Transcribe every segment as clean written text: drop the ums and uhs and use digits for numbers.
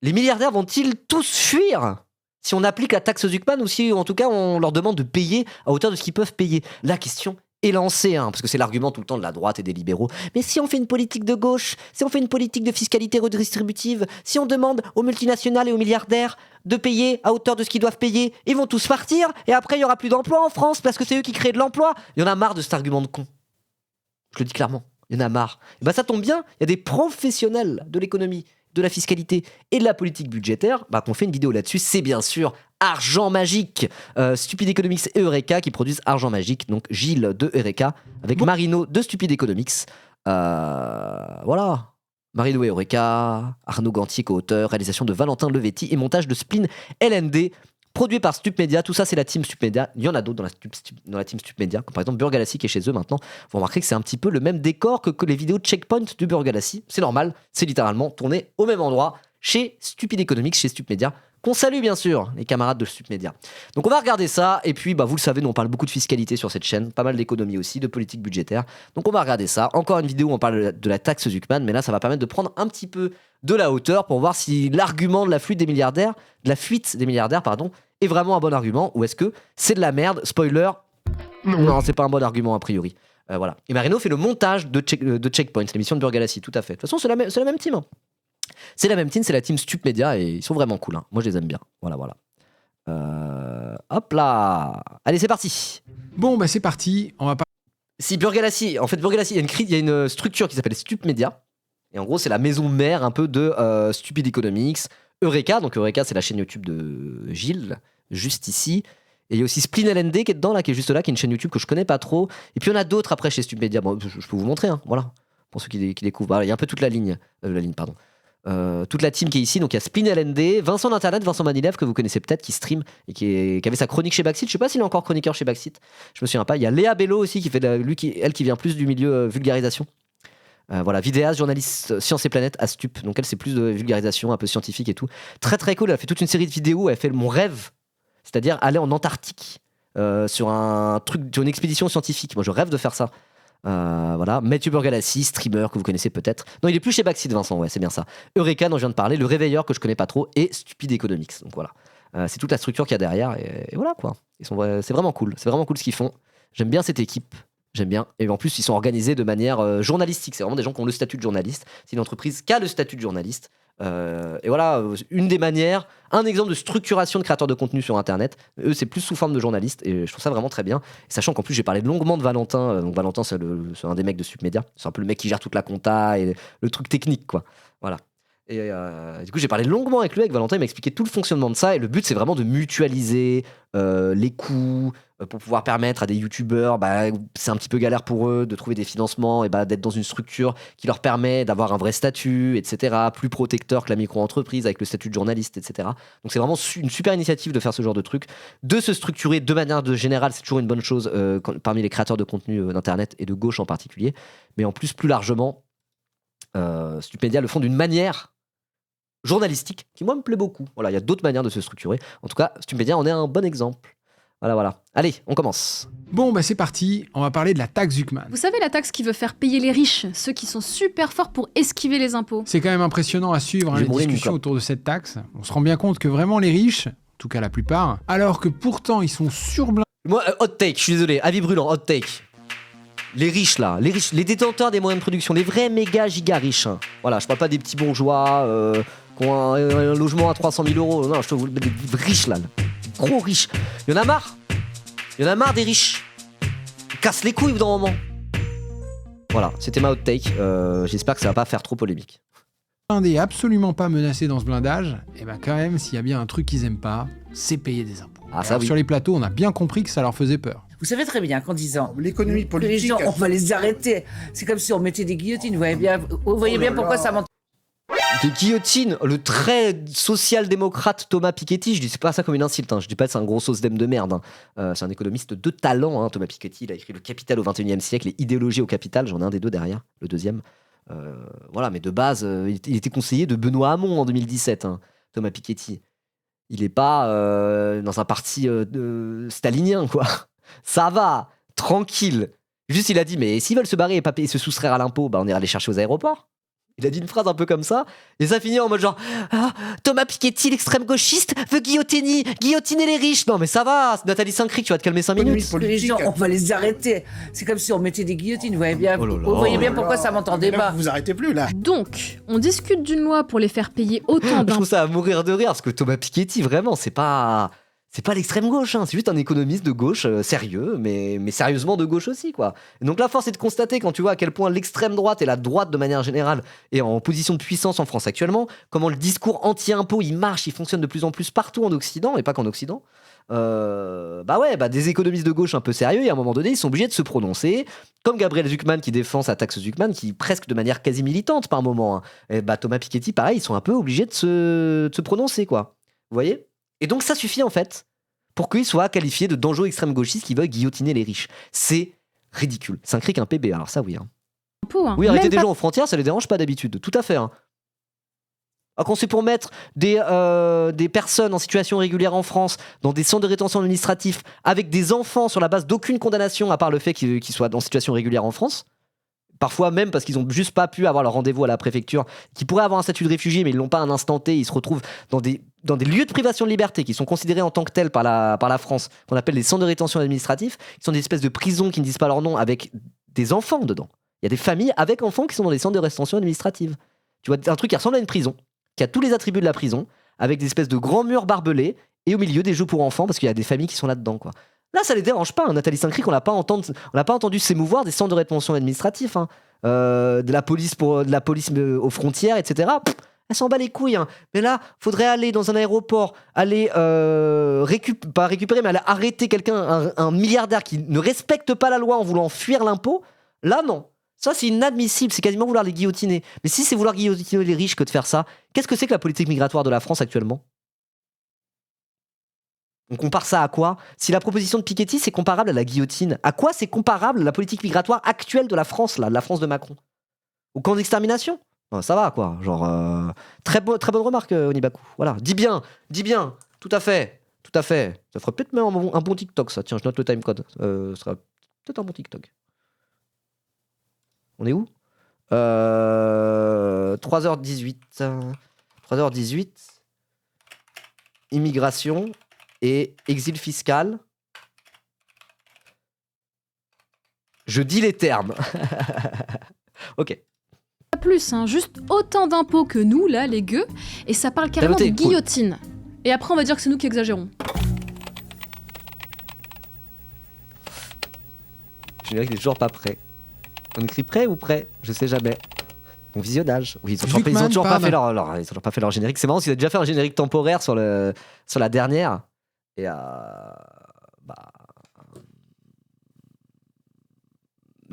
les milliardaires vont-ils tous fuir si on applique la taxe Zuckman ou si, en tout cas, on leur demande de payer à hauteur de ce qu'ils peuvent payer? La question est lancée, parce que c'est l'argument tout le temps de la droite et des libéraux. Mais si on fait une politique de gauche, si on fait une politique de fiscalité redistributive, si on demande aux multinationales et aux milliardaires de payer à hauteur de ce qu'ils doivent payer, ils vont tous partir et après il n'y aura plus d'emploi en France parce que c'est eux qui créent de l'emploi. Il y en a marre de cet argument de con. Je le dis clairement, il y en a marre. Et ça tombe bien, il y a des professionnels de l'économie, de la fiscalité et de la politique budgétaire qu'on fait une vidéo là-dessus. C'est bien sûr Argent Magique, Stupid Economics et Eureka qui produisent Argent Magique. Donc Gilles de Eureka avec Marino de Stupid Economics. Voilà. Marino et Eureka, Arnaud Gantier co-auteur, réalisation de Valentin Levetti et montage de Spleen LND. Produit par Stup Media, tout ça c'est la team Stup Media. Il y en a d'autres dans la team Stup Media, comme par exemple Burgalassi qui est chez eux maintenant. Vous remarquerez que c'est un petit peu le même décor que les vidéos de Checkpoint du Burgalassi. C'est normal, c'est littéralement tourné au même endroit chez Stupid Economics, chez Stup Media, qu'on salue bien sûr, les camarades de Stup Media. Donc on va regarder ça, et puis vous le savez, nous on parle beaucoup de fiscalité sur cette chaîne, pas mal d'économie aussi, de politique budgétaire. Donc on va regarder ça. Encore une vidéo où on parle de la taxe Zuckman, mais là ça va permettre de prendre un petit peu de la hauteur pour voir si l'argument de la fuite des milliardaires, est vraiment un bon argument, ou est-ce que c'est de la merde? Spoiler, non, c'est pas un bon argument a priori. Voilà. Et Marino fait le montage de Checkpoint, l'émission de Burgalassi, tout à fait. De toute façon, c'est la même team. C'est la même team, c'est la team Stup Media, et ils sont vraiment cool. Moi, je les aime bien. Voilà. Hop là. Allez, c'est parti. Bon, c'est parti. On va pas. Si Burgalassi, il y a une structure qui s'appelle Stup Media, et en gros, c'est la maison mère un peu de Stupid Economics. Eureka, donc Eureka, c'est la chaîne YouTube de Gilles, juste ici. Et il y a aussi Spleen LND qui est dedans, là, qui est juste là, qui est une chaîne YouTube que je connais pas trop. Et puis il y en a d'autres après chez Stup Media. Bon, je peux vous montrer, voilà, pour ceux qui découvrent. Voilà, il y a un peu toute la ligne, toute la team qui est ici. Donc il y a Spleen LND, Vincent d'Internet, Vincent Manilev, que vous connaissez peut-être, qui stream et qui avait sa chronique chez Backseat. Je sais pas s'il est encore chroniqueur chez Backseat, je me souviens pas. Il y a Léa Bello aussi, qui vient plus du milieu vulgarisation. Vidéaste, journaliste Sciences et Planète à Stup. Donc elle, c'est plus de vulgarisation, un peu scientifique et tout. Très très cool, elle a fait toute une série de vidéos, elle fait mon rêve, c'est-à-dire aller en Antarctique sur une expédition scientifique. Moi je rêve de faire ça. Mathieu Burgalassi, streamer que vous connaissez peut-être. Non, il est plus chez Backseat, Vincent, ouais, c'est bien ça. Eureka, dont je viens de parler, Le Réveilleur que je connais pas trop, et Stupid Economics. Donc voilà, c'est toute la structure qu'il y a derrière, et voilà quoi. C'est vraiment cool ce qu'ils font. J'aime bien cette équipe. J'aime bien. Et en plus, ils sont organisés de manière journalistique. C'est vraiment des gens qui ont le statut de journaliste. C'est une entreprise qui a le statut de journaliste. Et voilà, une des manières, un exemple de structuration de créateurs de contenu sur Internet. Eux, c'est plus sous forme de journalistes. Et je trouve ça vraiment très bien. Et sachant qu'en plus, j'ai parlé longuement de Valentin. Donc Valentin, c'est un des mecs de Stup Media. C'est un peu le mec qui gère toute la compta et le truc technique, quoi. Voilà. Et du coup, j'ai parlé longuement avec lui, avec Valentin. Il m'a expliqué tout le fonctionnement de ça. Et le but, c'est vraiment de mutualiser les coûts pour pouvoir permettre à des youtubeurs, c'est un petit peu galère pour eux de trouver des financements et d'être dans une structure qui leur permet d'avoir un vrai statut, etc. Plus protecteur que la micro-entreprise avec le statut de journaliste, etc. Donc c'est vraiment une super initiative de faire ce genre de truc, de se structurer de manière générale. C'est toujours une bonne chose parmi les créateurs de contenu d'internet et de gauche en particulier. Mais en plus, plus largement, Stup Media le font d'une manière journalistique qui moi me plaît beaucoup. Voilà, il y a d'autres manières de se structurer. En tout cas, Stup Media en est un bon exemple. Voilà. Allez, on commence. Bon, c'est parti. On va parler de la taxe Zuckman. Vous savez, la taxe qui veut faire payer les riches, ceux qui sont super forts pour esquiver les impôts. C'est quand même impressionnant à suivre les discussions autour de cette taxe. On se rend bien compte que vraiment les riches, en tout cas la plupart, alors que pourtant ils sont surblindés. Moi, hot take, je suis désolé, avis brûlant, hot take. Les riches là, les détenteurs des moyens de production, les vrais méga giga riches. Voilà, je parle pas des petits bourgeois qui ont un logement à 300 000 euros. Non, je te des riches là. Gros riches. Il y en a marre des riches. Ils cassent les couilles au bout d'un moment. Voilà, c'était ma hot take. J'espère que ça va pas faire trop polémique. Absolument pas menacés dans ce blindage. Et quand même, s'il y a bien un truc qu'ils aiment pas, c'est payer des impôts. Sur les plateaux, on a bien compris que ça leur faisait peur. Vous savez très bien qu'en disant l'économie politique, les gens, on va les arrêter. C'est comme si on mettait des guillotines. Vous voyez bien pourquoi ça monte. Des guillotines, le très social-démocrate Thomas Piketty, je dis c'est pas ça comme une insulte, je dis pas que c'est un gros sauce-dème de merde. C'est un économiste de talent, Thomas Piketty, il a écrit Le Capital au XXIe siècle et Idéologie au Capital, j'en ai un des deux derrière, le deuxième. Mais de base, il était conseiller de Benoît Hamon en 2017, Thomas Piketty. Il est pas dans un parti stalinien, quoi. Ça va, tranquille. Juste, il a dit, mais s'ils veulent se barrer et se soustraire à l'impôt, on ira les chercher aux aéroports. Il a dit une phrase un peu comme ça, et ça finit en mode genre Thomas Piketty, l'extrême gauchiste, veut guillotiner les riches. Non mais ça va, Nathalie Saint-Cric, tu vas te calmer 5 minutes. Les gens, on va les arrêter. C'est comme si on mettait des guillotines, vous voyez bien, vous voyez bien pourquoi ça m'entendait pas. Vous arrêtez plus là. Donc, on discute d'une loi pour les faire payer autant Je d'impôts. trouve ça à mourir de rire, parce que Thomas Piketty, vraiment, c'est pas l'extrême gauche, hein. C'est juste un économiste de gauche sérieux, mais sérieusement de gauche aussi, quoi. Et donc la force est de constater, quand tu vois à quel point l'extrême droite et la droite de manière générale est en position de puissance en France actuellement, comment le discours anti-impôt il marche, il fonctionne de plus en plus partout en Occident, et pas qu'en Occident. Des économistes de gauche un peu sérieux, et à un moment donné, ils sont obligés de se prononcer, comme Gabriel Zucman qui défend sa taxe Zucman, qui presque de manière quasi militante par moment. Hein. Et Thomas Piketty, pareil, ils sont un peu obligés de se prononcer, quoi. Vous voyez ? Et donc ça suffit en fait pour qu'il soit qualifié de dangereux extrême gauchiste qui veut guillotiner les riches. C'est ridicule. Saint-Cric un PB, alors ça oui. Hein. Hein. Oui, arrêter Même des pas- gens aux frontières, ça les dérange pas d'habitude. Tout à fait. Hein. Alors quand c'est pour mettre des personnes en situation régulière en France dans des centres de rétention administratifs avec des enfants sur la base d'aucune condamnation à part le fait qu'ils soient en situation régulière en France, parfois même parce qu'ils n'ont juste pas pu avoir leur rendez-vous à la préfecture, qui pourraient avoir un statut de réfugié mais ils l'ont pas à un instant T, ils se retrouvent dans des lieux de privation de liberté qui sont considérés en tant que tels par la France, qu'on appelle les centres de rétention administratifs, qui sont des espèces de prisons qui ne disent pas leur nom avec des enfants dedans. Il y a des familles avec enfants qui sont dans des centres de rétention administrative. Tu vois, un truc qui ressemble à une prison, qui a tous les attributs de la prison, avec des espèces de grands murs barbelés et au milieu des jeux pour enfants parce qu'il y a des familles qui sont là-dedans, quoi. Là, ça les dérange pas. Hein. Nathalie Saint-Cric, on l'a pas entendu s'émouvoir des centres de rétention administratifs, hein. De la police aux frontières, etc. Pff, elle s'en bat les couilles. Hein. Mais là, faudrait aller dans un aéroport, aller pas récupérer, mais aller arrêter quelqu'un, un milliardaire qui ne respecte pas la loi en voulant fuir l'impôt. Là, non. Ça, c'est inadmissible. C'est quasiment vouloir les guillotiner. Mais si c'est vouloir guillotiner les riches que de faire ça, qu'est-ce que c'est que la politique migratoire de la France actuellement ? On compare ça à quoi ? Si la proposition de Piketty, c'est comparable à la guillotine, à quoi c'est comparable la politique migratoire actuelle de la France, là, de la France de Macron ? Au camp d'extermination ? Ça va, quoi. Genre, très bonne remarque, Onibaku. Voilà. Dis bien, tout à fait. Ça ferait peut-être même un bon TikTok, ça. Tiens, je note le timecode. Ce sera peut-être un bon TikTok. On est où 3h18. 3h18. Immigration et exil fiscal. Je dis les termes. Ok. Pas plus, hein, juste autant d'impôts que nous, là, les gueux, et ça parle carrément de noté, cool. guillotine. Et après, on va dire que c'est nous qui exagérons. Le générique n'est toujours pas prêt. On écrit prêt ou prêt ? Je sais jamais. Bon visionnage. Oui, ils ont toujours pas fait leur générique. C'est marrant parce qu'ils ont déjà fait un générique temporaire sur la dernière. Et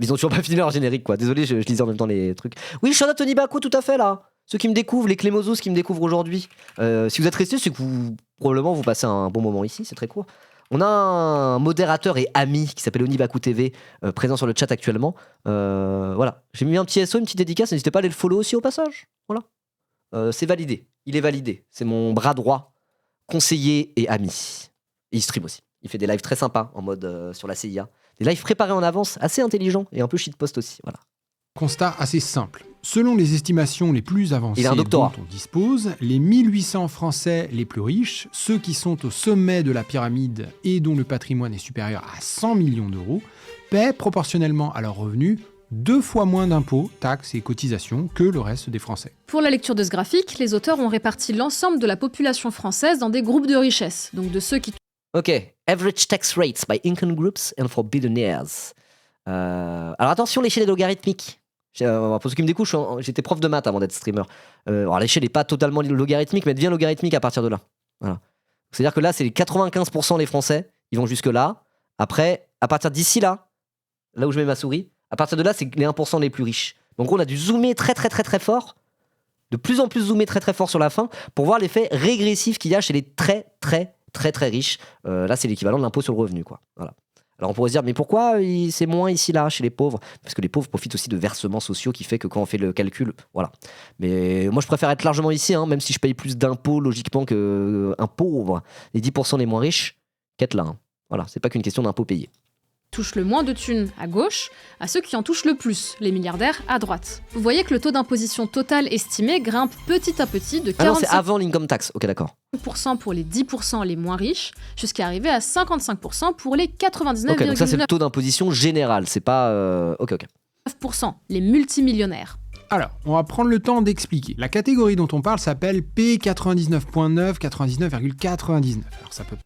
ils ont toujours pas fini leur générique, quoi. Désolé, je lisais en même temps les trucs. Oui, shout out Tony Baku, tout à fait, là. Ceux qui me découvrent, les Clémozos qui me découvrent aujourd'hui. Si vous êtes restés, c'est que probablement vous passez un bon moment ici, c'est très court. On a un modérateur et ami qui s'appelle Onibaku TV, présent sur le chat actuellement. Voilà. J'ai mis un petit SO, une petite dédicace, n'hésitez pas à aller le follow aussi au passage. Voilà. C'est validé. Il est validé. C'est mon bras droit, conseiller et ami. Et il stream aussi. Il fait des lives très sympas en mode sur la CIA. Des lives préparés en avance, assez intelligents et un peu shitpost aussi. Voilà. Constat assez simple. Selon les estimations les plus avancées Il a un dont doctorat. on dispose, les 1800 Français les plus riches, ceux qui sont au sommet de la pyramide et dont le patrimoine est supérieur à 100 millions d'euros, paient proportionnellement à leurs revenus 2 fois moins d'impôts, taxes et cotisations que le reste des Français. Pour la lecture de ce graphique, les auteurs ont réparti l'ensemble de la population française dans des groupes de richesse, donc de ceux qui Ok. Average tax rates by income groups and for billionaires. Alors attention, l'échelle est logarithmique. Pour ceux qui me découvrent, j'étais prof de maths avant d'être streamer. Alors l'échelle n'est pas totalement logarithmique, mais elle devient logarithmique à partir de là. Voilà. C'est-à-dire que là, c'est les 95% des Français, ils vont jusque là. Après, à partir d'ici là où je mets ma souris, à partir de là, c'est les 1% les plus riches. Donc on a dû zoomer très très très très fort, de plus en plus zoomer très très fort sur la fin, pour voir l'effet régressif qu'il y a chez les très très très très riches. Là, c'est l'équivalent de l'impôt sur le revenu, quoi. Voilà. Alors on pourrait se dire, mais pourquoi c'est moins ici, là, chez les pauvres ? Parce que les pauvres profitent aussi de versements sociaux qui fait que quand on fait le calcul, voilà. Mais moi, je préfère être largement ici, hein, même si je paye plus d'impôts, logiquement, qu'un pauvre. Les 10% les moins riches, qu'être là. Hein. Voilà, c'est pas qu'une question d'impôts payés. touchent le moins de thunes à gauche, à ceux qui en touchent le plus, les milliardaires à droite. Vous voyez que le taux d'imposition total estimé grimpe petit à petit de 45% Ah non, c'est avant l'income tax. Ok, d'accord. pour les 10% les moins riches, jusqu'à arriver à 55% pour les 99,9% Ok, donc ça c'est le taux d'imposition général, c'est pas... Ok. les multimillionnaires. Alors, on va prendre le temps d'expliquer. La catégorie dont on parle s'appelle P99.9, 99,99. Alors ça peut...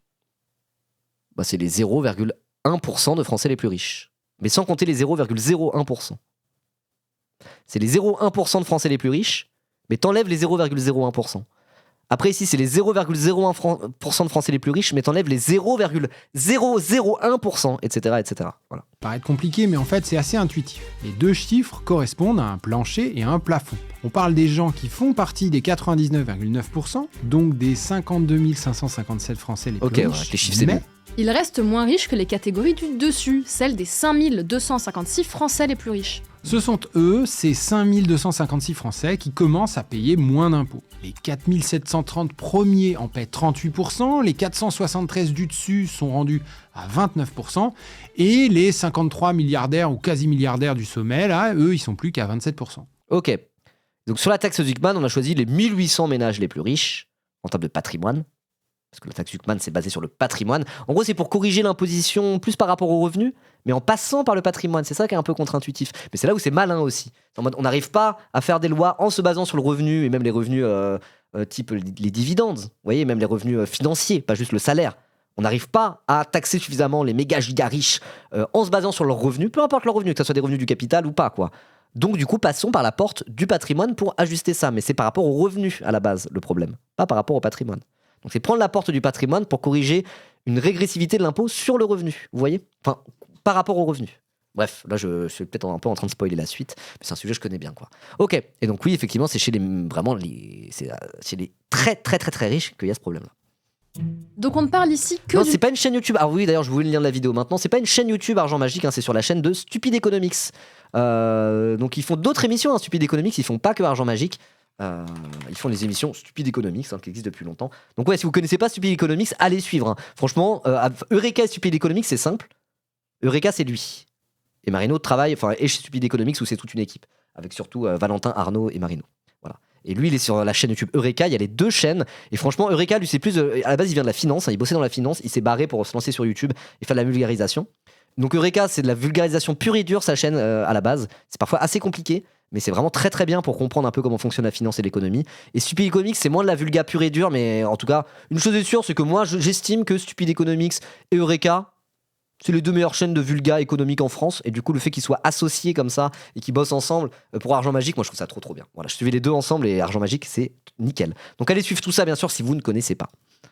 Bah, c'est les 0,1% de Français les plus riches. Mais sans compter les 0,01%. C'est les 0,1% de Français les plus riches, mais t'enlèves les 0,01%. Après ici, c'est les 0,01% de Français les plus riches, mais t'enlèves les 0,001%, etc., etc. Voilà. Ça paraît compliqué, mais en fait, c'est assez intuitif. Les deux chiffres correspondent à un plancher et à un plafond. On parle des gens qui font partie des 99,9%, donc des 52 557 Français les plus riches. Ok, ouais, les chiffres c'est mais mieux. Ils restent moins riches que les catégories du dessus, celles des 5256 Français les plus riches. ce sont eux, ces 5256 Français, qui commencent à payer moins d'impôts. Les 4730 premiers en paient 38%, les 473 du dessus sont rendus à 29%, et les 53 milliardaires ou quasi-milliardaires du sommet, là, eux, ils sont plus qu'à 27%. Ok. Donc sur la taxe Zuckman, on a choisi les 1800 ménages les plus riches en termes de patrimoine. Parce que la taxe Zuckman, c'est basé sur le patrimoine. En gros, c'est pour corriger l'imposition plus par rapport aux revenus, mais en passant par le patrimoine. C'est ça qui est un peu contre-intuitif. Mais c'est là où c'est malin aussi. En mode, on n'arrive pas à faire des lois en se basant sur le revenu, et même les revenus type les dividendes. Vous voyez, même les revenus financiers, pas juste le salaire. On n'arrive pas à taxer suffisamment les méga giga riches en se basant sur leurs revenus, peu importe leurs revenus, que ce soit des revenus du capital ou pas, quoi. Donc du coup, passons par la porte du patrimoine pour ajuster ça. Mais c'est par rapport aux revenus à la base, le problème, pas par rapport au patrimoine. Donc c'est prendre la porte du patrimoine pour corriger une régressivité de l'impôt sur le revenu, vous voyez ? Enfin, par rapport au revenu. Bref, là je suis peut-être un peu en train de spoiler la suite, mais c'est un sujet que je connais bien, quoi. Ok, et donc oui, effectivement, c'est chez les chez les très très très très riches qu'il y a ce problème-là. Donc on ne parle ici que Non, du... c'est pas une chaîne YouTube. Ah oui, d'ailleurs, je voulais le lien de la vidéo maintenant. C'est pas une chaîne YouTube Argent Magique, hein, c'est sur la chaîne de Stupid Economics. Donc ils font d'autres émissions, hein, Stupid Economics, ils font pas que Argent Magique. Ils font les émissions Stupid Economics, hein, qui existent depuis longtemps. Donc ouais, si vous connaissez pas Stupid Economics, allez suivre, hein. Franchement, Eureka et Stupid Economics, c'est simple. Eureka, c'est lui. Et Marino travaille, enfin, est chez Stupid Economics où c'est toute une équipe, avec surtout Valentin, Arnaud et Marino. Voilà. Et lui, il est sur la chaîne YouTube Eureka. Il y a les deux chaînes. Et franchement, Eureka, lui, c'est plus. À la base, il vient de la finance, hein, il bossait dans la finance. Il s'est barré pour se lancer sur YouTube et faire de la vulgarisation. Donc Eureka, c'est de la vulgarisation pure et dure, sa chaîne à la base. C'est parfois assez compliqué, mais c'est vraiment très très bien pour comprendre un peu comment fonctionne la finance et l'économie. Et Stupid Economics, c'est moins de la vulga pure et dure, mais en tout cas, une chose est sûre, c'est que moi, j'estime que Stupid Economics et Eureka, c'est les deux meilleures chaînes de vulga économique en France. Et du coup, le fait qu'ils soient associés comme ça et qu'ils bossent ensemble pour Argent Magique, moi je trouve ça trop trop bien. Voilà, je suivais les deux ensemble et Argent Magique, c'est nickel. Donc allez suivre tout ça, bien sûr, si vous ne connaissez pas.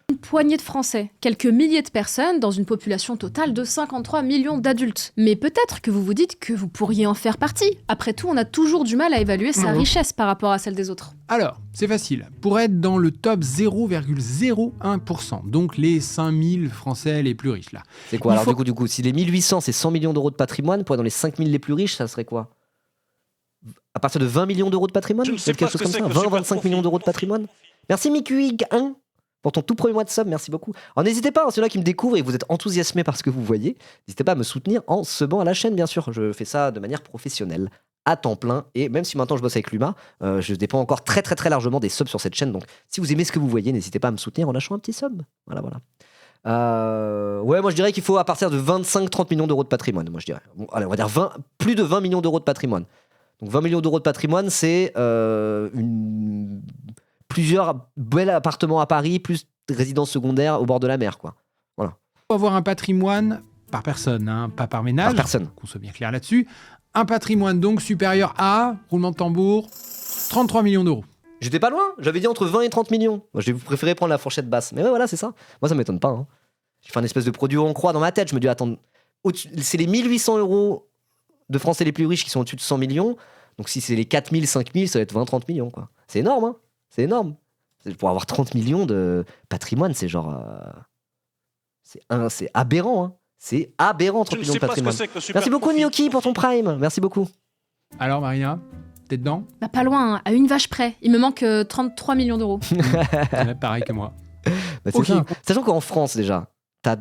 Une poignée de Français, quelques milliers de personnes dans une population totale de 53 millions d'adultes. Mais peut-être que vous vous dites que vous pourriez en faire partie. Après tout, on a toujours du mal à évaluer sa richesse par rapport à celle des autres. Alors, c'est facile. Pour être dans le top 0,01%, donc les 5000 Français les plus riches, là. C'est quoi alors du coup, si les 1800, c'est 100 millions d'euros de patrimoine, pour être dans les 5000 les plus riches, ça serait quoi ? À partir de 20 millions d'euros de patrimoine ? sais Quelque pas chose ce que comme c'est ça ? que 20-25 millions d'euros de patrimoine ? Merci Mikuig 1 pour ton tout premier mois de sub, merci beaucoup. Alors n'hésitez pas, ceux-là qui me découvrent et vous êtes enthousiasmés par ce que vous voyez, n'hésitez pas à me soutenir en subant à la chaîne, bien sûr. Je fais ça de manière professionnelle, à temps plein, et même si maintenant je bosse avec Luma, je dépends encore très très très largement des subs sur cette chaîne, donc si vous aimez ce que vous voyez, n'hésitez pas à me soutenir en lâchant un petit sub. Voilà. Ouais, moi je dirais qu'il faut à partir de 25-30 millions d'euros de patrimoine, moi je dirais. Bon, allez, on va dire plus de 20 millions d'euros de patrimoine. Donc 20 millions d'euros de patrimoine, c'est plusieurs bels appartements à Paris, plus résidences secondaires au bord de la mer, quoi. Voilà. Il faut avoir un patrimoine par personne, hein, pas par ménage. Par personne. Qu'on soit bien clair là-dessus. Un patrimoine donc supérieur à, roulement de tambour, 33 millions d'euros. J'étais pas loin, j'avais dit entre 20 et 30 millions. Moi, j'ai préféré prendre la fourchette basse. Mais ouais, voilà, c'est ça. Moi, ça m'étonne pas, hein. J'ai fait un espèce de produit en croix dans ma tête. Je me dis, attends, c'est les 1800 euros de Français les plus riches qui sont au-dessus de 100 millions. Donc si c'est les 4000, 5000, ça va être 20-30 millions, quoi. C'est énorme, hein. C'est énorme. Pour avoir 30 millions de patrimoine, c'est genre... c'est aberrant, hein. C'est aberrant, 30 millions de patrimoine. Merci beaucoup, Gnocchi, pour ton prime. Merci beaucoup. Alors, Maria, t'es dedans ? Bah pas loin, hein, à une vache près. Il me manque 33 millions d'euros. Ouais, pareil que moi. Bah, c'est Ok. ça. Sachant qu'en France, déjà, t'as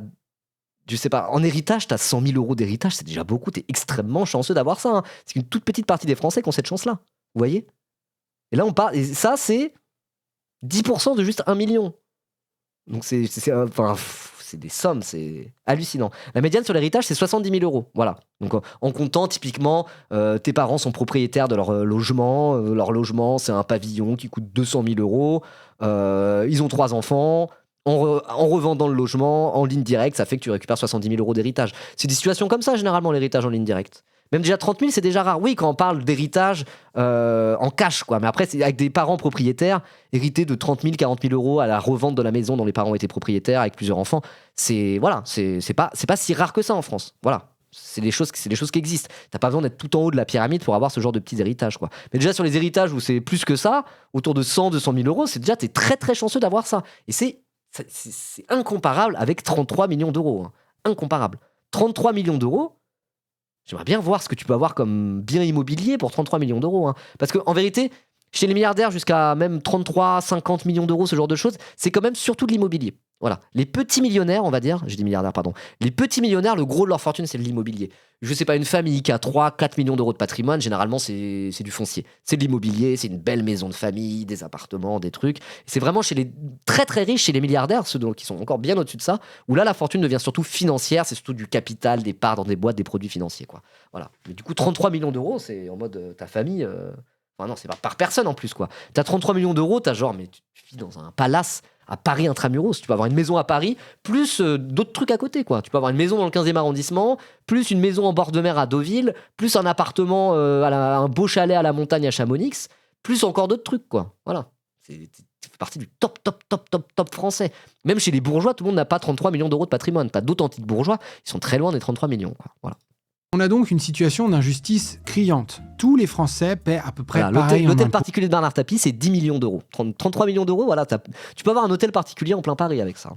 je sais pas, en héritage, t'as 100 000 euros d'héritage, c'est déjà beaucoup, t'es extrêmement chanceux d'avoir ça. Hein. C'est une toute petite partie des Français qui ont cette chance-là. Vous voyez? Et là, on parle, et ça, c'est 10% de juste 1 million. Donc, c'est des sommes, c'est hallucinant. La médiane sur l'héritage, c'est 70 000 euros. Voilà. Donc, en comptant, typiquement, tes parents sont propriétaires de leur logement. Leur logement, c'est un pavillon qui coûte 200 000 euros. Ils ont 3 enfants. En revendant le logement en ligne directe, ça fait que tu récupères 70 000 euros d'héritage. C'est des situations comme ça, généralement, l'héritage en ligne directe. Même déjà 30 000, c'est déjà rare. Oui, quand on parle d'héritage en cash, quoi. Mais après, c'est avec des parents propriétaires, hériter de 30 000, 40 000 euros à la revente de la maison dont les parents étaient propriétaires avec plusieurs enfants, c'est pas si rare que ça en France. Voilà. C'est des choses qui existent. T'as pas besoin d'être tout en haut de la pyramide pour avoir ce genre de petits héritages, quoi. Mais déjà sur les héritages où c'est plus que ça, autour de 100, 200 000 euros, c'est déjà, t'es très très chanceux d'avoir ça. Et c'est incomparable avec 33 millions d'euros. Hein. Incomparable. 33 millions d'euros, j'aimerais bien voir ce que tu peux avoir comme bien immobilier pour 33 millions d'euros. Hein. Parce qu'en vérité, chez les milliardaires, jusqu'à même 33, 50 millions d'euros, ce genre de choses, c'est quand même surtout de l'immobilier. Voilà. Les petits millionnaires, on va dire, j'ai dit milliardaires, pardon. Les petits millionnaires, le gros de leur fortune, c'est de l'immobilier. Je sais pas, une famille qui a 3, 4 millions d'euros de patrimoine, généralement, c'est du foncier. C'est de l'immobilier, c'est une belle maison de famille, des appartements, des trucs. C'est vraiment chez les très très riches, chez les milliardaires, ceux qui sont encore bien au-dessus de ça, où là, la fortune devient surtout financière, c'est surtout du capital, des parts dans des boîtes, des produits financiers, quoi. Voilà. Mais du coup, 33 millions d'euros, c'est en mode ta famille. Enfin, non, c'est pas par personne en plus, quoi. T'as 33 millions d'euros, t'as genre, mais tu vis dans un palace à Paris intramuros. Tu peux avoir une maison à Paris, plus d'autres trucs à côté, quoi. Tu peux avoir une maison dans le 15e arrondissement, plus une maison en bord de mer à Deauville, plus un appartement, un beau chalet à la montagne à Chamonix, plus encore d'autres trucs, quoi. Voilà. Tu fais partie du top français. Même chez les bourgeois, tout le monde n'a pas 33 millions d'euros de patrimoine. T'as d'authentiques bourgeois, ils sont très loin des 33 millions, quoi. Voilà. On a donc une situation d'injustice criante. Tous les Français paient à peu près pareil en L'hôtel impôts. particulier de Bernard Tapie, c'est 10 millions d'euros. 33 millions d'euros, voilà. Tu peux avoir un hôtel particulier en plein Paris avec ça.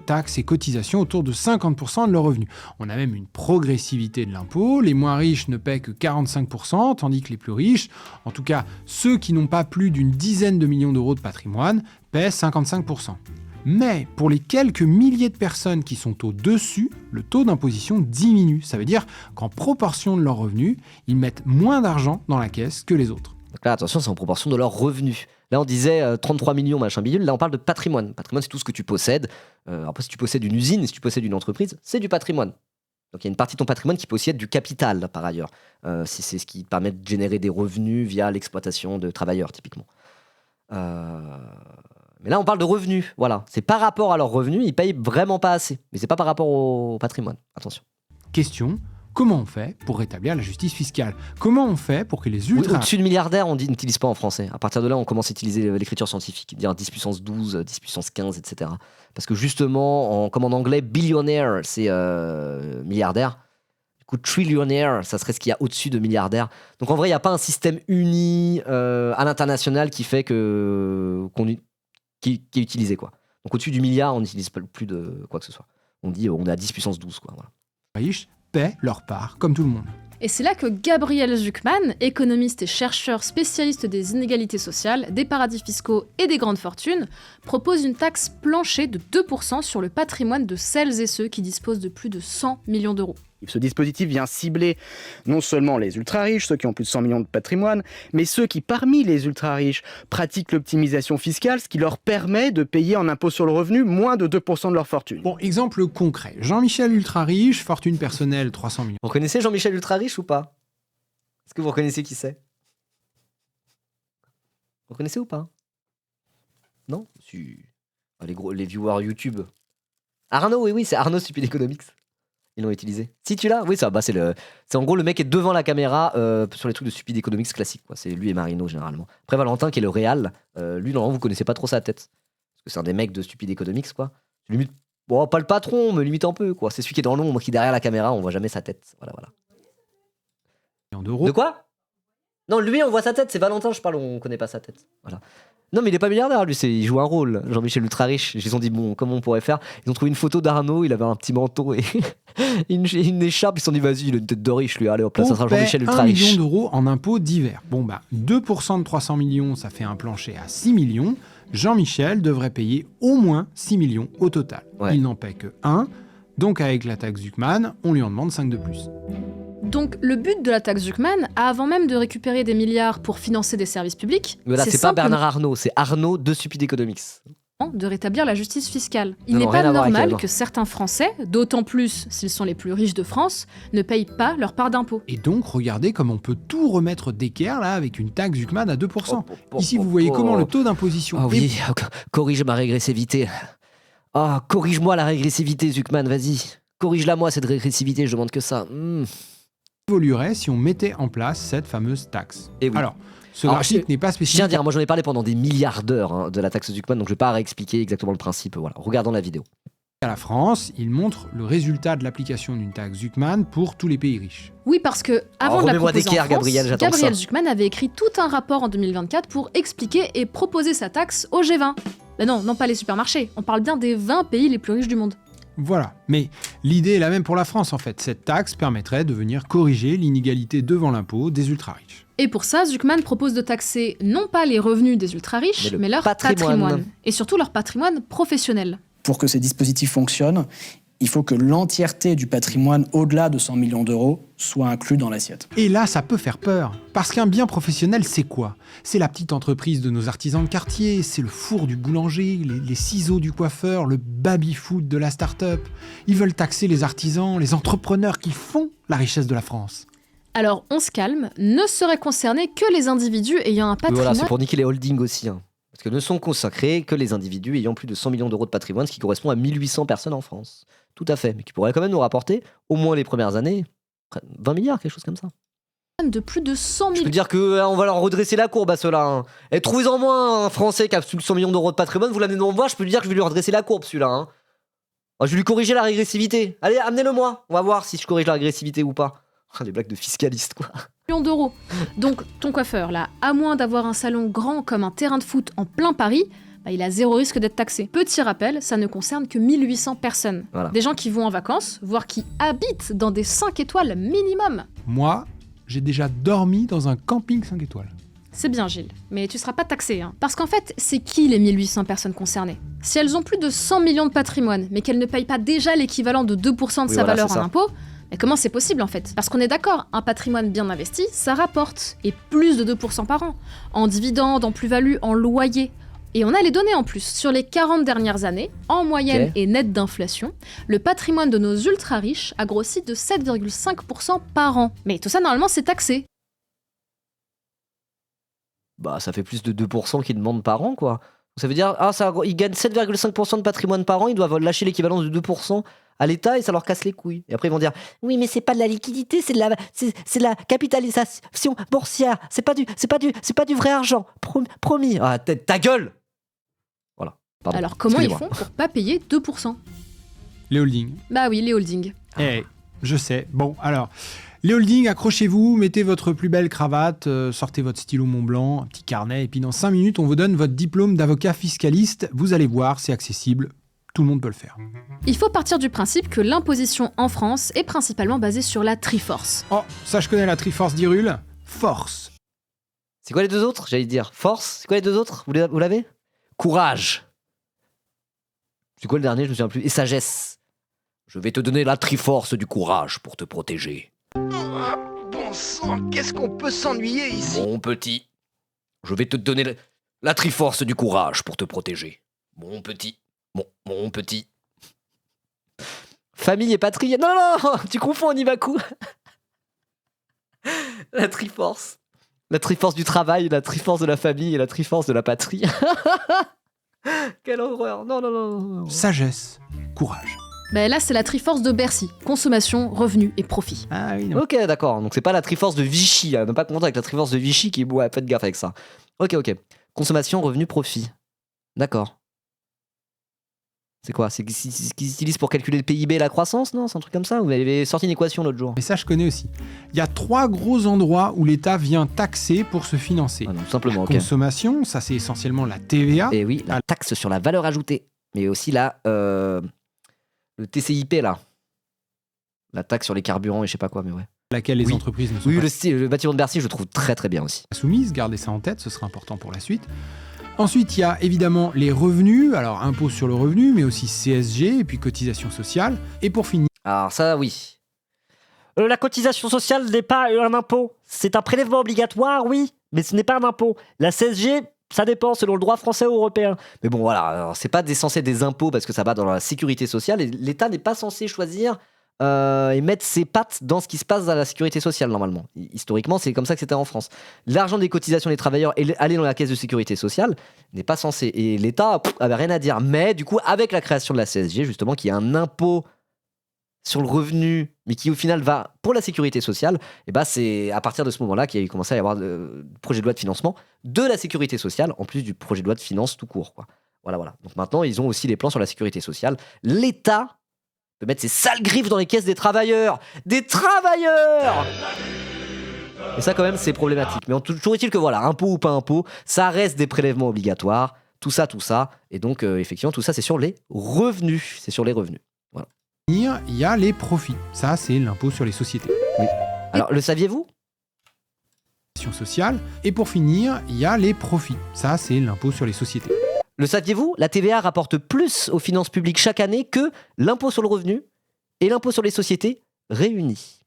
Taxes et cotisations autour de 50% de leurs revenus. On a même une progressivité de l'impôt. Les moins riches ne paient que 45%, tandis que les plus riches, en tout cas ceux qui n'ont pas plus d'une dizaine de millions d'euros de patrimoine, paient 55%. Mais pour les quelques milliers de personnes qui sont au-dessus, le taux d'imposition diminue. Ça veut dire qu'en proportion de leurs revenus, ils mettent moins d'argent dans la caisse que les autres. Donc là, attention, c'est en proportion de leurs revenus. Là, on disait 33 millions, machin bidule. Là, on parle de patrimoine. Patrimoine, c'est tout ce que tu possèdes. Après, si tu possèdes une usine, si tu possèdes une entreprise, c'est du patrimoine. Donc, il y a une partie de ton patrimoine qui possède du capital, par ailleurs. C'est ce qui permet de générer des revenus via l'exploitation de travailleurs, typiquement. Mais là, on parle de revenus. Voilà. C'est par rapport à leurs revenus, ils payent vraiment pas assez. Mais c'est pas par rapport au patrimoine. Attention. Question, comment on fait pour rétablir la justice fiscale? Comment on fait pour que les ultra... Oui, au-dessus de milliardaires, on n'utilise pas en français. À partir de là, on commence à utiliser l'écriture scientifique, dire 10 puissance 12, 10 puissance 15, etc. Parce que justement, comme en anglais, billionaire, c'est milliardaire. Du coup, trillionaire, ça serait ce qu'il y a au-dessus de milliardaire. Donc en vrai, il n'y a pas un système uni à l'international qui fait qui est utilisé, quoi. Donc au-dessus du milliard, on n'utilise plus de quoi que ce soit. On dit on est à 10 puissance 12, quoi. Voilà. riches paient leur part, comme tout le monde. Et c'est là que Gabriel Zucman, économiste et chercheur spécialiste des inégalités sociales, des paradis fiscaux et des grandes fortunes, propose une taxe plancher de 2% sur le patrimoine de celles et ceux qui disposent de plus de 100 millions d'euros. Ce dispositif vient cibler non seulement les ultra-riches, ceux qui ont plus de 100 millions de patrimoine, mais ceux qui, parmi les ultra-riches, pratiquent l'optimisation fiscale, ce qui leur permet de payer en impôt sur le revenu moins de 2% de leur fortune. Bon, exemple concret. Jean-Michel ultra-riche, fortune personnelle 300 millions. Vous reconnaissez Jean-Michel ultra-riche ou pas? Est-ce que vous reconnaissez qui c'est? Vous reconnaissez ou pas? Non? Si. Ah, les viewers YouTube. Arnaud, oui, c'est Arnaud Stupid Economics. Ils l'ont utilisé. Si tu l'as, oui, ça, c'est en gros le mec est devant la caméra sur les trucs de Stupid Economics classiques, quoi. C'est lui et Marino généralement. Après Valentin qui est le réal, lui normalement vous connaissez pas trop sa tête parce que c'est un des mecs de Stupid Economics, quoi. Limite, bon, pas le patron, mais limite un peu, quoi. C'est celui qui est dans l'ombre, qui est derrière la caméra, on voit jamais sa tête. Voilà. D'euros. De quoi? Non, lui on voit sa tête, c'est Valentin, je parle, on connaît pas sa tête. Voilà. Non, mais il est pas milliardaire, lui, il joue un rôle. Jean-Michel ultra riche. Ils ont dit, bon, comment on pourrait faire? Ils ont trouvé une photo d'Arnaud, il avait un petit manteau et une écharpe. Ils se sont dit, vas-y, il a une tête de riche, lui, allez, hop là, ça sera Jean-Michel ultra 1 riche. million d'euros en impôts divers. Bon, 2% de 300 millions, ça fait un plancher à 6 millions. Jean-Michel devrait payer au moins 6 millions au total. Ouais. Il n'en paie que 1. Donc avec la taxe Zuckman, on lui en demande 5 de plus. Donc le but de la taxe Zuckman, avant même de récupérer des milliards pour financer des services publics, Mais là, c'est pas simplement Bernard Arnault, c'est Arnaud de Stupid Economics. de rétablir la justice fiscale. Il Non, n'est non, pas rien à voir avec normal elle. que certains Français, d'autant plus s'ils sont les plus riches de France, ne payent pas leur part d'impôt. Et donc, regardez comme on peut tout remettre d'équerre là avec une taxe Zuckman à 2%. Ici, vous voyez comment le taux d'imposition Ah est oui, corrige ma régressivité. Ah, corrige-moi la régressivité, Zuckman, vas-y. Corrige-la moi, cette régressivité, je demande que ça. évoluerait si on mettait en place cette fameuse taxe. Et oui. Alors, ce Alors, graphique n'est pas Je spécifique. tiens à dire, moi j'en ai parlé pendant des milliards d'heures de la taxe Zuckman, donc je vais pas réexpliquer exactement le principe. Voilà, regardons la vidéo. À la France, il montre le résultat de l'application d'une taxe Zuckman pour tous les pays riches. Oui, parce que avant de la remets-moi proposer en d'équerre, France, Gabriel, j'attends ça. Zuckman avait écrit tout un rapport en 2024 pour expliquer et proposer sa taxe au G20. Mais non, pas les supermarchés, on parle bien des 20 pays les plus riches du monde. Voilà. Mais l'idée est la même pour la France en fait. Cette taxe permettrait de venir corriger l'inégalité devant l'impôt des ultra-riches. Et pour ça, Zuckman propose de taxer non pas les revenus des ultra-riches, Mais le mais leur patrimoine. patrimoine. Et surtout leur patrimoine professionnel. Pour que ces dispositifs fonctionnent, il faut que l'entièreté du patrimoine au-delà de 100 millions d'euros soit inclus dans l'assiette. Et là, ça peut faire peur. Parce qu'un bien professionnel, c'est quoi? C'est la petite entreprise de nos artisans de quartier, c'est le four du boulanger, les ciseaux du coiffeur, le baby-foot de la start-up. Ils veulent taxer les artisans, les entrepreneurs qui font la richesse de la France. Alors on se calme, ne seraient concernés que les individus ayant un patrimoine. Voilà, c'est pour niquer les holdings aussi. Parce que ne sont consacrés que les individus ayant plus de 100 millions d'euros de patrimoine, ce qui correspond à 1800 personnes en France. Tout à fait, mais qui pourrait quand même nous rapporter, au moins les premières années, 20 milliards, quelque chose comme ça. de plus de 100 Je 000. peux dire qu'on va leur redresser la courbe à ceux-là. Et trouvez-en moins un Français qui a plus de 100 millions d'euros de patrimoine, vous l'amenez devant moi, je peux lui dire que je vais lui redresser la courbe celui-là. Je vais lui corriger la régressivité. Allez, amenez-le-moi, on va voir si je corrige la régressivité ou pas. Les blagues de fiscalistes, quoi. Millions d'euros. Donc ton coiffeur, là, à moins d'avoir un salon grand comme un terrain de foot en plein Paris, il a zéro risque d'être taxé. Petit rappel, ça ne concerne que 1800 personnes. Voilà. Des gens qui vont en vacances, voire qui habitent dans des 5 étoiles minimum. Moi, j'ai déjà dormi dans un camping 5 étoiles. C'est bien Gilles, mais tu seras pas taxé, hein. Parce qu'en fait, c'est qui les 1800 personnes concernées? Si elles ont plus de 100 millions de patrimoine, mais qu'elles ne payent pas déjà l'équivalent de 2% de Oui, sa voilà, valeur c'est en ça. impôts, mais comment c'est possible en fait? Parce qu'on est d'accord, un patrimoine bien investi, ça rapporte, et plus de 2% par an, en dividendes, en plus-value, en loyer. Et on a les données en plus. Sur les 40 dernières années, en moyenne Ok. et net d'inflation, le patrimoine de nos ultra-riches a grossi de 7,5% par an. Mais tout ça, normalement, c'est taxé. Bah, ça fait plus de 2% qu'ils demandent par an, quoi. Ça veut dire, ils gagnent 7,5% de patrimoine par an, ils doivent lâcher l'équivalent de 2% à l'État et ça leur casse les couilles. Et après, ils vont dire, oui, mais c'est pas de la liquidité, c'est de la capitalisation boursière, c'est pas du vrai argent. Promis. Ah, ta gueule! Voilà. Pardon. Alors comment ils Excusez-moi. font pour pas payer 2%? Les holdings. Bah oui, les holdings. Eh, je sais. Bon, alors, les holdings, accrochez-vous, mettez votre plus belle cravate, sortez votre stylo Montblanc, un petit carnet, et puis dans 5 minutes, on vous donne votre diplôme d'avocat fiscaliste. Vous allez voir, c'est accessible. Tout le monde peut le faire. Il faut partir du principe que l'imposition en France est principalement basée sur la Triforce. Oh, ça je connais la Triforce d'Irul. Force. C'est quoi les deux autres? J'allais dire. Force? C'est quoi les deux autres? Vous l'avez? Courage. C'est quoi le dernier? Je me souviens plus. Et sagesse. Je vais te donner la triforce du courage pour te protéger. Bon sang, qu'est-ce qu'on peut s'ennuyer ici? Mon petit. Je vais te donner la triforce du courage pour te protéger. Mon petit. Mon petit. Famille et patrie. Non, tu confonds Onibaku. La triforce. La triforce du travail, la triforce de la famille et la triforce de la patrie. Quelle horreur. Non. Sagesse. Courage. Bah là, c'est la Triforce de Bercy. Consommation, revenus et profit. Ah oui, non. Ok, d'accord. Donc c'est pas la triforce de Vichy. Ne pas confondre avec la triforce de Vichy qui... Ouais, faites gaffe avec ça. Ok. Consommation, revenu, profit. D'accord. C'est quoi? C'est ce qu'ils utilisent pour calculer le PIB et la croissance? Non, c'est un truc comme ça? Vous avez sorti une équation l'autre jour. Mais ça, je connais aussi. Il y a 3 gros endroits où l'État vient taxer pour se financer. Ah non, tout simplement, La ok. consommation, ça c'est essentiellement la TVA. Et oui, la taxe sur la valeur ajoutée. Mais aussi le TCIP, là. La taxe sur les carburants et je sais pas quoi, mais ouais. Laquelle les Oui. entreprises ne sont Oui, pas le bâtiment de Bercy, je le trouve très très bien aussi. soumises. Gardez ça en tête, ce sera important pour la suite. Ensuite, il y a évidemment les revenus, alors impôt sur le revenu, mais aussi CSG et puis cotisation sociale. Et pour finir... Alors ça, oui. La cotisation sociale n'est pas un impôt. C'est un prélèvement obligatoire, oui, mais ce n'est pas un impôt. La CSG, ça dépend selon le droit français ou européen. Mais bon, voilà, alors, c'est pas censé des impôts parce que ça va dans la sécurité sociale et l'État n'est pas censé choisir et mettre ses pattes dans ce qui se passe dans la sécurité sociale, normalement. Historiquement, c'est comme ça que c'était en France. L'argent des cotisations des travailleurs et aller dans la caisse de sécurité sociale n'est pas censé. Et l'État avait rien à dire. Mais du coup, avec la création de la CSG, justement, qui est un impôt sur le revenu, mais qui au final va pour la sécurité sociale, et bah c'est à partir de ce moment-là qu'il y a commencé à y avoir le projet de loi de financement de la sécurité sociale, en plus du projet de loi de finances tout court, quoi. Voilà. Donc maintenant, ils ont aussi les plans sur la sécurité sociale. L'État peut mettre ses sales griffes dans les caisses des travailleurs. Des travailleurs! Et ça, quand même, c'est problématique. Mais toujours est-il que voilà, impôt ou pas impôt, ça reste des prélèvements obligatoires, tout ça. Et donc, effectivement, tout ça, c'est sur les revenus. Il y a les profits. Ça, c'est l'impôt sur les sociétés. Oui. Alors, le saviez-vous ? Sociale. Et pour finir, il y a les profits. Ça, c'est l'impôt sur les sociétés. Le saviez-vous ? La TVA rapporte plus aux finances publiques chaque année que l'impôt sur le revenu et l'impôt sur les sociétés réunis.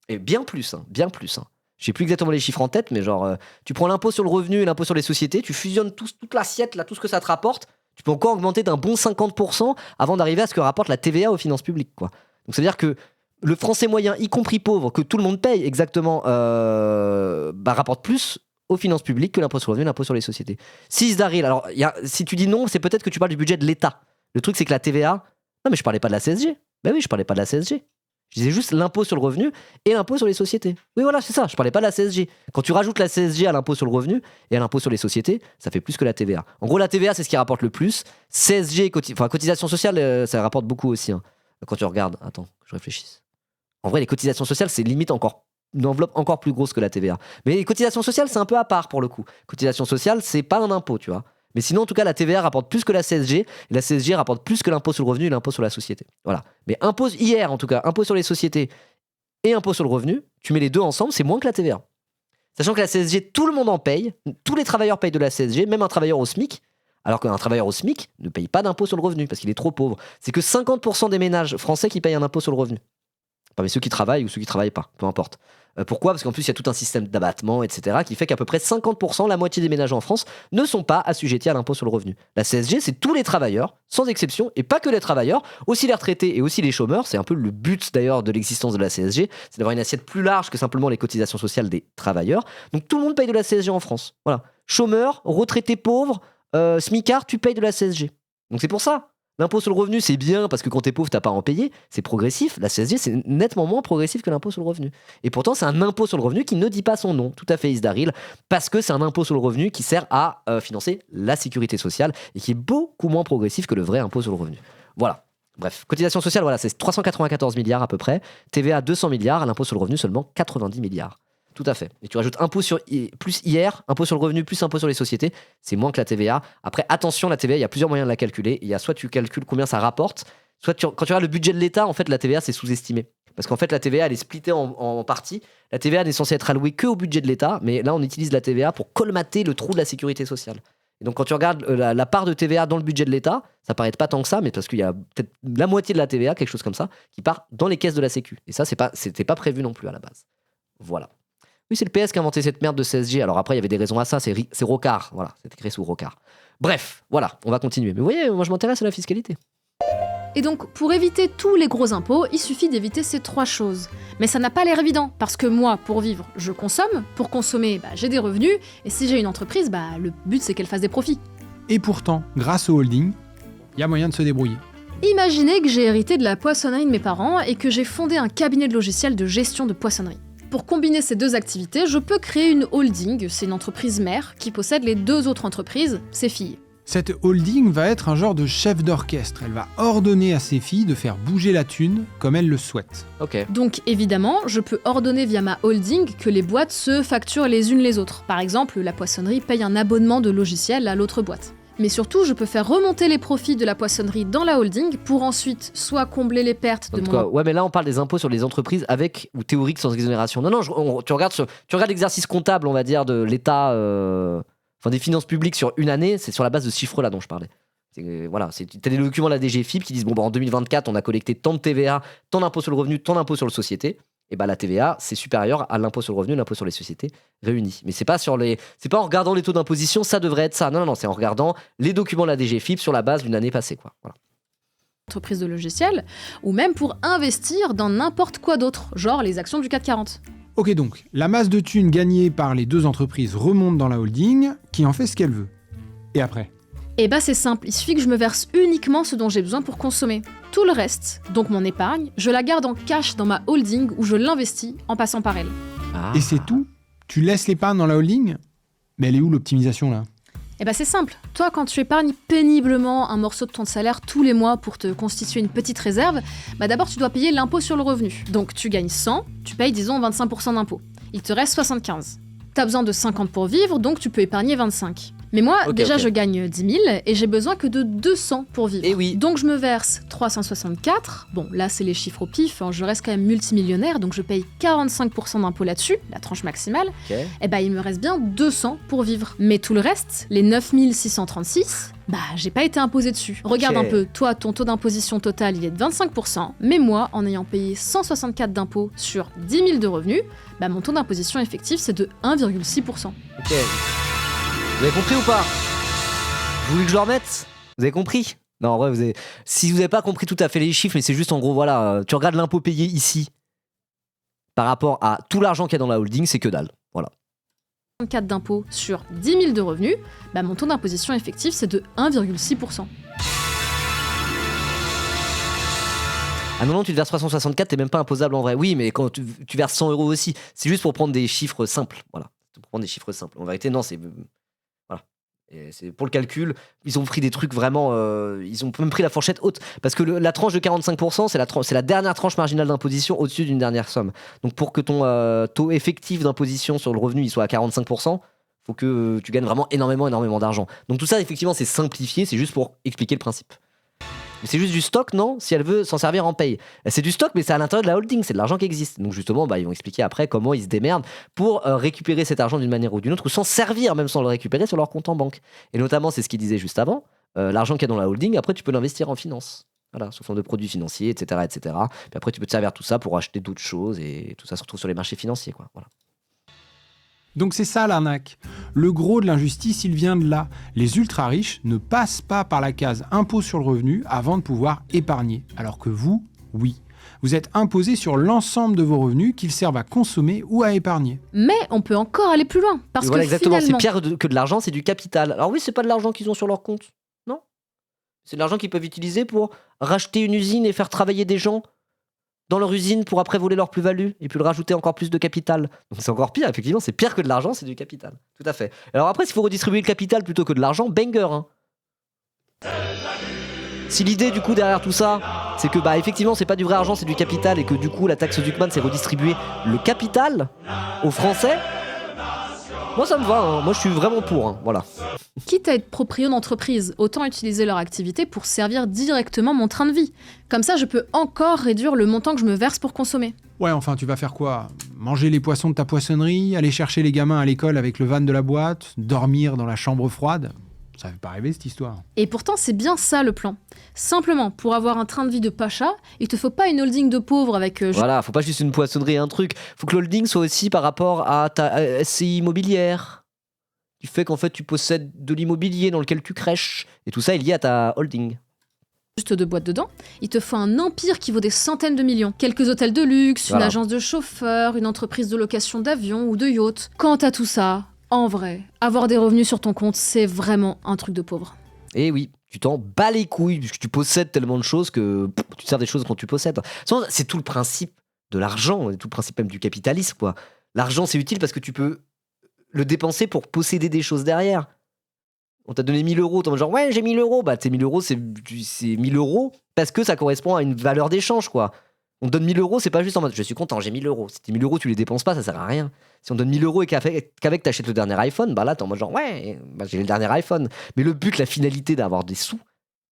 Et bien plus. Je sais plus exactement les chiffres en tête, mais genre, tu prends l'impôt sur le revenu et l'impôt sur les sociétés, tu fusionnes toute l'assiette, là, tout ce que ça te rapporte, tu peux encore augmenter d'un bon 50% avant d'arriver à ce que rapporte la TVA aux finances publiques, quoi. Donc ça veut dire que le français moyen, y compris pauvre, que tout le monde paye exactement, rapporte plus aux finances publiques que l'impôt sur le revenu et l'impôt sur les sociétés. Si Zdaril, alors si tu dis non, c'est peut-être que tu parles du budget de l'État. Le truc, c'est que la TVA... Non, mais je parlais pas de la CSG. Ben oui, je parlais pas de la CSG. Je disais juste l'impôt sur le revenu et l'impôt sur les sociétés. Oui, voilà, c'est ça. Je parlais pas de la CSG. Quand tu rajoutes la CSG à l'impôt sur le revenu et à l'impôt sur les sociétés, ça fait plus que la TVA. En gros, la TVA, c'est ce qui rapporte le plus. CSG, cotisation sociale, ça rapporte beaucoup aussi. Hein. Quand tu regardes, attends, que je réfléchisse. En vrai, les cotisations sociales, c'est limite une enveloppe encore plus grosse que la TVA. Mais les cotisations sociales, c'est un peu à part pour le coup. Cotisation sociale, c'est pas un impôt, tu vois. Mais sinon, en tout cas, la TVA rapporte plus que la CSG, et la CSG rapporte plus que l'impôt sur le revenu et l'impôt sur la société. Voilà. Mais impôt sur les sociétés et impôt sur le revenu, tu mets les deux ensemble, c'est moins que la TVA. Sachant que la CSG, tout le monde en paye, tous les travailleurs payent de la CSG, même un travailleur au SMIC, alors qu'un travailleur au SMIC ne paye pas d'impôt sur le revenu parce qu'il est trop pauvre. C'est que 50% des ménages français qui payent un impôt sur le revenu. Enfin, mais ceux qui travaillent ou ceux qui ne travaillent pas, peu importe. Pourquoi ? Parce qu'en plus, il y a tout un système d'abattement, etc., qui fait qu'à peu près 50%, la moitié des ménages en France, ne sont pas assujettis à l'impôt sur le revenu. La CSG, c'est tous les travailleurs, sans exception, et pas que les travailleurs, aussi les retraités et aussi les chômeurs. C'est un peu le but, d'ailleurs, de l'existence de la CSG, c'est d'avoir une assiette plus large que simplement les cotisations sociales des travailleurs. Donc, tout le monde paye de la CSG en France. Voilà. Chômeurs, retraités pauvres, smicards, tu payes de la CSG. Donc, c'est pour ça. L'impôt sur le revenu, c'est bien parce que quand t'es pauvre, t'as pas à en payer. C'est progressif. La CSG, c'est nettement moins progressif que l'impôt sur le revenu. Et pourtant, c'est un impôt sur le revenu qui ne dit pas son nom. Tout à fait, Isdaril. Parce que c'est un impôt sur le revenu qui sert à financer la sécurité sociale et qui est beaucoup moins progressif que le vrai impôt sur le revenu. Voilà. Bref, cotisation sociale, voilà, c'est 394 milliards à peu près. TVA 200 milliards. L'impôt sur le revenu, seulement 90 milliards. Tout à fait. Et tu rajoutes impôt sur plus IR, impôt sur le revenu plus impôt sur les sociétés, c'est moins que la TVA. Après, attention, la TVA, il y a plusieurs moyens de la calculer. Il y a soit tu calcules combien ça rapporte, soit quand tu regardes le budget de l'État, en fait, la TVA, c'est sous-estimé. Parce qu'en fait, la TVA, elle est splittée en parties. La TVA n'est censée être allouée qu'au budget de l'État, mais là, on utilise la TVA pour colmater le trou de la sécurité sociale. Et donc, quand tu regardes la part de TVA dans le budget de l'État, ça paraît pas tant que ça, mais parce qu'il y a peut-être la moitié de la TVA, quelque chose comme ça, qui part dans les caisses de la Sécu. Et ça, c'était pas prévu non plus à la base. Voilà. Oui, c'est le PS qui a inventé cette merde de CSG. Alors après, il y avait des raisons à ça. C'est Rocard. Voilà, c'est écrit sous Rocard. Bref, voilà, on va continuer. Mais vous voyez, moi, je m'intéresse à la fiscalité. Et donc, pour éviter tous les gros impôts, il suffit d'éviter ces 3 choses. Mais ça n'a pas l'air évident, parce que moi, pour vivre, je consomme. Pour consommer, j'ai des revenus. Et si j'ai une entreprise, le but, c'est qu'elle fasse des profits. Et pourtant, grâce au holding, il y a moyen de se débrouiller. Imaginez que j'ai hérité de la poissonnerie de mes parents et que j'ai fondé un cabinet de logiciels de gestion de poissonnerie. Pour combiner ces 2 activités, je peux créer une holding, c'est une entreprise mère, qui possède les 2 autres entreprises, ses filles. Cette holding va être un genre de chef d'orchestre. Elle va ordonner à ses filles de faire bouger la thune comme elles le souhaitent. Ok. Donc évidemment, je peux ordonner via ma holding que les boîtes se facturent les unes les autres. Par exemple, la poissonnerie paye un abonnement de logiciel à l'autre boîte. Mais surtout, je peux faire remonter les profits de la poissonnerie dans la holding pour ensuite soit combler les pertes de mon... Ouais, mais là, on parle des impôts sur les entreprises avec ou théorique sans exonération. Non, tu regardes l'exercice comptable, on va dire, de l'État Enfin, des finances publiques sur une année, c'est sur la base de ce chiffre-là dont je parlais. Voilà, t'as des documents de la DGFiP qui disent bon, bah, en 2024, on a collecté tant de TVA, tant d'impôt sur le revenu, tant d'impôt sur les sociétés. Et bah, la TVA, c'est supérieur à l'impôt sur le revenu et l'impôt sur les sociétés réunis. Mais c'est pas en regardant les taux d'imposition, ça devrait être ça. Non, c'est en regardant les documents de la DGFiP sur la base d'une année passée, quoi. Voilà. Entreprise de logiciels, ou même pour investir dans n'importe quoi d'autre, genre les actions du CAC 40. Ok, donc, la masse de thunes gagnée par les deux entreprises remonte dans la holding, qui en fait ce qu'elle veut. Et après ? Et bah c'est simple, il suffit que je me verse uniquement ce dont j'ai besoin pour consommer. Tout le reste, donc mon épargne, je la garde en cash dans ma holding ou je l'investis en passant par elle. Et c'est tout ? Tu laisses l'épargne dans la holding ? Mais elle est où l'optimisation là ? Et bah c'est simple, toi quand tu épargnes péniblement un morceau de ton salaire tous les mois pour te constituer une petite réserve, bah d'abord tu dois payer l'impôt sur le revenu. Donc tu gagnes 100, tu payes disons 25% d'impôt. Il te reste 75. T'as besoin de 50 pour vivre, donc tu peux épargner 25. Mais moi, je gagne 10 000 et j'ai besoin que de 200 pour vivre. Et oui. Donc je me verse 364. Bon, là, c'est les chiffres au pif. Hein, je reste quand même multimillionnaire, donc je paye 45% d'impôt là-dessus, la tranche maximale. Et bah, il me reste bien 200 pour vivre. Mais tout le reste, les 9 636, bah, j'ai pas été imposé dessus. Regarde un peu, toi, ton taux d'imposition total, il est de 25%. Mais moi, en ayant payé 164 d'impôts sur 10 000 de revenus, bah, mon taux d'imposition effectif, c'est de 1,6%. Ok. Vous avez compris ou pas ? Vous voulez que je le remette ? Vous avez compris ? Non, en vrai, si vous n'avez pas compris tout à fait les chiffres, mais c'est juste en gros, voilà, tu regardes l'impôt payé ici par rapport à tout l'argent qu'il y a dans la holding, c'est que dalle. Voilà. 4 d'impôts sur 10 000 de revenus, bah, mon taux d'imposition effectif, c'est de 1,6%. Ah non, tu te verses 364, t'es même pas imposable en vrai. Oui, mais quand tu verses 100 € aussi, c'est juste pour prendre des chiffres simples. Voilà. Pour prendre des chiffres simples. En vérité, non, c'est. Voilà. Et c'est pour le calcul, ils ont pris des trucs vraiment. Ils ont même pris la fourchette haute. Parce que la tranche de 45%, c'est la dernière tranche marginale d'imposition au-dessus d'une dernière somme. Donc pour que ton taux effectif d'imposition sur le revenu il soit à 45%, faut que tu gagnes vraiment énormément d'argent. Donc tout ça, effectivement, c'est simplifié, c'est juste pour expliquer le principe. Mais c'est juste du stock, non ? Si elle veut s'en servir en paye. C'est du stock, mais c'est à l'intérieur de la holding, c'est de l'argent qui existe. Donc justement, ils vont expliquer après comment ils se démerdent pour récupérer cet argent d'une manière ou d'une autre, ou s'en servir, même sans le récupérer sur leur compte en banque. Et notamment, c'est ce qu'il disait juste avant, l'argent qu'il y a dans la holding, après tu peux l'investir en finance. Voilà, sous forme de produits financiers, etc., etc. Puis après, tu peux te servir tout ça pour acheter d'autres choses, et tout ça se retrouve sur les marchés financiers, quoi. Voilà. Donc c'est ça l'arnaque. Le gros de l'injustice, il vient de là. Les ultra-riches ne passent pas par la case impôt sur le revenu avant de pouvoir épargner. Alors que vous, oui. Vous êtes imposé sur l'ensemble de vos revenus qu'ils servent à consommer ou à épargner. Mais on peut encore aller plus loin. Parce voilà, que exactement, finalement... c'est pire que de l'argent, c'est du capital. Alors oui, c'est pas de l'argent qu'ils ont sur leur compte. Non. C'est de l'argent qu'ils peuvent utiliser pour racheter une usine et faire travailler des gens dans leur usine pour après voler leur plus-value et puis le rajouter encore plus de capital. Donc c'est encore pire, effectivement, c'est pire que de l'argent, c'est du capital. Tout à fait. Alors après, s'il faut redistribuer le capital plutôt que de l'argent, banger, hein. Si l'idée du coup derrière tout ça, c'est que effectivement c'est pas du vrai argent, c'est du capital et que du coup la taxe Zuckman c'est redistribuer le capital aux Français, moi ça me va, hein. Moi je suis vraiment pour, hein. Voilà. Quitte à être proprio d'entreprise, autant utiliser leur activité pour servir directement mon train de vie. Comme ça, je peux encore réduire le montant que je me verse pour consommer. Ouais, enfin, tu vas faire quoi ? Manger les poissons de ta poissonnerie, aller chercher les gamins à l'école avec le van de la boîte, dormir dans la chambre froide ? Ça fait pas rêver cette histoire. Et pourtant, c'est bien ça le plan. Simplement, pour avoir un train de vie de pacha, il te faut pas une holding de pauvres avec... Voilà, faut pas juste une poissonnerie et un truc. Faut que l'holding soit aussi par rapport à ta SCI immobilière. Du fait qu'en fait tu possèdes de l'immobilier dans lequel tu crèches. Et tout ça est lié à ta holding. Juste de boîtes dedans, il te faut un empire qui vaut des centaines de millions. Quelques hôtels de luxe, voilà. Une agence de chauffeurs, une entreprise de location d'avions ou de yachts. Quant à tout ça, en vrai, avoir des revenus sur ton compte, c'est vraiment un truc de pauvre. Et oui, tu t'en bats les couilles puisque tu possèdes tellement de choses que tu te sers des choses quand tu possèdes. C'est tout le principe de l'argent, tout le principe même du capitalisme, quoi. L'argent c'est utile parce que tu peux le dépenser pour posséder des choses derrière. On t'a donné 1000 €, t'es en mode genre ouais j'ai 1000 €, tes 1000 €, c'est 1000 € parce que ça correspond à une valeur d'échange, quoi. On te donne 1000 €, c'est pas juste en mode je suis content, j'ai 1000 €. Si tes 1000 € tu les dépenses pas, ça sert à rien. Si on donne 1000 € et qu'avec t'achètes le dernier iPhone, là t'es en mode genre ouais, j'ai le dernier iPhone. Mais le but, la finalité d'avoir des sous,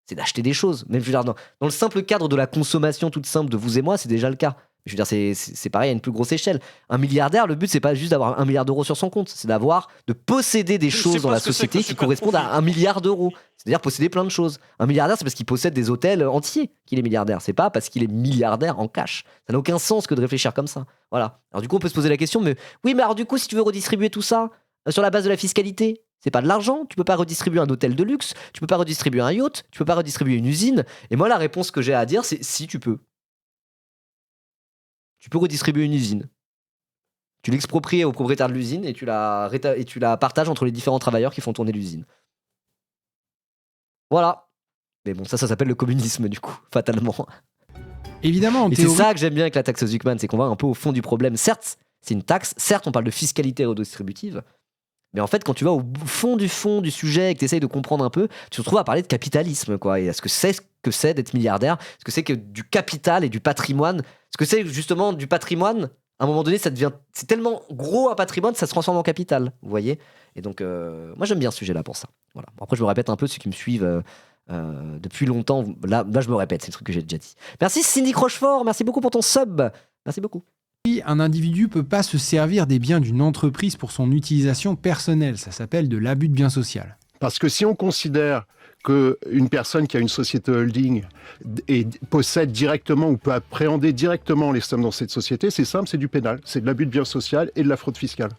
c'est d'acheter des choses. Même je veux dire, dans le simple cadre de la consommation toute simple de vous et moi, c'est déjà le cas. Je veux dire, c'est pareil à une plus grosse échelle. Un milliardaire, le but, c'est pas juste d'avoir 1 milliard d'euros sur son compte, c'est de posséder des choses dans la société qui correspondent à 1 milliard d'euros. C'est-à-dire posséder plein de choses. Un milliardaire, c'est parce qu'il possède des hôtels entiers qu'il est milliardaire. C'est pas parce qu'il est milliardaire en cash. Ça n'a aucun sens que de réfléchir comme ça. Voilà. Alors du coup, on peut se poser la question, mais oui, mais alors du coup, si tu veux redistribuer tout ça sur la base de la fiscalité, c'est pas de l'argent, tu peux pas redistribuer un hôtel de luxe, tu peux pas redistribuer un yacht, tu peux pas redistribuer une usine. Et moi, la réponse que j'ai à dire, c'est si tu peux. Tu peux redistribuer une usine. Tu l'expropries au propriétaire de l'usine et tu la partages entre les différents travailleurs qui font tourner l'usine. Voilà. Mais bon, ça s'appelle le communisme, du coup, fatalement. Évidemment, en Et théorie... c'est ça que j'aime bien avec la taxe Zuckman, c'est qu'on va un peu au fond du problème. Certes, c'est une taxe, certes, on parle de fiscalité redistributive, mais en fait, quand tu vas au fond du sujet et que tu essayes de comprendre un peu, tu te retrouves à parler de capitalisme, quoi. Et est-ce que c'est d'être milliardaire? Est-ce que c'est que du capital et du patrimoine? Est-ce que c'est justement du patrimoine? À un moment donné, c'est tellement gros un patrimoine, ça se transforme en capital, vous voyez? Et donc, moi, j'aime bien ce sujet-là pour ça. Voilà. Bon, après, je me répète un peu, ceux qui me suivent depuis longtemps, là, je me répète, c'est le truc que j'ai déjà dit. Merci Cindy Crochefort, merci beaucoup pour ton sub. Merci beaucoup. Un individu ne peut pas se servir des biens d'une entreprise pour son utilisation personnelle. Ça s'appelle de l'abus de bien social. Parce que si on considère qu'une personne qui a une société holding possède directement ou peut appréhender directement les sommes dans cette société, c'est simple, c'est du pénal. C'est de l'abus de bien social et de la fraude fiscale.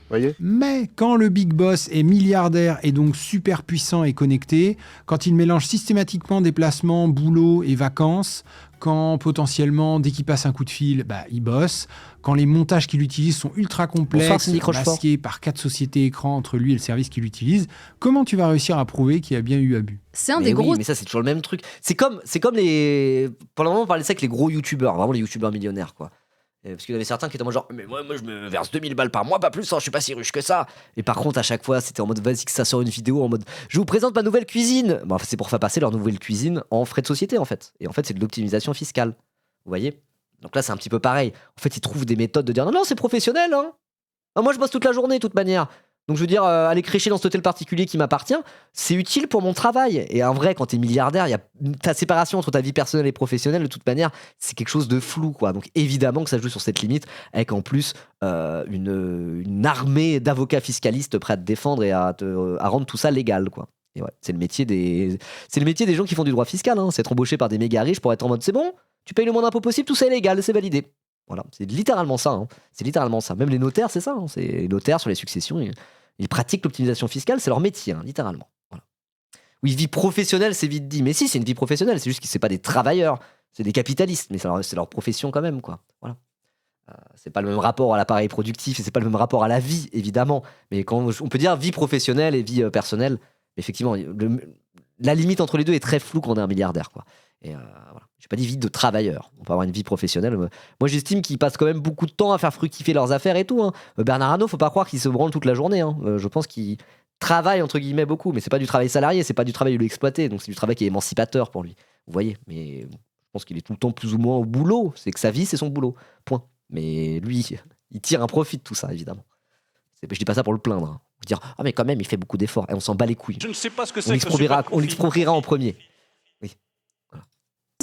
Voyez ? Mais quand le big boss est milliardaire et donc super puissant et connecté, quand il mélange systématiquement déplacements, boulot et vacances, quand potentiellement, dès qu'il passe un coup de fil, il bosse, quand les montages qu'il utilise sont ultra complexes, masqués par 4 sociétés écrans entre lui et le service qu'il utilise, comment tu vas réussir à prouver qu'il y a bien eu abus? C'est un des gros... mais ça, c'est toujours le même truc. C'est comme les... Pendant un moment, on parlait de ça avec les gros youtubeurs, vraiment les youtubeurs millionnaires, quoi. Parce qu'il y avait certains qui étaient en mode genre, mais moi je me verse 2000 balles par mois, pas plus, hein, je suis pas si riche que ça. Et par contre, à chaque fois, c'était en mode, vas-y que ça sort une vidéo en mode, je vous présente ma nouvelle cuisine. Bon, c'est pour faire passer leur nouvelle cuisine en frais de société, en fait. Et en fait, c'est de l'optimisation fiscale. Vous voyez? Donc là, c'est un petit peu pareil. En fait, ils trouvent des méthodes de dire, non, c'est professionnel, hein. Ah, moi, je bosse toute la journée, de toute manière. Donc je veux dire, aller crécher dans cet hôtel particulier qui m'appartient, c'est utile pour mon travail. Et en vrai, quand t'es milliardaire, ta séparation entre ta vie personnelle et professionnelle, de toute manière, c'est quelque chose de flou, quoi. Donc évidemment que ça joue sur cette limite, avec en plus une armée d'avocats fiscalistes prêts à te défendre et à rendre tout ça légal, quoi. Et ouais, c'est le métier des gens qui font du droit fiscal, hein. C'est être embauché par des méga riches pour être en mode, c'est bon, tu payes le moins d'impôts possible, tout ça est légal, c'est validé. Voilà, c'est littéralement ça, hein. C'est littéralement ça. Même les notaires, c'est ça, hein. C'est les notaires sur les successions. Ils pratiquent l'optimisation fiscale, c'est leur métier, hein, littéralement. Voilà. Oui, vie professionnelle, c'est vite dit. Mais si, c'est une vie professionnelle, c'est juste que c'est pas des travailleurs, c'est des capitalistes, mais c'est leur profession quand même, quoi. Voilà. C'est pas le même rapport à l'appareil productif, et c'est pas le même rapport à la vie, évidemment. Mais quand on peut dire vie professionnelle et vie personnelle, effectivement, la limite entre les deux est très floue quand on est un milliardaire, quoi. Et voilà. J'ai pas dit vie de travailleur. On peut avoir une vie professionnelle. Moi, j'estime qu'ils passent quand même beaucoup de temps à faire fructifier leurs affaires et tout, hein. Bernard Arnault, faut pas croire qu'il se branle toute la journée, hein. Je pense qu'il travaille entre guillemets beaucoup, mais c'est pas du travail salarié, c'est pas du travail où il est exploité, donc c'est du travail qui est émancipateur pour lui. Vous voyez, mais je pense qu'il est tout le temps plus ou moins au boulot. C'est que sa vie, c'est son boulot. Point. Mais lui, il tire un profit de tout ça, évidemment. Je dis pas ça pour le plaindre, hein. Dire ah mais quand même, il fait beaucoup d'efforts et on s'en bat les couilles. Je ne sais pas ce que c'est. On l'expropriera en premier.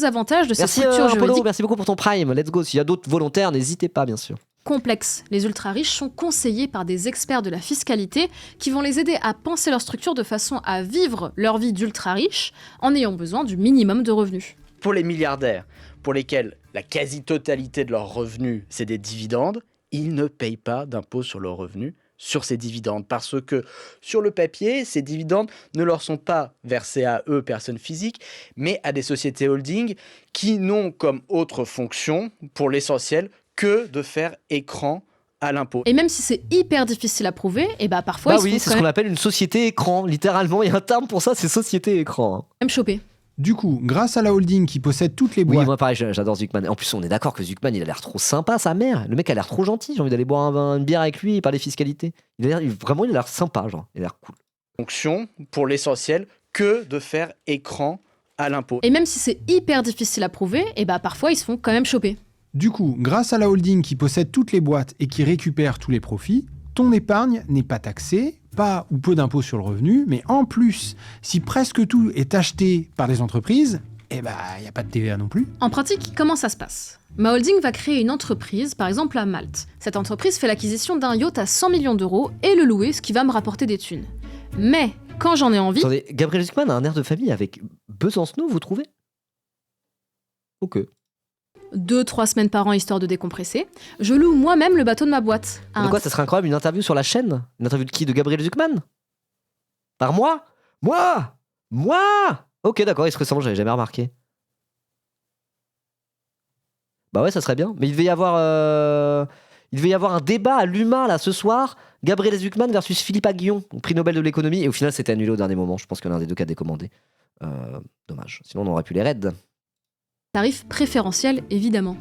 Avantages de ces merci structures Apollo, juridiques merci beaucoup pour ton prime, let's go. S'il y a d'autres volontaires, n'hésitez pas, bien sûr. complexes. Les ultra-riches sont conseillés par des experts de la fiscalité qui vont les aider à penser leur structure de façon à vivre leur vie d'ultra-riche en ayant besoin du minimum de revenus. Pour les milliardaires, pour lesquels la quasi-totalité de leurs revenus, c'est des dividendes, ils ne payent pas d'impôt sur leurs revenus sur ces dividendes, parce que sur le papier, ces dividendes ne leur sont pas versés à eux, personnes physiques, mais à des sociétés holding qui n'ont comme autre fonction, pour l'essentiel, que de faire écran à l'impôt. Et même si c'est hyper difficile à prouver, et bah parfois oui, c'est ce qu'on appelle une société écran, littéralement, il y a un terme pour ça, c'est société écran, hein. Même choper. Du coup, grâce à la holding qui possède toutes les boîtes... Oui, moi pareil, j'adore Zuckman. En plus, on est d'accord que Zuckman, il a l'air trop sympa, sa mère. Le mec a l'air trop gentil, j'ai envie d'aller boire une bière avec lui et parler fiscalité. Vraiment, il a l'air sympa, genre, il a l'air cool. Fonction, pour l'essentiel, que de faire écran à l'impôt. Et même si c'est hyper difficile à prouver, et bah parfois ils se font quand même choper. Du coup, grâce à la holding qui possède toutes les boîtes et qui récupère tous les profits, ton épargne n'est pas taxée, pas ou peu d'impôts sur le revenu, mais en plus, si presque tout est acheté par des entreprises, il n'y a pas de TVA non plus. En pratique, comment ça se passe ? Ma holding va créer une entreprise, par exemple à Malte. Cette entreprise fait l'acquisition d'un yacht à 100 millions d'euros et le louer, ce qui va me rapporter des thunes. Mais, quand j'en ai envie... Attendez, Gabriel Zucman a un air de famille avec Besancenot, vous trouvez ? Ok. 2-3 semaines par an histoire de décompresser, je loue moi-même le bateau de ma boîte. De quoi, ça serait incroyable, une interview sur la chaîne ? Une interview de qui ? De Gabriel Zucman ? Par moi ? Moi ? Ok, d'accord, il se ressemble, j'avais jamais remarqué. Bah ouais, ça serait bien. Mais il devait y avoir un débat à l'UMA là ce soir. Gabriel Zucman versus Philippe Aghion, prix Nobel de l'économie. Et au final, c'était annulé au dernier moment. Je pense qu'il y en a un des deux qui a décommandé. Dommage. Sinon, on aurait pu les raids. Tarif préférentiel, évidemment.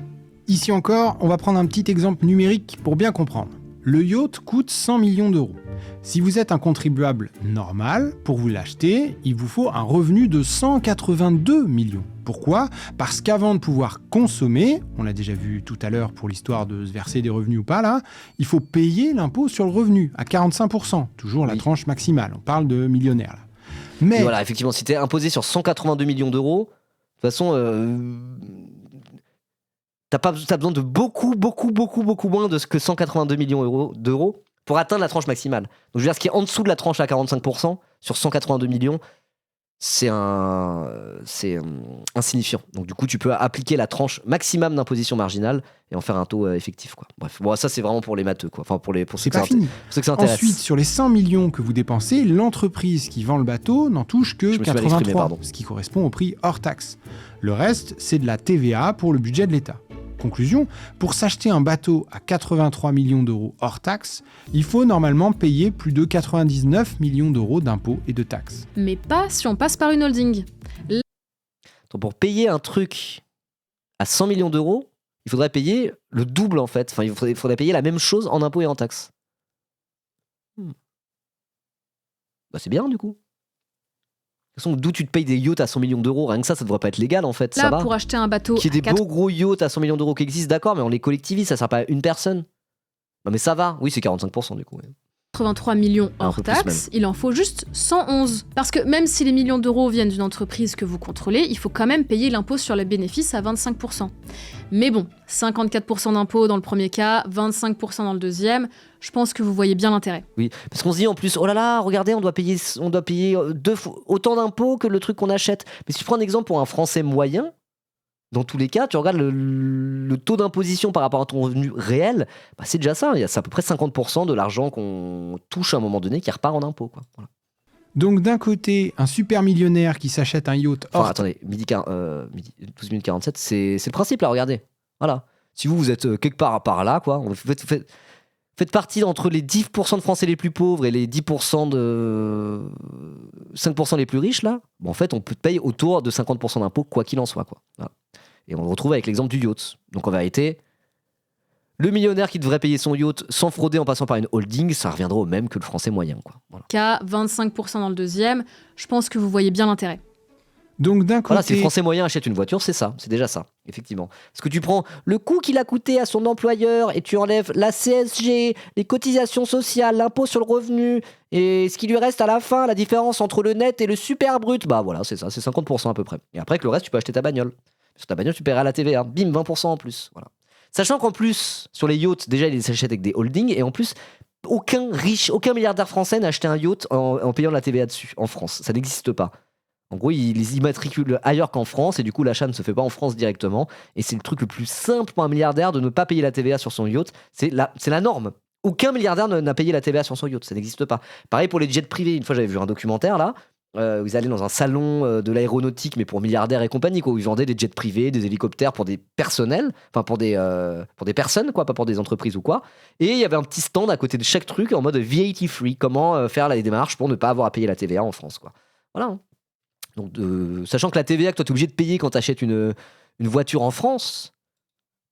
Ici encore, on va prendre un petit exemple numérique pour bien comprendre. Le yacht coûte 100 millions d'euros. Si vous êtes un contribuable normal, pour vous l'acheter, il vous faut un revenu de 182 millions. Pourquoi ? Parce qu'avant de pouvoir consommer, on l'a déjà vu tout à l'heure pour l'histoire de se verser des revenus ou pas là, il faut payer l'impôt sur le revenu à 45%, toujours la tranche maximale. On parle de millionnaires là. Mais voilà, effectivement, si t'es imposé sur 182 millions d'euros, de toute façon, t'as besoin de beaucoup moins de ce que 182 millions d'euros pour atteindre la tranche maximale. Donc je veux dire, ce qui est en dessous de la tranche à 45% sur 182 millions, c'est insignifiant. Donc du coup, tu peux appliquer la tranche maximum d'imposition marginale et en faire un taux effectif, quoi. Bref, bon, ça c'est vraiment pour les matheux, quoi. Enfin pour ceux c'est que pas fini. ceux que ça intéresse. Ensuite, sur les 100 millions que vous dépensez, l'entreprise qui vend le bateau n'en touche que Je me suis mal exprimé, 83, pardon. ce qui correspond au prix hors taxe. Le reste, c'est de la TVA pour le budget de l'État. Conclusion, pour s'acheter un bateau à 83 millions d'euros hors taxe, il faut normalement payer plus de 99 millions d'euros d'impôts et de taxes. Mais pas si on passe par une holding. Donc pour payer un truc à 100 millions d'euros, il faudrait payer le double en fait. Enfin, il faudrait payer la même chose en impôts et en taxes. Bah c'est bien du coup. De toute façon, d'où tu te payes des yachts à 100 millions d'euros, rien que ça devrait pas être légal en fait. Là, Ça va. pour acheter un bateau Qu'il y ait à des beaux gros yachts à 100 millions d'euros qui existent, d'accord, mais on les collectivise, ça sert pas à une personne. Non mais ça va, oui c'est 45% du coup. Ouais. 83 millions Un hors peu plus taxe, il en faut juste 111. Parce que même si les millions d'euros viennent d'une entreprise que vous contrôlez, il faut quand même payer l'impôt sur les bénéfices à 25%. Mais bon, 54% d'impôt dans le premier cas, 25% dans le deuxième, je pense que vous voyez bien l'intérêt. Oui, parce qu'on se dit en plus, oh là là, regardez, on doit payer deux fois autant d'impôts que le truc qu'on achète. Mais si tu prends un exemple pour un Français moyen, dans tous les cas, tu regardes le taux d'imposition par rapport à ton revenu réel, bah c'est déjà ça. C'est à peu près 50% de l'argent qu'on touche à un moment donné qui repart en impôts, quoi. Voilà. Donc d'un côté, un super millionnaire qui s'achète un yacht hors Enfin, attendez, 12 minutes 47, c'est le principe là, regardez. Voilà. Si vous êtes quelque part par là, quoi, faites partie entre les 10% de Français les plus pauvres et les 10% de 5% les plus riches, là, bon, en fait, on peut payer autour de 50% d'impôts, quoi qu'il en soit, quoi. Voilà. Et on le retrouve avec l'exemple du yacht. Donc en vérité, le millionnaire qui devrait payer son yacht sans frauder en passant par une holding, ça reviendra au même que le Français moyen, quoi. Voilà. Cas 25% dans le deuxième, je pense que vous voyez bien l'intérêt. Donc d'un côté, Voilà, si le Français moyen achète une voiture, c'est ça, c'est déjà ça, effectivement. Parce que tu prends le coût qu'il a coûté à son employeur et tu enlèves la CSG, les cotisations sociales, l'impôt sur le revenu et ce qui lui reste à la fin, la différence entre le net et le super brut, bah voilà, c'est ça, c'est 50% à peu près. Et après que le reste, tu peux acheter ta bagnole. Sur ta bagnole, tu paieras la TVA, bim, 20% en plus. Voilà. Sachant qu'en plus, sur les yachts, déjà, ils s'achètent avec des holdings et en plus, aucun milliardaire français n'a acheté un yacht en payant la TVA dessus, en France. Ça n'existe pas. En gros, ils les immatriculent ailleurs qu'en France et du coup, l'achat ne se fait pas en France directement. Et c'est le truc le plus simple pour un milliardaire de ne pas payer la TVA sur son yacht. C'est la norme. Aucun milliardaire n'a payé la TVA sur son yacht. Ça n'existe pas. Pareil pour les jets privés. Une fois, j'avais vu un documentaire là. Où ils allaient dans un salon de l'aéronautique, mais pour milliardaires et compagnie, quoi, où ils vendaient des jets privés, des hélicoptères pour des personnels, enfin pour des personnes, quoi, pas pour des entreprises ou quoi. Et il y avait un petit stand à côté de chaque truc en mode VAT free, comment faire les démarches pour ne pas avoir à payer la TVA en France, quoi. Voilà. Donc, sachant que la TVA que toi, tu es obligé de payer quand tu achètes une voiture en France,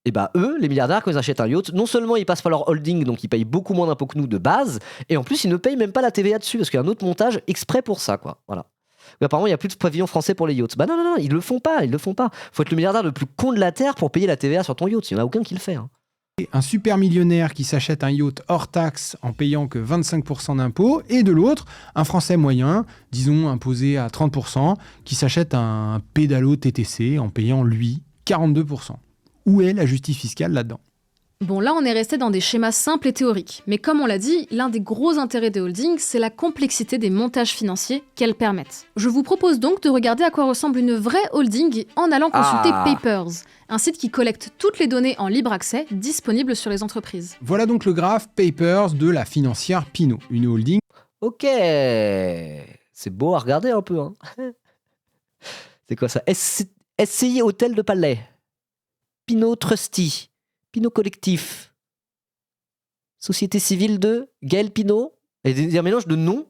et bah eux, les milliardaires, quand ils achètent un yacht, non seulement ils passent par leur holding, donc ils payent beaucoup moins d'impôts que nous de base, et en plus ils ne payent même pas la TVA dessus, parce qu'il y a un autre montage exprès pour ça, quoi. Voilà. Mais apparemment, il n'y a plus de pavillon français pour les yachts. Bah non, ils le font pas. Faut être le milliardaire le plus con de la Terre pour payer la TVA sur ton yacht. Il n'y en a aucun qui le fait. Hein. Un super millionnaire qui s'achète un yacht hors taxe en payant que 25% d'impôts, et de l'autre, un Français moyen, disons imposé à 30%, qui s'achète un pédalo TTC en payant, lui, 42%. Où est la justice fiscale là-dedans ? Bon, là, on est resté dans des schémas simples et théoriques. Mais comme on l'a dit, l'un des gros intérêts des holdings, c'est la complexité des montages financiers qu'elles permettent. Je vous propose donc de regarder à quoi ressemble une vraie holding en allant consulter Papers, un site qui collecte toutes les données en libre accès disponibles sur les entreprises. Voilà donc le graphe Papers de la financière Pinot, une holding. Ok. C'est beau à regarder un peu. Hein. C'est quoi ça? SCI Hôtel de Palais. Pinot Trusty. Pinot Collectif. Société civile de Gaël Pinot. Et il y a un mélange de noms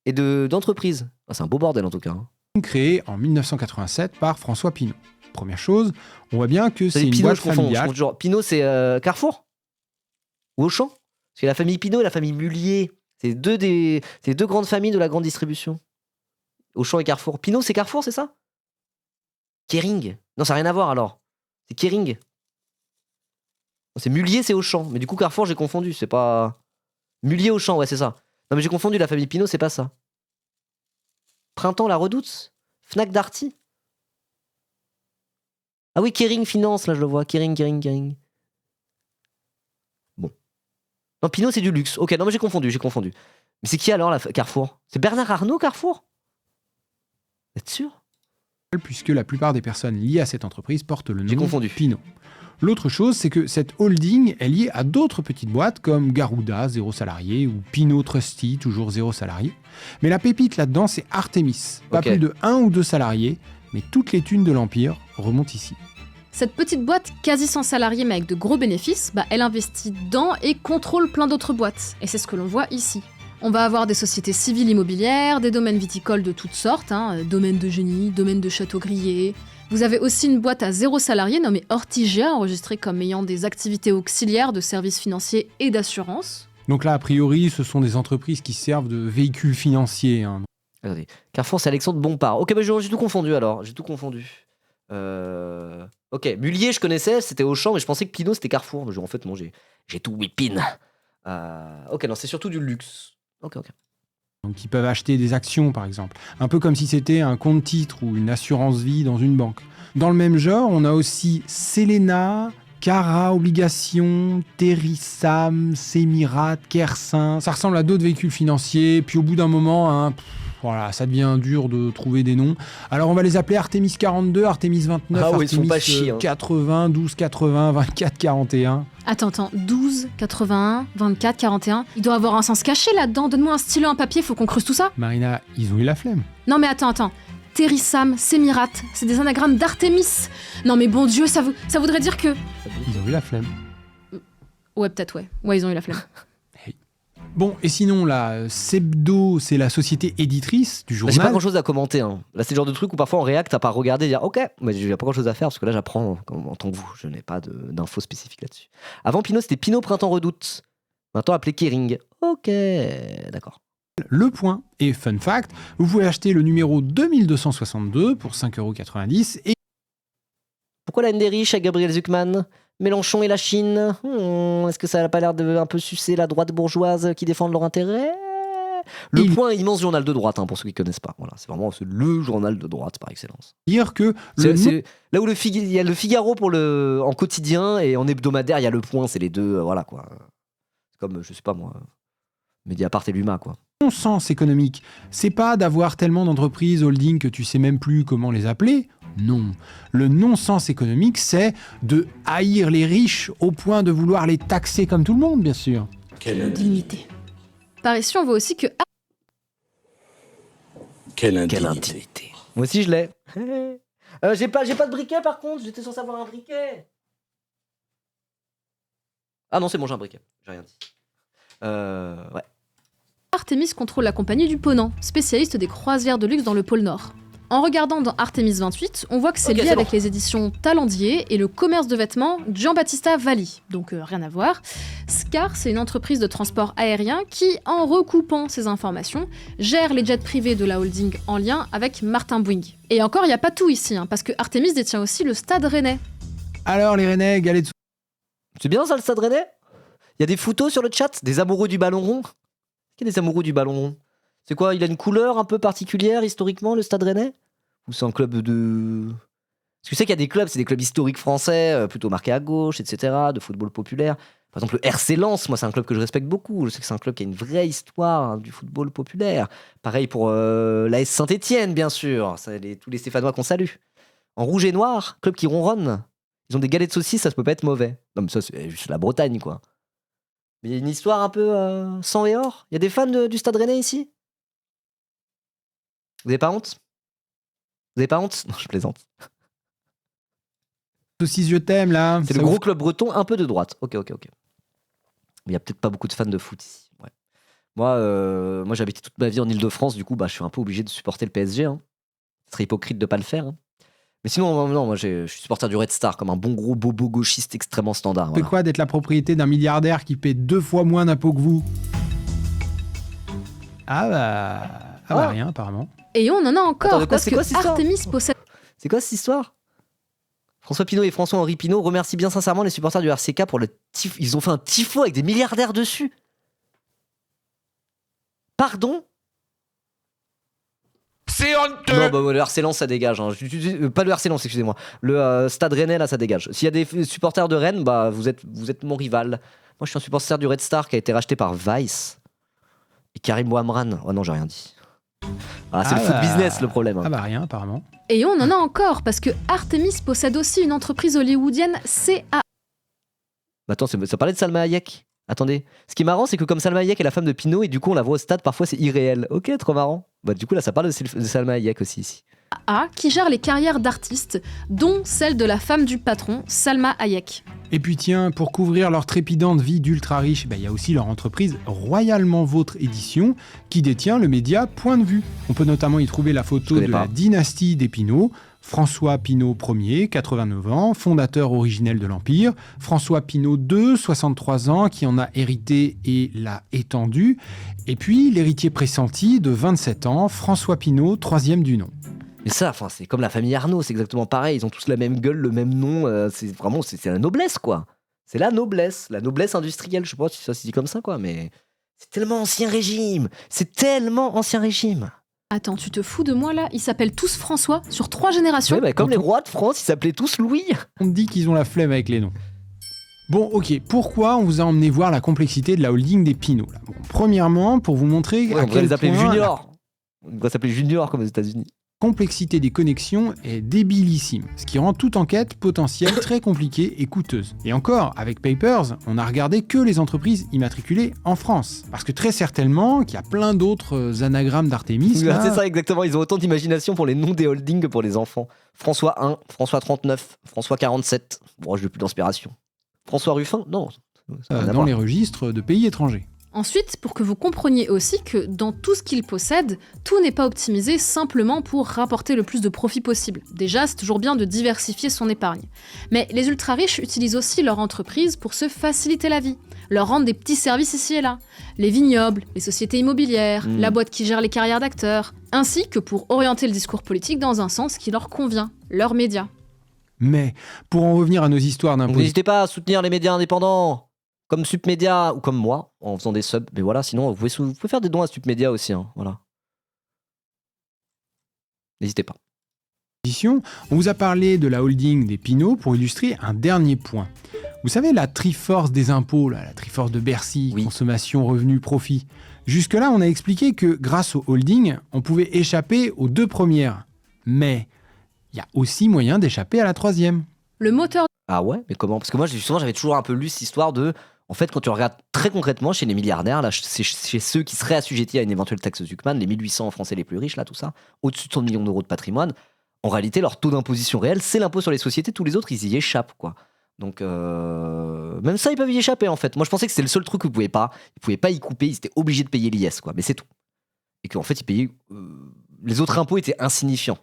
et d'entreprises. Ah, c'est un beau bordel en tout cas. Hein. Créée en 1987 par François Pinot. Première chose, on voit bien que c'est une Pinot, boîte je confonds familiale. toujours. Pinot, c'est Carrefour ou Auchan? Parce que la famille Pinot et la famille Mullier, c'est deux grandes familles de la grande distribution. Auchan et Carrefour. Pinot, c'est Carrefour, c'est ça? Kering. Non, ça n'a rien à voir alors. C'est Kering. C'est Mullier, c'est Auchan. Mais du coup, Carrefour, j'ai confondu. C'est pas. Mullier, Auchan, ouais, c'est ça. Non, mais j'ai confondu. La famille Pinot, c'est pas ça. Printemps, la Redoute. Fnac Darty. Ah oui, Kering Finance, là, je le vois. Kering. Bon. Non, Pinot, c'est du luxe. Ok, non, mais j'ai confondu. Mais c'est qui alors, la Carrefour? C'est Bernard Arnault, Carrefour? Vous êtes sûr? Puisque la plupart des personnes liées à cette entreprise portent le J'ai nom confondu. Pinot. L'autre chose, c'est que cette holding est liée à d'autres petites boîtes comme Garuda, 0 salarié, ou Pinot Trusty, toujours 0 salarié. Mais la pépite là-dedans, c'est Artemis. Pas Ok. plus de 1 ou 2 salariés, mais toutes les thunes de l'Empire remontent ici. Cette petite boîte quasi sans salariés mais avec de gros bénéfices, elle investit dans et contrôle plein d'autres boîtes. Et c'est ce que l'on voit ici. On va avoir des sociétés civiles immobilières, des domaines viticoles de toutes sortes, domaine de génie, domaine de château grillé. Vous avez aussi une boîte à 0 salarié nommée Ortigia, enregistrée comme ayant des activités auxiliaires de services financiers et d'assurance. Donc là, a priori, ce sont des entreprises qui servent de véhicules financiers. Attendez. Carrefour, c'est Alexandre Bompard. Ok, j'ai tout confondu alors. Ok, Mullier, je connaissais, c'était Auchan, mais je pensais que Pinot, c'était Carrefour. En fait, non, j'ai tout whippin. Ok, non, c'est surtout du luxe. Ok. Donc ils peuvent acheter des actions, par exemple. Un peu comme si c'était un compte titre ou une assurance vie dans une banque. Dans le même genre, on a aussi Selena, Cara Obligation, Terissam, Semirat, Kersin. Ça ressemble à d'autres véhicules financiers. Puis au bout d'un moment, voilà, ça devient dur de trouver des noms. Alors on va les appeler Artemis 42, Artemis 29, Ah oui, ils sont Artemis pas chiés, hein. 80, 12 80, 24 41. Attends, 12, 81, 24, 41. Il doit avoir un sens caché là-dedans. Donne-moi un stylo, un papier, faut qu'on creuse tout ça. Marina, ils ont eu la flemme. Non mais attends. Terissam, Semirat, c'est des anagrammes d'Artémis. Non mais bon Dieu, ça voudrait dire que... Ils ont eu la flemme. Ouais, peut-être, ouais. Ouais, ils ont eu la flemme. Bon, et sinon, la Sebdo, c'est la société éditrice du J'ai pas journal. grand chose à commenter. Hein. Là, c'est le genre de truc où parfois on réacte, t'as pas regardé et dire ok, mais j'ai pas grand chose à faire parce que là, j'apprends en tant que vous. Je n'ai pas d'infos spécifiques là-dessus. Avant Pinot, c'était Pinot Printemps Redoute. Maintenant appelé Kering. Ok, d'accord. Le Point. Et fun fact, vous pouvez acheter le numéro 2262 pour 5,90 € et Pourquoi la haine des riches à Gabriel Zuckman? Mélenchon et la Chine? Est-ce que ça n'a pas l'air de un peu sucer la droite bourgeoise qui défendent leurs intérêts? Le Point, immense journal de droite, pour ceux qui ne connaissent pas. Voilà, c'est vraiment le journal de droite par excellence. dire que C'est là où il y a le Figaro en quotidien et en hebdomadaire, il y a le Point, c'est les deux, voilà quoi. C'est comme, je sais pas moi, Mediapart et l'UMA quoi. non-sens économique, c'est pas d'avoir tellement d'entreprises holding que tu sais même plus comment les appeler. Non. Le non-sens économique, c'est de haïr les riches au point de vouloir les taxer comme tout le monde, bien sûr. Quelle Indignité. Par ici, on voit aussi que Quelle Quelle indignité. intimité. Moi aussi je l'ai. J'ai pas de briquet par contre, j'étais censé avoir un briquet. Ah non, c'est bon, j'ai un briquet. J'ai rien dit. Ouais. Artemis contrôle la compagnie du Ponant, spécialiste des croisières de luxe dans le pôle Nord. En regardant dans Artemis 28, on voit que c'est Ok, lié c'est avec bon. les éditions Talendier et le commerce de vêtements Giambattista Valli, donc rien à voir. Scar, c'est une entreprise de transport aérien qui, en recoupant ces informations, gère les jets privés de la holding en lien avec Martin Bouygues. Et encore, il n'y a pas tout ici, parce que Artemis détient aussi le Stade Rennais. Alors les Rennais, galets de C'est bien ça le Stade Rennais? Il y a des photos sur le chat, des amoureux du ballon rond. Qui est des amoureux du ballon rond? C'est quoi? Il a une couleur un peu particulière historiquement, le Stade Rennais? Ou c'est un club de... Parce que tu sais qu'il y a des clubs, c'est des clubs historiques français, plutôt marqués à gauche, etc., de football populaire. Par exemple, le RC Lens, moi, c'est un club que je respecte beaucoup. Je sais que c'est un club qui a une vraie histoire du football populaire. Pareil pour l'AS Saint-Étienne, bien sûr. Tous les Stéphanois qu'on salue. En rouge et noir, club qui ronronne. Ils ont des galets de saucisses, ça peut pas être mauvais. Non, mais ça, c'est juste la Bretagne, quoi. Mais il y a une histoire un peu sang et or. Il y a des fans du Stade Rennais ici? Vous avez pas honte? Vous avez pas honte? Non, je plaisante. Saucisse, je t'aime, là. C'est le gros club breton, un peu de droite. Ok. Mais il y a peut-être pas beaucoup de fans de foot ici. Ouais. Moi, j'ai habité toute ma vie en Ile-de-France, du coup, je suis un peu obligé de supporter le PSG. Hein. Ce serait hypocrite de pas le faire. Hein. Mais sinon, non, moi, je suis supporter du Red Star, comme un bon gros bobo gauchiste extrêmement standard. C'est quoi d'être la propriété d'un milliardaire qui paie 2 fois moins d'impôts que vous? Rien, apparemment. Et on en a encore, Attends, parce c'est quoi que cette histoire Artemis possède... C'est quoi cette histoire? François Pinault et François-Henri Pinault remercient bien sincèrement les supporters du RCK pour le tifo. Ils ont fait un tifo avec des milliardaires dessus. Pardon? C'est honteux. Non, le RC Lens, ça dégage. Hein. Pas le RC Lens, excusez-moi. Le Stade Rennais, là, ça dégage. S'il y a des supporters de Rennes, vous êtes mon rival. Moi, je suis un supporter du Red Star qui a été racheté par Vice. Et Karim Ouamran. Oh non, j'ai rien dit. C'est le foot business, le problème. Hein. Rien, apparemment. Et on en a encore, parce que Artemis possède aussi une entreprise hollywoodienne, CA. Attends, ça parlait de Salma Hayek. Attendez. Ce qui est marrant, c'est que comme Salma Hayek est la femme de Pinault, et du coup, on la voit au stade, parfois c'est irréel. Ok, trop marrant. Du coup, là, ça parle de Salma Hayek aussi ici. Qui gère les carrières d'artistes, dont celle de la femme du patron, Salma Hayek. Et puis tiens, pour couvrir leur trépidante vie d'ultra riches, il y a aussi leur entreprise Royalement Vôtre Édition qui détient le média Point de Vue. On peut notamment y trouver la photo de la dynastie des Pinault. François Pinault Ier, 89 ans, fondateur originel de l'Empire. François Pinault II, 63 ans, qui en a hérité et l'a étendu. Et puis l'héritier pressenti de 27 ans, François Pinault, troisième du nom. Mais ça, c'est comme la famille Arnaud, c'est exactement pareil. Ils ont tous la même gueule, le même nom. C'est la noblesse, quoi. C'est la noblesse industrielle. Je sais pas si ça se dit comme ça, quoi. Mais c'est tellement ancien régime. Attends, tu te fous de moi là? Ils s'appellent tous François sur 3 générations. Ouais, comme les rois de France, ils s'appelaient tous Louis. On dit qu'ils ont la flemme avec les noms. Bon, ok, pourquoi on vous a emmené voir la complexité de la holding des Pinault là? Premièrement, pour vous montrer à quel point Junior. On va s'appeler Junior comme aux États-Unis. La complexité des connexions est débilissime, ce qui rend toute enquête potentielle très compliquée et coûteuse. Et encore, avec Papers, on n'a regardé que les entreprises immatriculées en France. Parce que très certainement qu'il y a plein d'autres anagrammes d'Artémis. C'est ça exactement, ils ont autant d'imagination pour les noms des holdings que pour les enfants. François 1, François 39, François 47. Bon, je n'ai plus d'inspiration. François Ruffin? Non. Dans les registres de pays étrangers. Ensuite, pour que vous compreniez aussi que dans tout ce qu'ils possèdent, tout n'est pas optimisé simplement pour rapporter le plus de profit possible. Déjà, c'est toujours bien de diversifier son épargne. Mais les ultra-riches utilisent aussi leur entreprise pour se faciliter la vie, leur rendre des petits services ici et là. Les vignobles, les sociétés immobilières, la boîte qui gère les carrières d'acteurs, ainsi que pour orienter le discours politique dans un sens qui leur convient, leurs médias. Mais, pour en revenir à nos histoires d'imposition... N'hésitez pas à soutenir les médias indépendants comme Submédia ou comme moi, en faisant des subs. Mais voilà, sinon, vous pouvez faire des dons à Submédia aussi. Hein, voilà. N'hésitez pas. On vous a parlé de la holding des Pinault pour illustrer un dernier point. Vous savez, la Triforce des impôts, la Triforce de Bercy, consommation, revenu, profit. Jusque-là, on a expliqué que grâce au holding, on pouvait échapper aux 2 premières. Mais il y a aussi moyen d'échapper à la 3e. Le moteur... Ah ouais? Mais comment? Parce que moi, justement, j'avais toujours un peu lu cette histoire de... En fait, quand tu regardes très concrètement chez les milliardaires, là, c'est chez ceux qui seraient assujettis à une éventuelle taxe Zuckman, les 1800 Français les plus riches, là, tout ça, au-dessus de 100 millions d'euros de patrimoine, en réalité, leur taux d'imposition réel, c'est l'impôt sur les sociétés. Tous les autres, ils y échappent, quoi. Donc, même ça, ils peuvent y échapper, en fait. Moi, je pensais que c'était le seul truc qu'ils pouvaient pas y couper. Ils étaient obligés de payer l'IS, quoi. Mais c'est tout. Et qu'en fait, ils payaient... les autres impôts étaient insignifiants.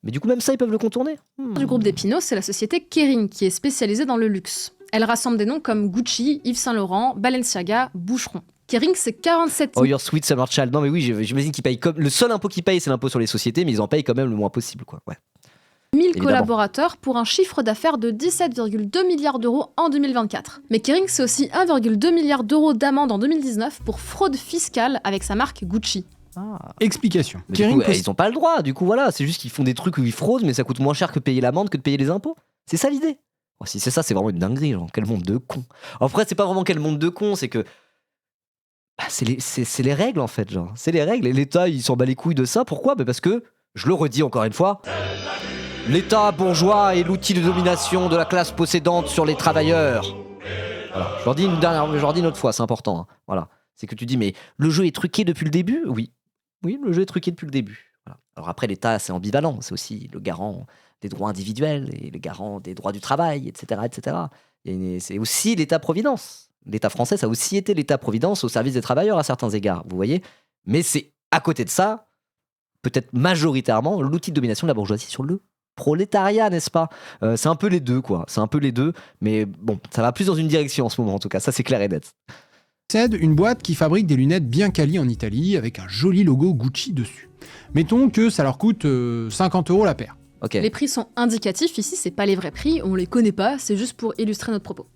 Mais du coup, même ça, ils peuvent le contourner. Du groupe des Pinault, c'est la société Kering, qui est spécialisée dans le luxe. Elle rassemble des noms comme Gucci, Yves Saint Laurent, Balenciaga, Boucheron. Kering, c'est 47... Oh, your sweet summer child. Non, mais oui, j'imagine qu'ils payent comme... Le seul impôt qu'ils payent, c'est l'impôt sur les sociétés, mais ils en payent quand même le moins possible, quoi. Ouais. 1000 Évidemment. collaborateurs pour un chiffre d'affaires de 17,2 milliards d'euros en 2024. Mais Kering, c'est aussi 1,2 milliard d'euros d'amende en 2019 pour fraude fiscale avec sa marque Gucci. Explication. Mais du Kering coup, ils ont pas le droit, du coup voilà, c'est juste qu'ils font des trucs où ils fraudent, mais ça coûte moins cher que payer l'amende que de payer les impôts. C'est ça l'idée. Oh, si c'est ça, c'est vraiment une dinguerie, genre, quel monde de cons. En vrai, c'est pas vraiment quel monde de cons, c'est que c'est les règles en fait, genre. C'est les règles, et l'État il s'en bat les couilles de ça, pourquoi ? Parce que, je le redis encore une fois, l'État bourgeois est l'outil de domination de la classe possédante sur les travailleurs. Voilà. Je leur dis une autre fois, c'est important. Hein. Voilà. C'est que tu dis, mais le jeu est truqué depuis le début ? Oui. Oui, le jeu est truqué depuis le début. Voilà. Alors après, l'État, c'est ambivalent. C'est aussi le garant des droits individuels et le garant des droits du travail, etc. etc. C'est aussi l'État-providence. L'État français, ça a aussi été l'État-providence au service des travailleurs à certains égards, vous voyez ? Mais c'est, à côté de ça, peut-être majoritairement, l'outil de domination de la bourgeoisie sur le prolétariat, n'est-ce pas ? C'est un peu les deux, quoi. C'est un peu les deux, mais bon, ça va plus dans une direction en ce moment, en tout cas. Ça, c'est clair et net. possède une boîte qui fabrique des lunettes bien qualies en Italie avec un joli logo Gucci dessus. Mettons que ça leur coûte 50 € la paire. Ok. Les prix sont indicatifs ici, c'est pas les vrais prix, on les connaît pas, c'est juste pour illustrer notre propos.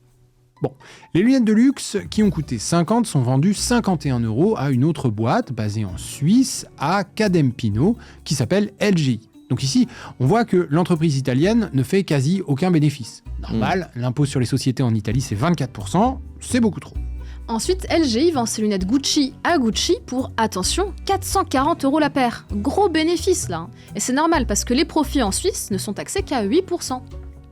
Les lunettes de luxe qui ont coûté 50 sont vendues 51 € à une autre boîte basée en Suisse, à Cadempino, qui s'appelle LGI. Donc ici, on voit que l'entreprise italienne ne fait quasi aucun bénéfice. Normal, l'impôt sur les sociétés en Italie c'est 24%, c'est beaucoup trop. Ensuite, LGI vend ses lunettes Gucci à Gucci pour, attention, 440 € la paire. Gros bénéfice là. Et c'est normal parce que les profits en Suisse ne sont taxés qu'à 8%.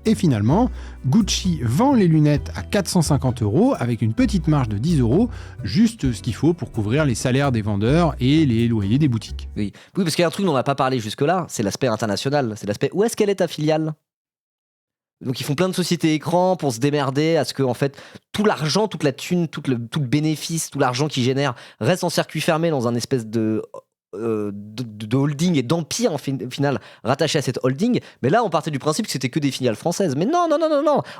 Et finalement, Gucci vend les lunettes à 450 € avec une petite marge de 10 €, juste ce qu'il faut pour couvrir les salaires des vendeurs et les loyers des boutiques. Oui, parce qu'il y a un truc dont on n'a pas parlé jusque-là, c'est l'aspect international. C'est l'aspect où est-ce qu'elle est ta filiale ? Donc ils font plein de sociétés écrans pour se démerder à ce que en fait tout l'argent, toute la thune, tout le bénéfice, tout l'argent qu'ils génèrent reste en circuit fermé dans un espèce de holding et d'empire en final rattaché à cette holding. Mais là on partait du principe que c'était que des filiales françaises. Mais non.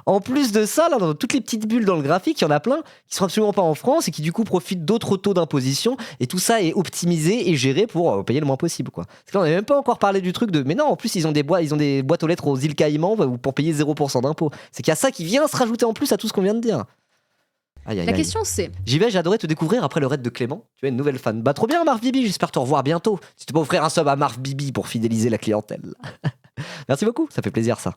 En plus de ça, là, dans toutes les petites bulles dans le graphique, il y en a plein qui sont absolument pas en France et qui du coup profitent d'autres taux d'imposition. Et tout ça est optimisé et géré pour payer le moins possible, quoi. Parce que là, on n'a même pas encore parlé du truc de. Mais non, en plus ils ont des boîtes aux lettres aux îles Caïmans pour payer 0% d'impôt. C'est qu'il y a ça qui vient se rajouter en plus à tout ce qu'on vient de dire. Aïe, aïe, La aïe. question c'est, J'y vais, j'ai adoré te découvrir après le raid de Clément. Tu es une nouvelle fan. Bah trop bien Marv Bibi, j'espère te revoir bientôt. Si tu peux offrir un sub à Marv Bibi pour fidéliser la clientèle. Merci beaucoup, ça fait plaisir ça.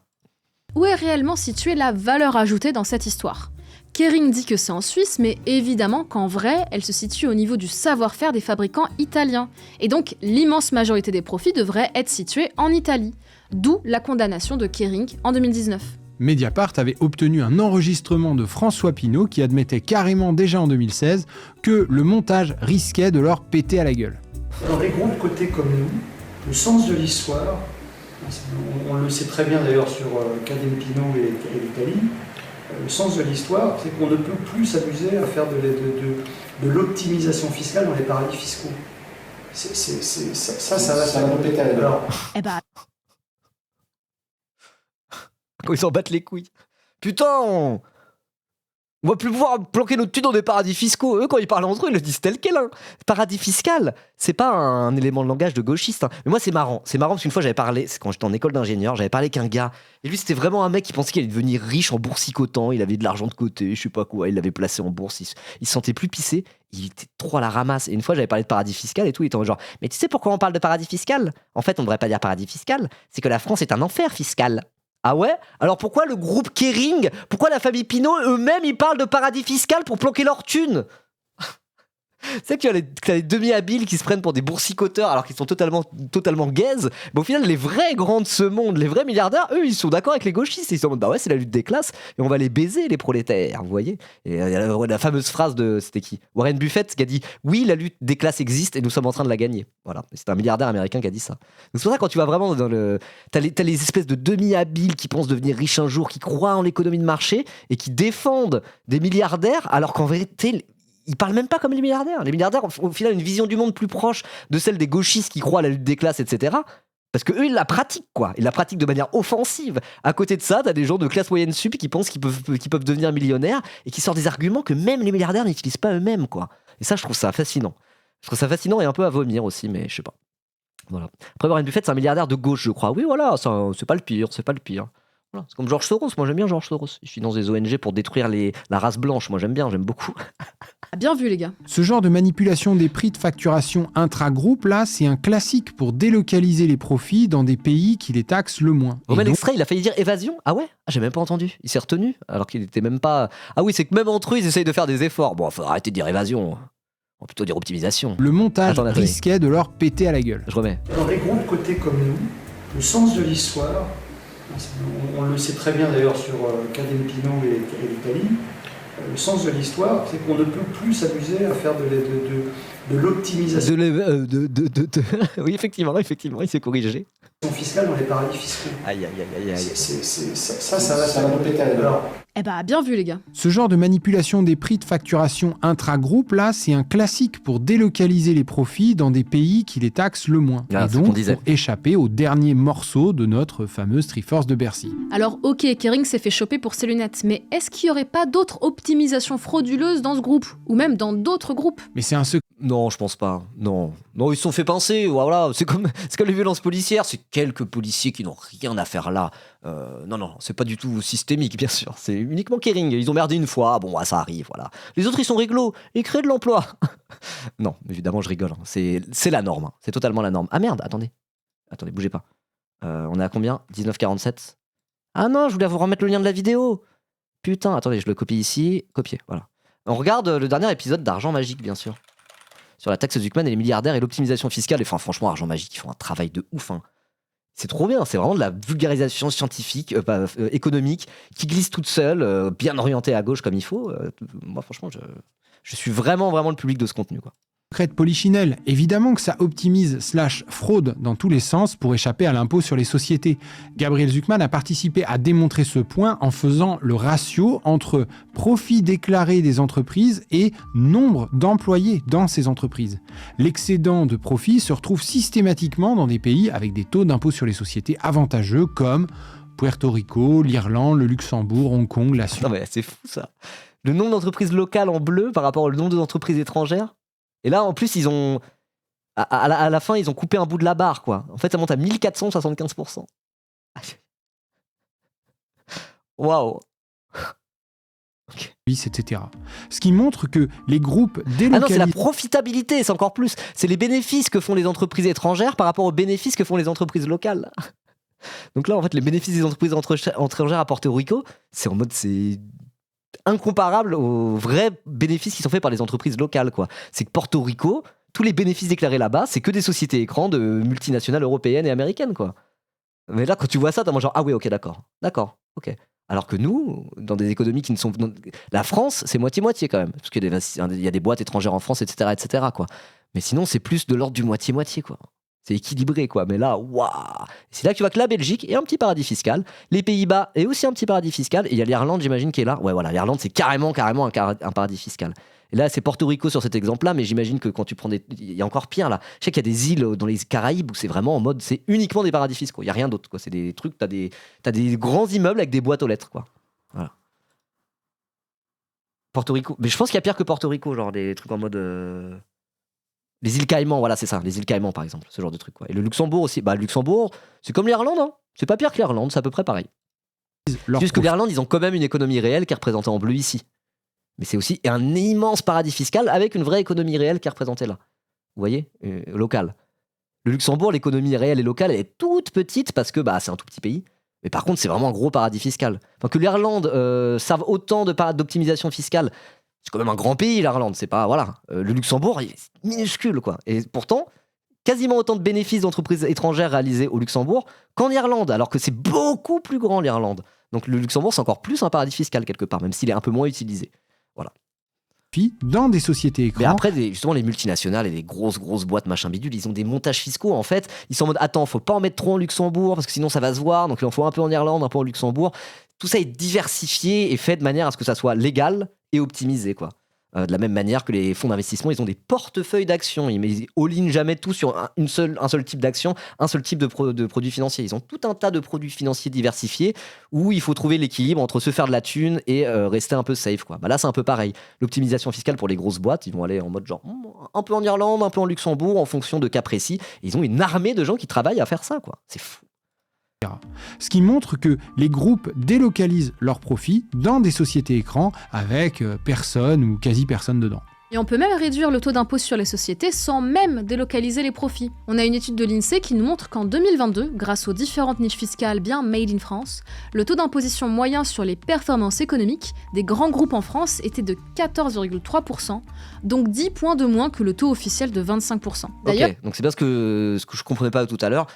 où est réellement située la valeur ajoutée dans cette histoire ? Kering dit que c'est en Suisse, mais évidemment qu'en vrai, elle se situe au niveau du savoir-faire des fabricants italiens. Et donc, l'immense majorité des profits devrait être située en Italie. D'où la condamnation de Kering en 2019. Mediapart avait obtenu un enregistrement de François Pinault qui admettait carrément déjà en 2016 que le montage risquait de leur péter à la gueule. Dans les groupes cotés comme nous, le sens de l'histoire, on le sait très bien d'ailleurs sur Cadempino et l'Italie, le sens de l'histoire, c'est qu'on ne peut plus s'amuser à faire de l'optimisation fiscale dans les paradis fiscaux. Ça va nous péter à la gueule. Eh bah, Quand ils s'en battent les couilles. Putain, on va plus pouvoir planquer notre thune dans des paradis fiscaux. Eux, quand ils parlent entre eux, ils le disent tel quel. Hein. Paradis fiscal, c'est pas un élément de langage de gauchiste. Hein. Mais moi, c'est marrant. C'est marrant parce qu'une fois, j'avais parlé, c'est quand j'étais en école d'ingénieur, j'avais parlé avec un gars. Et lui, c'était vraiment un mec qui pensait qu'il allait devenir riche en boursicotant. Il avait de l'argent de côté, je sais pas quoi. Il l'avait placé en bourse. Il se sentait plus pissé. Il était trop à la ramasse. Et une fois, j'avais parlé de paradis fiscal et tout. Il était en genre, mais tu sais pourquoi on parle de paradis fiscal ? En fait, on devrait pas dire paradis fiscal. C'est que la France est un enfer fiscal. Ah ouais ? Alors pourquoi le groupe Kering, pourquoi la famille Pinault, eux-mêmes, ils parlent de paradis fiscal pour planquer leur thune ? C'est que tu as les demi-habiles qui se prennent pour des boursicoteurs alors qu'ils sont totalement gaze. Mais au final, les vrais grands de ce monde, les vrais milliardaires, eux, ils sont d'accord avec les gauchistes. Ils sont en mode, bah ouais, c'est la lutte des classes et on va les baiser, les prolétaires, vous voyez. Et la fameuse phrase de, c'était qui ? Warren Buffett qui a dit, oui, la lutte des classes existe et nous sommes en train de la gagner. Voilà. C'est un milliardaire américain qui a dit ça. Donc c'est pour ça, quand tu vas vraiment dans le. T'as les espèces de demi-habiles qui pensent devenir riches un jour, qui croient en l'économie de marché et qui défendent des milliardaires alors qu'en vérité. Ils parlent même pas comme les milliardaires. Les milliardaires ont au final une vision du monde plus proche de celle des gauchistes qui croient à la lutte des classes, etc. Parce que eux, ils la pratiquent, quoi. Ils la pratiquent de manière offensive. À côté de ça, t'as des gens de classe moyenne sup qui pensent qu'ils peuvent devenir millionnaires et qui sortent des arguments que même les milliardaires n'utilisent pas eux-mêmes, quoi. Et ça, je trouve ça fascinant. Je trouve ça fascinant et un peu à vomir aussi, mais je sais pas. Voilà. Après, Warren Buffett, c'est un milliardaire de gauche, je crois. Oui, voilà, c'est pas le pire, c'est pas le pire. Voilà. C'est comme George Soros, moi j'aime bien George Soros. Il finance des ONG pour détruire la race blanche, moi j'aime beaucoup. Bien vu, les gars. Ce genre de manipulation des prix de facturation intra-groupe, là, c'est un classique pour délocaliser les profits dans des pays qui les taxent le moins. Romain Et donc, Extrait, il a failli dire évasion. Ah ouais? J'ai même pas entendu. Il s'est retenu, alors qu'il était même pas. Ah oui, c'est que même entre eux, ils essayent de faire des efforts. Bon, faut arrêter de dire évasion. On va plutôt dire optimisation. le montage Attendez. risquait de leur péter à la gueule. Je remets. Dans les groupes cotés comme nous, le sens de l'histoire, on le sait très bien d'ailleurs sur Cadem Pino et l'Italie, le sens de l'histoire, c'est qu'on ne peut plus s'amuser à faire de l'optimisation Oui, effectivement, il s'est corrigé. fiscale dans les paradis fiscaux. Aïe. Ça va nous péter à la gueule. Alors, Eh bah, bien vu, les gars. Ce genre de manipulation des prix de facturation intra-groupe, là, c'est un classique pour délocaliser les profits dans des pays qui les taxent le moins. Ah, et c'est ce qu'on donc, disait. pour échapper au dernier morceau de notre fameuse Triforce de Bercy. Alors, ok, Kering s'est fait choper pour ses lunettes, mais est-ce qu'il y aurait pas d'autres optimisations frauduleuses dans ce groupe? Ou même dans d'autres groupes? Mais c'est un secret. Non, je pense pas. Non, ils se sont fait pincer. Voilà, c'est comme les violences policières. C'est quelques policiers qui n'ont rien à faire là. Non, c'est pas du tout systémique, bien sûr. C'est uniquement Kering. Ils ont merdé une fois. Bon, ça arrive, voilà. Les autres, ils sont réglo. Ils créent de l'emploi. Non, évidemment, je rigole. Hein. C'est la norme. Hein. C'est totalement la norme. Ah merde, attendez, bougez pas. On est à combien? 19,47. Ah non, je voulais vous remettre le lien de la vidéo. Putain, attendez, je le copie ici. Copier, voilà. On regarde le dernier épisode d'Argent Magique, bien sûr. Sur la taxe Zuckman et les milliardaires et l'optimisation fiscale. Et enfin, franchement, Argent Magique, ils font un travail de ouf. Hein. C'est trop bien, c'est vraiment de la vulgarisation scientifique, économique, qui glisse toute seule, bien orientée à gauche comme il faut. Moi, franchement, je suis vraiment le public de ce contenu, quoi. De Polichinelle, évidemment que ça optimise / fraude dans tous les sens pour échapper à l'impôt sur les sociétés. Gabriel Zuckman a participé à démontrer ce point en faisant le ratio entre profit déclaré des entreprises et nombre d'employés dans ces entreprises. L'excédent de profit se retrouve systématiquement dans des pays avec des taux d'impôt sur les sociétés avantageux comme Puerto Rico, l'Irlande, le Luxembourg, Hong Kong, la Suisse. Non mais c'est fou ça. Le nombre d'entreprises locales en bleu par rapport au nombre d'entreprises étrangères. Et là, en plus, ils ont... À la fin, ils ont coupé un bout de la barre, quoi. En fait, ça monte à 1475%. Waouh. Etc. Ce qui montre que les groupes Ah non, délocalisés... c'est la profitabilité, c'est encore plus. C'est les bénéfices que font les entreprises étrangères par rapport aux bénéfices que font les entreprises locales. Donc là, en fait, les bénéfices des entreprises étrangères à Porto Rico, c'est incomparable aux vrais bénéfices qui sont faits par les entreprises locales, quoi. C'est que Porto Rico, tous les bénéfices déclarés là-bas, c'est que des sociétés écrans de multinationales européennes et américaines, quoi. Mais là, quand tu vois ça, t'as genre, ah oui, ok, d'accord, ok. Alors que nous, dans des économies qui ne sont... La France, c'est moitié-moitié quand même, parce qu'il y a des boîtes étrangères en France, etc., quoi. Mais sinon, c'est plus de l'ordre du moitié-moitié, quoi. C'est équilibré, quoi. Mais là, waouh! C'est là que tu vois que la Belgique est un petit paradis fiscal. Les Pays-Bas est aussi un petit paradis fiscal. Et il y a l'Irlande, j'imagine, qui est là. Ouais, voilà, l'Irlande, c'est carrément un paradis fiscal. Et là, c'est Porto Rico sur cet exemple-là, mais j'imagine que quand tu prends il y a encore pire, là. Je sais qu'il y a des îles dans les Caraïbes où c'est vraiment en mode, c'est uniquement des paradis fiscaux. Il n'y a rien d'autre, quoi. C'est des trucs, t'as des grands immeubles avec des boîtes aux lettres, quoi. Voilà. Porto Rico. Mais je pense qu'il y a pire que Porto Rico, genre des trucs en mode... Les îles Caïmans, voilà, c'est ça. Les îles Caïmans, par exemple, ce genre de truc, quoi. Et le Luxembourg aussi. Bah, le Luxembourg, c'est comme l'Irlande, hein. C'est pas pire que l'Irlande, c'est à peu près pareil. Juste que l'Irlande, ils ont quand même une économie réelle qui est représentée en bleu ici. Mais c'est aussi un immense paradis fiscal avec une vraie économie réelle qui est représentée là. Vous voyez, locale. Le Luxembourg, l'économie réelle et locale, elle est toute petite parce que c'est un tout petit pays. Mais par contre, c'est vraiment un gros paradis fiscal. Enfin, que l'Irlande serve autant d'optimisation fiscale, c'est quand même un grand pays, l'Irlande. C'est pas, voilà. Le Luxembourg, il est minuscule, quoi. Et pourtant, quasiment autant de bénéfices d'entreprises étrangères réalisés au Luxembourg qu'en Irlande, alors que c'est beaucoup plus grand, l'Irlande. Donc le Luxembourg, c'est encore plus un paradis fiscal, quelque part, même s'il est un peu moins utilisé. Voilà. Dans des sociétés écrans. Mais après, justement, les multinationales et les grosses boîtes machin bidule, ils ont des montages fiscaux, en fait. Ils sont en mode, attends, faut pas en mettre trop en Luxembourg, parce que sinon ça va se voir. Donc il en faut un peu en Irlande, un peu en Luxembourg. Tout ça est diversifié et fait de manière à ce que ça soit légal et optimisé, quoi. De la même manière que les fonds d'investissement, ils ont des portefeuilles d'actions. Ils all-in jamais tout sur un seul type d'action, un seul type de produits financiers. Ils ont tout un tas de produits financiers diversifiés où il faut trouver l'équilibre entre se faire de la thune et rester un peu safe, quoi. Bah là, c'est un peu pareil. L'optimisation fiscale pour les grosses boîtes, ils vont aller en mode genre un peu en Irlande, un peu en Luxembourg, en fonction de cas précis. Et ils ont une armée de gens qui travaillent à faire ça, quoi. C'est fou. Ce qui montre que les groupes délocalisent leurs profits dans des sociétés écrans avec personne ou quasi personne dedans. Et on peut même réduire le taux d'impôt sur les sociétés sans même délocaliser les profits. On a une étude de l'INSEE qui nous montre qu'en 2022, grâce aux différentes niches fiscales bien made in France, le taux d'imposition moyen sur les performances économiques des grands groupes en France était de 14,3%, donc 10 points de moins que le taux officiel de 25%. D'ailleurs, Ok, donc c'est bien ce que je comprenais pas tout à l'heure.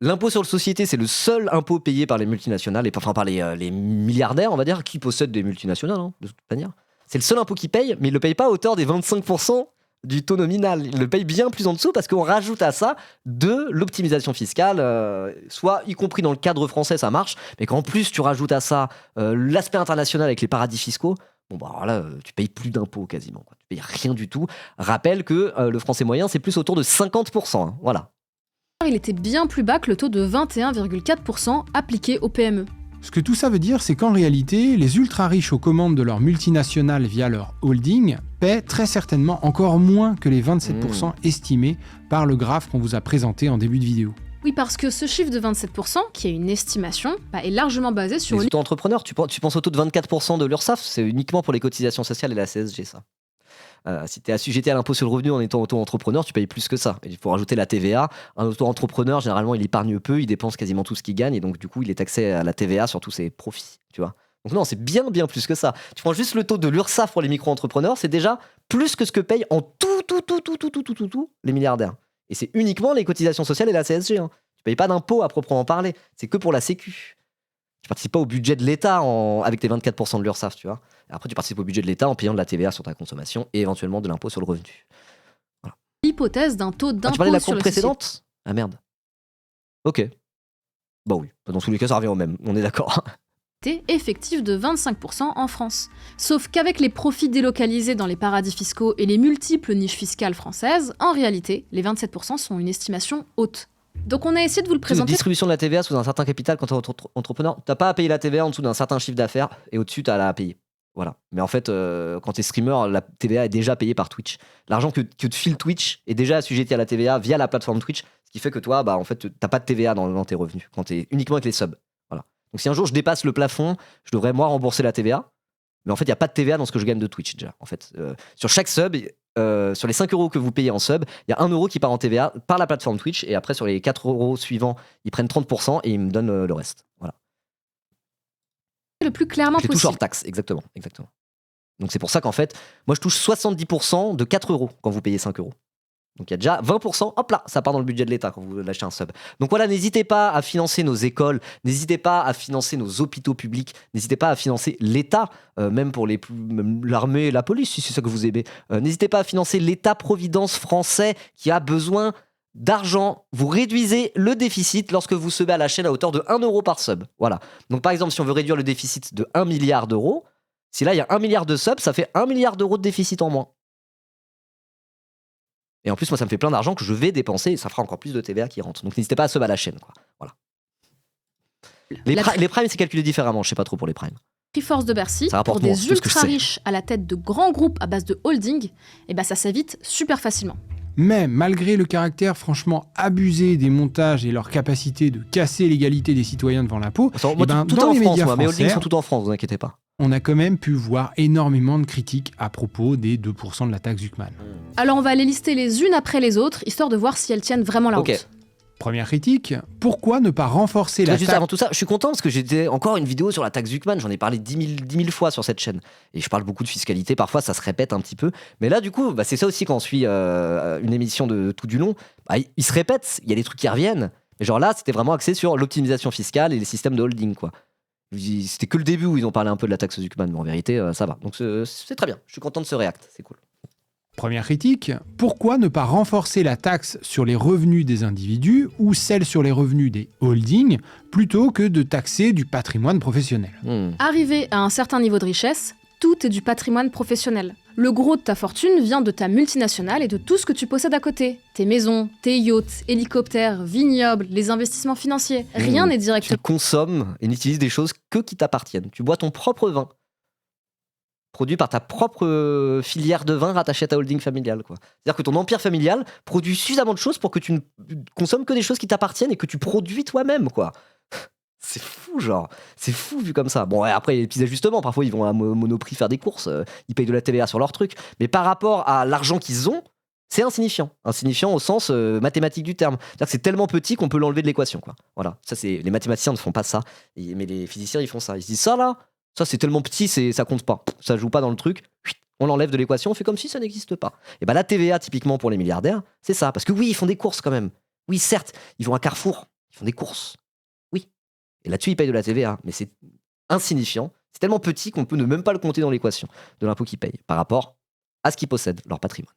L'impôt sur les sociétés, c'est le seul impôt payé par les multinationales, enfin par les milliardaires, on va dire, qui possèdent des multinationales, hein, de toute manière. C'est le seul impôt qu'ils payent, mais ils ne le payent pas à hauteur des 25% du taux nominal. Ils le payent bien plus en dessous parce qu'on rajoute à ça de l'optimisation fiscale, soit y compris dans le cadre français, ça marche, mais qu'en plus tu rajoutes à ça l'aspect international avec les paradis fiscaux, bon bah alors là, tu payes plus d'impôts quasiment, quoi. Tu payes rien du tout. Rappelle que le français moyen, c'est plus autour de 50%, hein, voilà. il était bien plus bas que le taux de 21,4% appliqué aux PME. Ce que tout ça veut dire, c'est qu'en réalité, les ultra-riches aux commandes de leurs multinationales via leur holding paient très certainement encore moins que les 27% estimés par le graphe qu'on vous a présenté en début de vidéo. Oui, parce que ce chiffre de 27%, qui est une estimation, est largement basé sur Les auto-entrepreneurs, tu penses au taux de 24% de l'URSSAF, c'est uniquement pour les cotisations sociales et la CSG, ça. Si tu es assujetti à l'impôt sur le revenu en étant auto-entrepreneur, tu payes plus que ça. Et il faut rajouter la TVA. Un auto-entrepreneur, généralement, il épargne peu, il dépense quasiment tout ce qu'il gagne, et donc du coup, il est taxé à la TVA sur tous ses profits, tu vois. Donc non, c'est bien plus que ça. Tu prends juste le taux de l'URSSAF pour les micro-entrepreneurs, c'est déjà plus que ce que payent en tout les milliardaires. Et c'est uniquement les cotisations sociales et la CSG. Hein. Tu payes pas d'impôt à proprement parler. C'est que pour la Sécu. Tu participes pas au budget de l'État avec tes 24% de l'URSSAF, tu vois. Et après, tu participes au budget de l'État en payant de la TVA sur ta consommation et éventuellement de l'impôt sur le revenu. Voilà. l'hypothèse d'un taux d'impôt Tu parlais de la sur courbe les précédente ? Ah merde. Ok. Bah oui. Dans tous les cas, ça revient au même. On est d'accord. effectif de 25% en France. Sauf qu'avec les profits délocalisés dans les paradis fiscaux et les multiples niches fiscales françaises, en réalité, les 27% sont une estimation haute. Donc on a essayé de vous le Une présenter. distribution de la TVA sous un certain capital quand tu es entrepreneur, t'as pas à payer la TVA en dessous d'un certain chiffre d'affaires et au-dessus, tu as à payer. Voilà. Mais en fait, quand tu es streamer, la TVA est déjà payée par Twitch. L'argent que te file Twitch est déjà assujetti à la TVA via la plateforme Twitch, ce qui fait que toi, en fait, t'as pas de TVA dans tes revenus quand tu es uniquement avec les subs. Voilà. Donc si un jour je dépasse le plafond, je devrais moi rembourser la TVA. Mais en fait, il n'y a pas de TVA dans ce que je gagne de Twitch déjà. En fait, sur chaque sub, sur les 5 € que vous payez en sub, il y a 1 € qui part en TVA par la plateforme Twitch. Et après, sur les 4 € suivants, ils prennent 30% et ils me donnent le reste. Voilà. Le plus clairement Je les touche possible. hors taxe, exactement. Donc c'est pour ça qu'en fait, moi je touche 70% de 4 € quand vous payez 5 €. Donc il y a déjà 20%, hop là, ça part dans le budget de l'État quand vous lâchez un sub. Donc voilà, n'hésitez pas à financer nos écoles, n'hésitez pas à financer nos hôpitaux publics, n'hésitez pas à financer l'État, même pour même l'armée, la police, si c'est ça que vous aimez. N'hésitez pas à financer l'État-providence français qui a besoin d'argent. Vous réduisez le déficit lorsque vous subez à la chaîne à hauteur de 1 € par sub. Voilà. Donc par exemple, si on veut réduire le déficit de 1 milliard d'euros, si là il y a 1 milliard de subs, ça fait 1 milliard d'euros de déficit en moins. Et en plus, moi, ça me fait plein d'argent que je vais dépenser et ça fera encore plus de TVA qui rentre. Donc n'hésitez pas à sub à la chaîne, quoi. Voilà. Les primes, c'est calculé différemment. Je sais pas trop pour les primes. Force de Bercy, Ça rapporte pour moins, des c'est tout ce que je sais. ultra-riches à la tête de grands groupes à base de holding, ça s'évite super facilement. Mais malgré le caractère franchement abusé des montages et leur capacité de casser l'égalité des citoyens devant l'impôt, Moi, tout dans en les France, médias moi. Mes holdings français, sont tout en France, vous inquiétez pas. on a quand même pu voir énormément de critiques à propos des 2% de la taxe Zuckman. Alors on va les lister les unes après les autres, histoire de voir si elles tiennent vraiment la Ok. route. Première critique, pourquoi ne pas renforcer la Juste taxe avant tout ça, je suis content parce que j'étais encore une vidéo sur la taxe Zuckman. J'en ai parlé 10 000 fois sur cette chaîne. Et je parle beaucoup de fiscalité. Parfois, ça se répète un petit peu. Mais là, du coup, c'est ça aussi quand on suit une émission de tout du long. Il se répète. Il y a des trucs qui reviennent. Mais genre là, c'était vraiment axé sur l'optimisation fiscale et les systèmes de holding, quoi. C'était que le début où ils ont parlé un peu de la taxe Zuckman. Mais en vérité, ça va. Donc c'est très bien. Je suis content de ce react. C'est cool. Première critique, pourquoi ne pas renforcer la taxe sur les revenus des individus ou celle sur les revenus des holdings plutôt que de taxer du patrimoine professionnel ? Arrivé à un certain niveau de richesse, tout est du patrimoine professionnel. Le gros de ta fortune vient de ta multinationale et de tout ce que tu possèdes à côté. Tes maisons, tes yachts, hélicoptères, vignobles, les investissements financiers. Rien n'est Tu directement... consommes et n'utilises des choses que qui t'appartiennent. Tu bois ton propre vin, produit par ta propre filière de vin rattachée à ta holding familiale, quoi. C'est-à-dire que ton empire familial produit suffisamment de choses pour que tu ne consommes que des choses qui t'appartiennent et que tu produis toi-même, quoi. C'est fou, genre. C'est fou vu comme ça. Bon, ouais, après, il y a des petits ajustements. Parfois, ils vont à Monoprix faire des courses. Ils payent de la TVA sur leurs trucs. Mais par rapport à l'argent qu'ils ont, c'est insignifiant. Insignifiant au sens mathématique du terme. C'est-à-dire que c'est tellement petit qu'on peut l'enlever de l'équation, quoi. Voilà. Ça, c'est... Les mathématiciens ne font pas ça. Mais les physiciens, ils font ça. Ils se disent ça, là, ça, c'est tellement petit, ça compte pas. Ça joue pas dans le truc. On l'enlève de l'équation. On fait comme si ça n'existe pas. Et ben la TVA, typiquement, pour les milliardaires, c'est ça. Parce que oui, ils font des courses quand même. Oui, certes, ils vont à Carrefour. Ils font des courses. Et là-dessus, ils payent de la TVA, mais c'est insignifiant. C'est tellement petit qu'on peut ne même pas le compter dans l'équation de l'impôt qu'ils payent par rapport à ce qu'ils possèdent, leur patrimoine.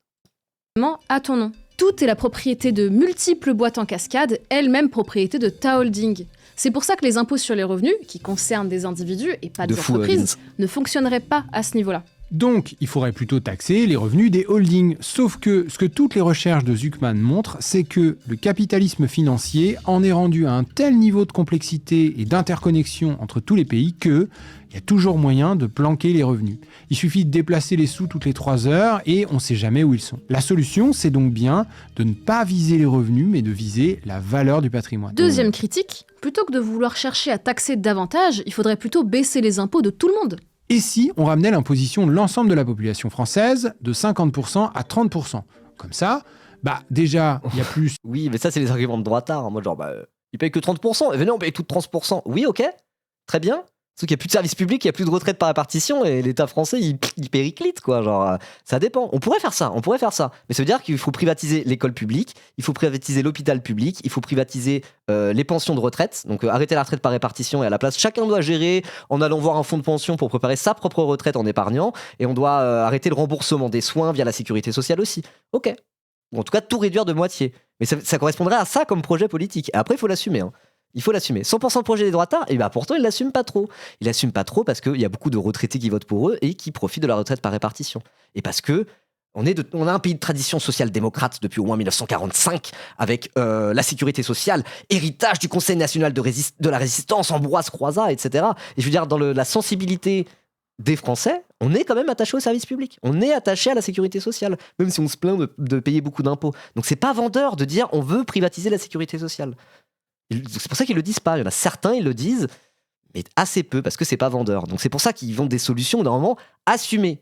à ton nom. Tout est la propriété de multiples boîtes en cascade, elles-mêmes propriété de ta holding. C'est pour ça que les impôts sur les revenus, qui concernent des individus et pas des entreprises, ne fonctionneraient pas à ce niveau-là. Donc, il faudrait plutôt taxer les revenus des holdings. Sauf que ce que toutes les recherches de Zucman montrent, c'est que le capitalisme financier en est rendu à un tel niveau de complexité et d'interconnexion entre tous les pays que il y a toujours moyen de planquer les revenus. Il suffit de déplacer les sous toutes les 3 heures et on ne sait jamais où ils sont. La solution, c'est donc bien de ne pas viser les revenus, mais de viser la valeur du patrimoine. Deuxième critique, plutôt que de vouloir chercher à taxer davantage, il faudrait plutôt baisser les impôts de tout le monde. Et si on ramenait l'imposition de l'ensemble de la population française de 50% à 30%? Comme ça, déjà, il y a plus... Oui, mais ça, c'est les arguments de droitard. En mode genre, ils payent que 30%. Et venez, on paye tout de 30%. Oui, ok, très bien. Sauf qu'il n'y a plus de service public, il n'y a plus de retraite par répartition et l'État français, il périclite, quoi. Genre, ça dépend. On pourrait faire ça. Mais ça veut dire qu'il faut privatiser l'école publique, il faut privatiser l'hôpital public, il faut privatiser les pensions de retraite. Donc, arrêter la retraite par répartition et à la place, chacun doit gérer en allant voir un fonds de pension pour préparer sa propre retraite en épargnant. Et on doit arrêter le remboursement des soins via la sécurité sociale aussi. Ok. Ou en tout cas, tout réduire de moitié. Mais ça correspondrait à ça comme projet politique. Et après, il faut l'assumer, hein. Il faut l'assumer. 100% de projet des droitards, et pourtant, ils l'assument pas trop. Ils l'assument pas trop parce qu'il y a beaucoup de retraités qui votent pour eux et qui profitent de la retraite par répartition. Et parce que on a un pays de tradition social-démocrate depuis au moins 1945, avec la sécurité sociale, héritage du Conseil national de la résistance, Ambroise Croizat, etc. Et je veux dire, dans la sensibilité des Français, on est quand même attaché au service public. On est attaché à la sécurité sociale, même si on se plaint de payer beaucoup d'impôts. Donc c'est pas vendeur de dire on veut privatiser la sécurité sociale. C'est pour ça qu'ils le disent pas. Il y en a certains, ils le disent, mais assez peu, parce que c'est pas vendeur. Donc c'est pour ça qu'ils vendent des solutions, normalement, assumer.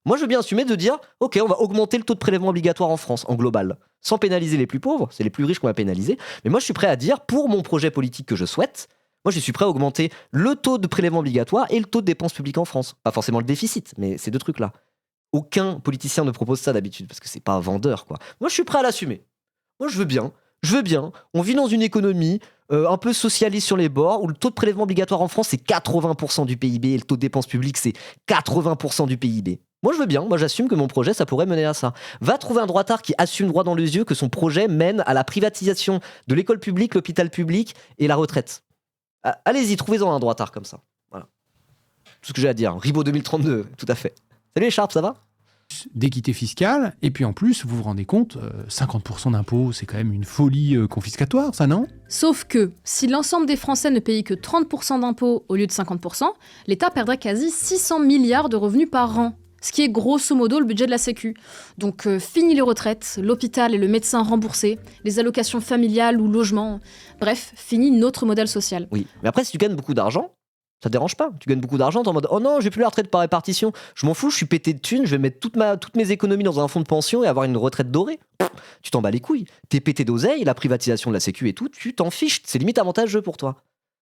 Moi, je veux bien assumer de dire, ok, on va augmenter le taux de prélèvement obligatoire en France, en global, sans pénaliser les plus pauvres, c'est les plus riches qu'on va pénaliser. Mais moi, je suis prêt à dire, pour mon projet politique que je souhaite, moi, je suis prêt à augmenter le taux de prélèvement obligatoire et le taux de dépenses publiques en France. Pas forcément le déficit, mais ces deux trucs-là. Aucun politicien ne propose ça d'habitude, parce que c'est pas vendeur, quoi. Moi, je suis prêt à l'assumer. Moi, je veux bien. On vit dans une économie un peu socialiste sur les bords, où le taux de prélèvement obligatoire en France, c'est 80% du PIB, et le taux de dépenses publiques, c'est 80% du PIB. Moi, je veux bien. Moi, j'assume que mon projet, ça pourrait mener à ça. Va trouver un droitard qui assume droit dans les yeux que son projet mène à la privatisation de l'école publique, l'hôpital public et la retraite. Allez-y, trouvez-en un droitard comme ça. Voilà. Tout ce que j'ai à dire. Ribot 2032, tout à fait. Salut Écharpe, ça va ? D'équité fiscale, et puis en plus, vous vous rendez compte, 50% d'impôts, c'est quand même une folie confiscatoire, ça, non? Sauf que, si l'ensemble des Français ne payait que 30% d'impôts au lieu de 50%, l'État perdrait quasi 600 milliards de revenus par an, ce qui est grosso modo le budget de la Sécu. Donc fini les retraites, l'hôpital et le médecin remboursés, les allocations familiales ou logements, bref, fini notre modèle social. Oui, mais après, si tu gagnes beaucoup d'argent, ça te dérange pas. Tu gagnes beaucoup d'argent, t'es en mode oh non, j'ai plus la retraite par répartition. Je m'en fous, je suis pété de thunes, je vais mettre toutes mes économies dans un fonds de pension et avoir une retraite dorée. Tu t'en bats les couilles. T'es pété d'oseille, la privatisation de la Sécu et tout, tu t'en fiches. C'est limite avantageux pour toi.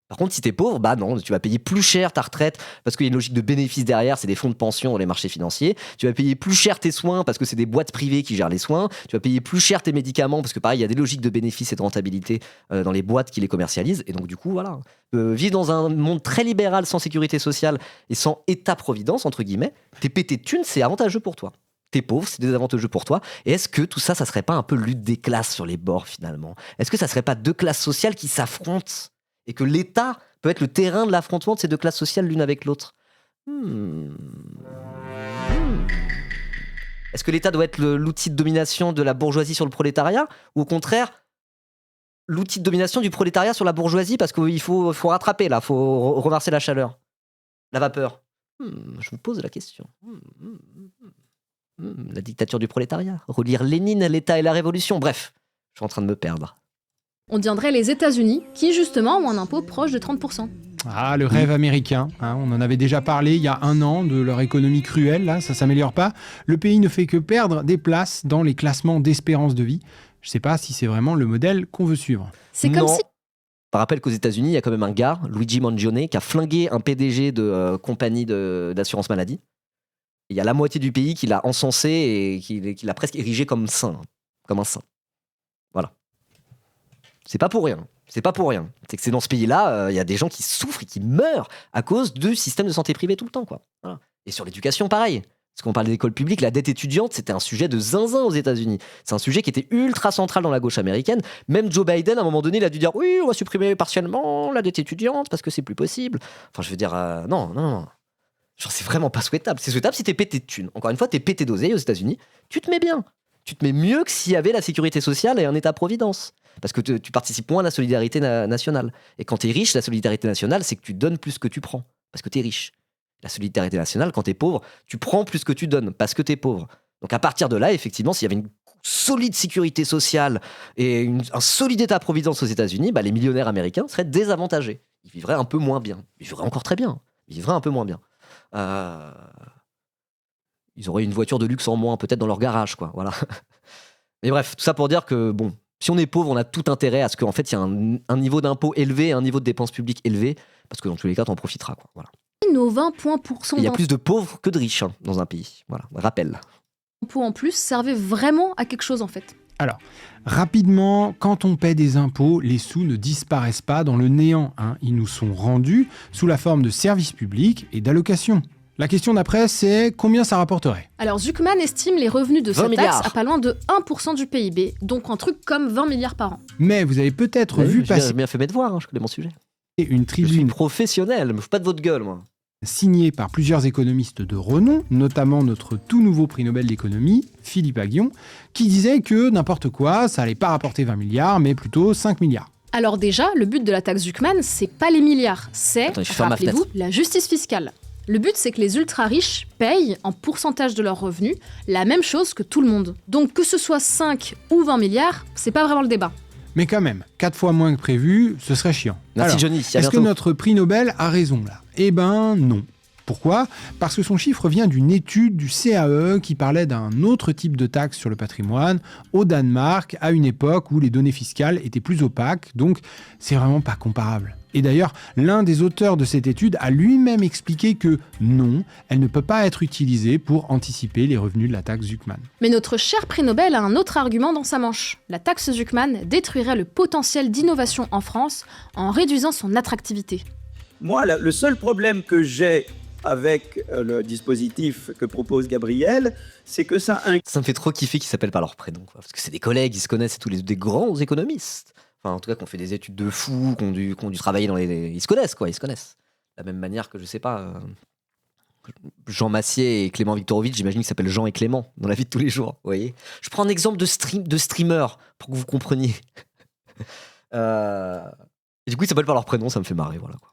Par contre, si t'es pauvre, non, tu vas payer plus cher ta retraite parce qu'il y a une logique de bénéfice derrière, c'est des fonds de pension dans les marchés financiers. Tu vas payer plus cher tes soins parce que c'est des boîtes privées qui gèrent les soins. Tu vas payer plus cher tes médicaments parce que pareil, il y a des logiques de bénéfice et de rentabilité dans les boîtes qui les commercialisent. Et donc du coup, voilà. Vivre dans un monde très libéral, sans sécurité sociale et sans état-providence, entre guillemets, t'es pété de thunes, c'est avantageux pour toi. T'es pauvre, c'est désavantageux pour toi. Et est-ce que tout ça serait pas un peu lutte des classes sur les bords finalement? Est-ce que ça serait pas deux classes sociales qui s'affrontent et que l'État peut être le terrain de l'affrontement de ces deux classes sociales l'une avec l'autre? Est-ce que l'État doit être l'outil de domination de la bourgeoisie sur le prolétariat, ou au contraire, l'outil de domination du prolétariat sur la bourgeoisie parce qu'il faut rattraper là, faut reverser la chaleur, la vapeur. Je me pose la question. La dictature du prolétariat, relire Lénine, l'État et la Révolution, bref, je suis en train de me perdre. On tiendrait les États-Unis, qui justement ont un impôt proche de 30%. Ah, le rêve américain, hein, on en avait déjà parlé il y a 1 an de leur économie cruelle, là, ça s'améliore pas. Le pays ne fait que perdre des places dans les classements d'espérance de vie. Je sais pas si c'est vraiment le modèle qu'on veut suivre. C'est comme si... Je rappelle qu'aux États-Unis, il y a quand même un gars, Luigi Mangione, qui a flingué un PDG de compagnie d'assurance maladie. Il y a la moitié du pays qui l'a encensé et qui l'a presque érigé comme saint, comme un saint. Voilà. C'est pas pour rien. C'est pas pour rien. C'est que c'est dans ce pays-là, il y a des gens qui souffrent et qui meurent à cause du système de santé privée tout le temps, quoi. Voilà. Et sur l'éducation, pareil. Parce qu'on parle des écoles publiques, la dette étudiante, c'était un sujet de zinzin aux États-Unis. C'est un sujet qui était ultra central dans la gauche américaine. Même Joe Biden, à un moment donné, il a dû dire oui, on va supprimer partiellement la dette étudiante parce que c'est plus possible. Enfin, je veux dire, non. Genre, c'est vraiment pas souhaitable. C'est souhaitable si t'es pété de thunes. Encore une fois, t'es pété d'oseille aux États-Unis, tu te mets bien. Tu te mets mieux que s'il y avait la sécurité sociale et un État-providence. Parce que tu participes moins à la solidarité nationale. Et quand t'es riche, la solidarité nationale, c'est que tu donnes plus que tu prends. Parce que t'es riche. La solidarité nationale, quand t'es pauvre, tu prends plus que tu donnes. Parce que t'es pauvre. Donc à partir de là, effectivement, s'il y avait une solide sécurité sociale et un solide État-providence aux États-Unis, les millionnaires américains seraient désavantagés. Ils vivraient un peu moins bien. Ils vivraient encore très bien. Ils vivraient un peu moins bien. Ils auraient une voiture de luxe en moins, peut-être dans leur garage, quoi. Voilà. Mais bref, tout ça pour dire que, bon, si on est pauvre, on a tout intérêt à ce qu'en fait, il y ait un niveau d'impôt élevé et un niveau de dépenses publiques élevé, parce que dans tous les cas, t'en profiteras, quoi. Voilà. Nos 20 points pour cent il y a plus de pauvres que de riches dans un pays. Voilà, rappel. Impôts en plus servaient vraiment à quelque chose, en fait. Alors, rapidement, quand on paie des impôts, les sous ne disparaissent pas dans le néant. Ils nous sont rendus sous la forme de services publics et d'allocations. La question d'après, c'est combien ça rapporterait ? Alors, Zuckman estime les revenus de cette milliards. taxe à pas loin de 1% du PIB, donc un truc comme 20 milliards par an. Mais vous avez peut-être vu passer J'ai bien fait mes devoirs, je connais mon sujet. une Je suis tribune professionnel, je me fous pas de votre gueule, moi. signée par plusieurs économistes de renom, notamment notre tout nouveau prix Nobel d'économie, Philippe Aghion, qui disait que n'importe quoi, ça allait pas rapporter 20 milliards, mais plutôt 5 milliards. Alors déjà, le but de la taxe Zuckman, c'est pas les milliards, c'est, Attends, je ferme ma rappelez-vous, fenêtre. la justice fiscale. Le but, c'est que les ultra-riches payent, en pourcentage de leurs revenus, la même chose que tout le monde. Donc que ce soit 5 ou 20 milliards, c'est pas vraiment le débat. Mais quand même, 4 fois moins que prévu, ce serait chiant. Merci Alors, Johnny, à est-ce que bientôt. notre prix Nobel a raison là ? Eh ben non. Pourquoi ? Parce que son chiffre vient d'une étude du CAE qui parlait d'un autre type de taxe sur le patrimoine au Danemark, à une époque où les données fiscales étaient plus opaques, donc c'est vraiment pas comparable. Et d'ailleurs, l'un des auteurs de cette étude a lui-même expliqué que non, elle ne peut pas être utilisée pour anticiper les revenus de la taxe Zuckman. Mais notre cher prix Nobel a un autre argument dans sa manche. La taxe Zuckman détruirait le potentiel d'innovation en France en réduisant son attractivité. Moi, le seul problème que j'ai avec le dispositif que propose Gabriel, c'est que ça Ça me fait trop kiffer qu'ils s'appellent par leur prénom, quoi. Parce que c'est des collègues, ils se connaissent, c'est tous des grands économistes. Enfin, en tout cas, qui ont fait des études de fous, qui ont dû travailler dans les... Ils se connaissent, quoi, ils se connaissent. De la même manière que, je sais pas, Jean Massier et Clément Viktorovitch, j'imagine qu'ils s'appellent Jean et Clément dans la vie de tous les jours, vous voyez. Je prends un exemple de streamer, pour que vous compreniez. Et du coup, ils s'appellent par leur prénom, ça me fait marrer, voilà, quoi.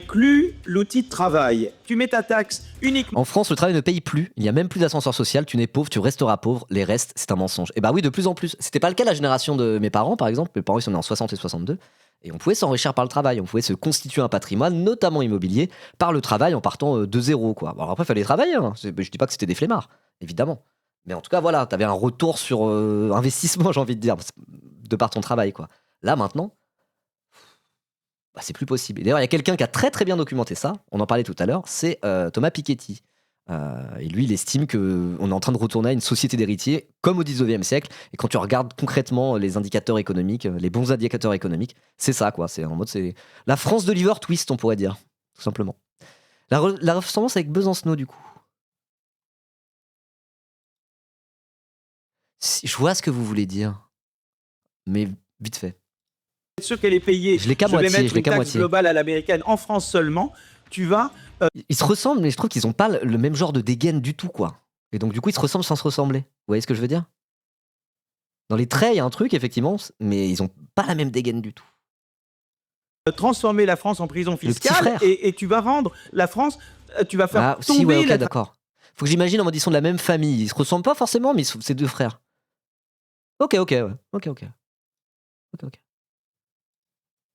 inclut l'outil de travail. Tu mets ta taxe uniquement. En France, le travail ne paye plus. Il n'y a même plus d'ascenseur social. Tu n'es pauvre, tu resteras pauvre. Les restes, c'est un mensonge. Et bah oui, de plus en plus. C'était pas le cas de la génération de mes parents, par exemple. Mes parents, ils sont nés en 60 et 62. Et on pouvait s'enrichir par le travail. On pouvait se constituer un patrimoine, notamment immobilier, par le travail en partant de zéro, quoi. Alors après, il fallait travailler. Hein. Je dis pas que c'était des flemmards, évidemment. Mais en tout cas, voilà, t'avais un retour sur investissement, j'ai envie de dire, de par ton travail, quoi. Là, maintenant, c'est plus possible. Et d'ailleurs, il y a quelqu'un qui a très très bien documenté ça, on en parlait tout à l'heure, c'est Thomas Piketty. Et lui, il estime qu'on est en train de retourner à une société d'héritiers comme au 19e siècle. Et quand tu regardes concrètement les indicateurs économiques, les bons indicateurs économiques, c'est ça, quoi. C'est en mode, c'est la France de Liver Twist, on pourrait dire, tout simplement. La ressemblance avec Besancenot, du coup. Je vois ce que vous voulez dire, mais vite fait. Sûr qu'elle est payée. Je l'ai qu'à moitié, vais mettre je l'ai une qu'à taxe moitié. globale à l'américaine en France seulement. Tu vas Ils se ressemblent, mais je trouve qu'ils ont pas le même genre de dégaine du tout, quoi. Et donc, du coup, ils se ressemblent sans se ressembler. Vous voyez ce que je veux dire? Dans les traits, il y a un truc, effectivement, mais ils ont pas la même dégaine du tout. Transformer la France en prison petit fiscale frère. et tu vas rendre la France, tu vas faire tomber si, ouais, ok, la d'accord. Faut que j'imagine en mode ils sont de la même famille. Ils se ressemblent pas forcément, mais c'est deux frères. Ok, ouais. Ok.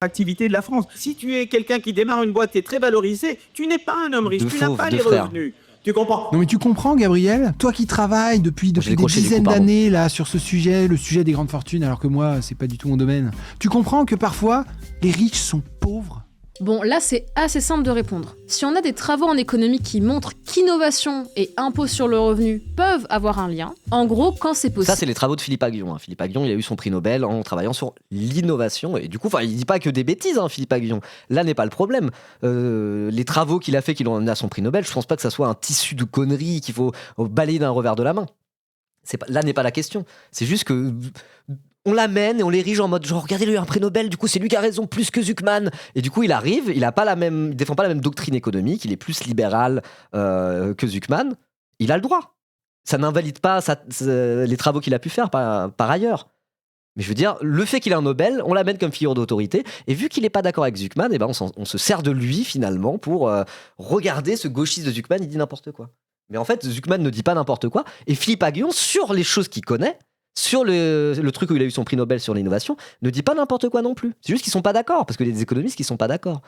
activité de la France. Si tu es quelqu'un qui démarre une boîte et est très valorisé, tu n'es pas un homme riche, tu n'as pas les revenus. Tu comprends? Non mais tu comprends, Gabriel? Toi qui travailles depuis des dizaines d'années là sur ce sujet, le sujet des grandes fortunes, alors que moi, c'est pas du tout mon domaine. Tu comprends que parfois, les riches sont pauvres? Bon, là, c'est assez simple de répondre. Si on a des travaux en économie qui montrent qu'innovation et impôt sur le revenu peuvent avoir un lien, en gros, quand c'est possible... Ça, c'est les travaux de Philippe Aghion. Philippe Aghion, il a eu son prix Nobel en travaillant sur l'innovation. Et du coup, il dit pas que des bêtises, Philippe Aghion. Là n'est pas le problème. Les travaux qu'il a fait, qui l'ont amené à son prix Nobel, je pense pas que ça soit un tissu de conneries qu'il faut balayer d'un revers de la main. Là n'est pas la question. C'est juste que... on l'amène et on l'érige en mode genre regardez-le, un prix Nobel, du coup c'est lui qui a raison plus que Zuckman. Et du coup il arrive, il défend pas la même doctrine économique, il est plus libéral que Zuckman. Il a le droit. Ça n'invalide pas les travaux qu'il a pu faire par ailleurs. Mais je veux dire, le fait qu'il ait un Nobel, on l'amène comme figure d'autorité. Et vu qu'il n'est pas d'accord avec Zuckman, on se sert de lui finalement pour regarder ce gauchiste de Zuckman, il dit n'importe quoi. Mais en fait, Zuckman ne dit pas n'importe quoi. Et Philippe Aghion, sur les choses qu'il connaît, sur le truc où il a eu son prix Nobel sur l'innovation, ne dit pas n'importe quoi non plus. C'est juste qu'ils sont pas d'accord, parce qu'il y a des économistes qui sont pas d'accord.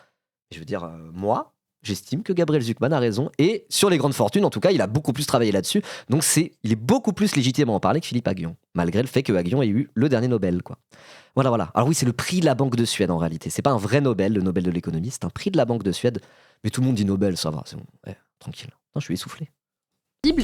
Et je veux dire, moi, j'estime que Gabriel Zuckman a raison, et sur les grandes fortunes, en tout cas, il a beaucoup plus travaillé là-dessus, donc il est beaucoup plus légitime à en parler que Philippe Aghion, malgré le fait que Aghion ait eu le dernier Nobel, quoi. Voilà. Alors oui, c'est le prix de la Banque de Suède, en réalité. C'est pas un vrai Nobel, le Nobel de l'économie, c'est un prix de la Banque de Suède, mais tout le monde dit Nobel, ça va, c'est bon, tranquille. Non, je suis essoufflé.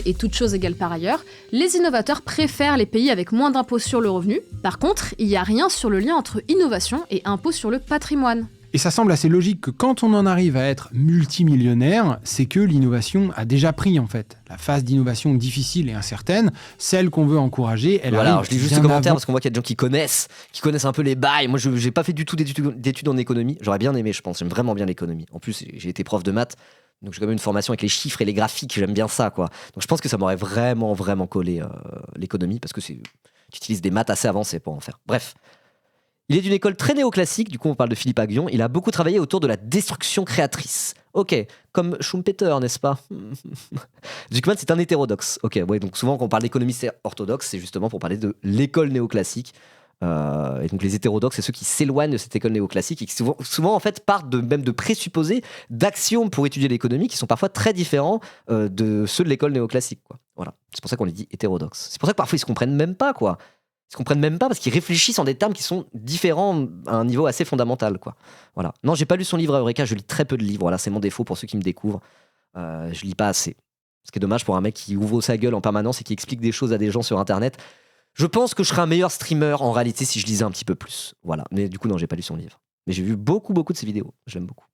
Et toutes choses égales par ailleurs, les innovateurs préfèrent les pays avec moins d'impôts sur le revenu. Par contre, il n'y a rien sur le lien entre innovation et impôt sur le patrimoine. Et ça semble assez logique que quand on en arrive à être multimillionnaire, c'est que l'innovation a déjà pris en fait. La phase d'innovation difficile et incertaine, celle qu'on veut encourager, elle arrive. Alors je lis juste ce commentaire parce qu'on voit qu'il y a des gens qui connaissent un peu les bails. Moi, je n'ai pas fait du tout d'études en économie. J'aurais bien aimé, je pense. J'aime vraiment bien l'économie. En plus, j'ai été prof de maths. Donc j'ai quand même une formation avec les chiffres et les graphiques, j'aime bien ça, quoi. Donc je pense que ça m'aurait vraiment collé l'économie, parce que tu utilises des maths assez avancées pour en faire. Bref. Il est d'une école très néoclassique, du coup on parle de Philippe Aghion, il a beaucoup travaillé autour de la destruction créatrice. Ok, comme Schumpeter, n'est-ce pas? Zuckman, c'est un hétérodoxe. Ok, ouais, donc souvent quand on parle d'économiste orthodoxe, c'est justement pour parler de l'école néoclassique. Et donc les hétérodoxes, c'est ceux qui s'éloignent de cette école néoclassique et qui souvent en fait partent même de présupposés, d'axiomes pour étudier l'économie qui sont parfois très différents de ceux de l'école néoclassique, quoi. Voilà, c'est pour ça qu'on les dit hétérodoxes. C'est pour ça que parfois ils se comprennent même pas, quoi. Ils se comprennent même pas parce qu'ils réfléchissent en des termes qui sont différents à un niveau assez fondamental, quoi. Voilà. Non, j'ai pas lu son livre à Eureka, je lis très peu de livres. Voilà, c'est mon défaut pour ceux qui me découvrent. Je lis pas assez. Ce qui est dommage pour un mec qui ouvre sa gueule en permanence et qui explique des choses à des gens sur Internet. Je pense que je serais un meilleur streamer en réalité si je lisais un petit peu plus. Voilà. Mais du coup, non, j'ai pas lu son livre. Mais j'ai vu beaucoup de ses vidéos. J'aime beaucoup.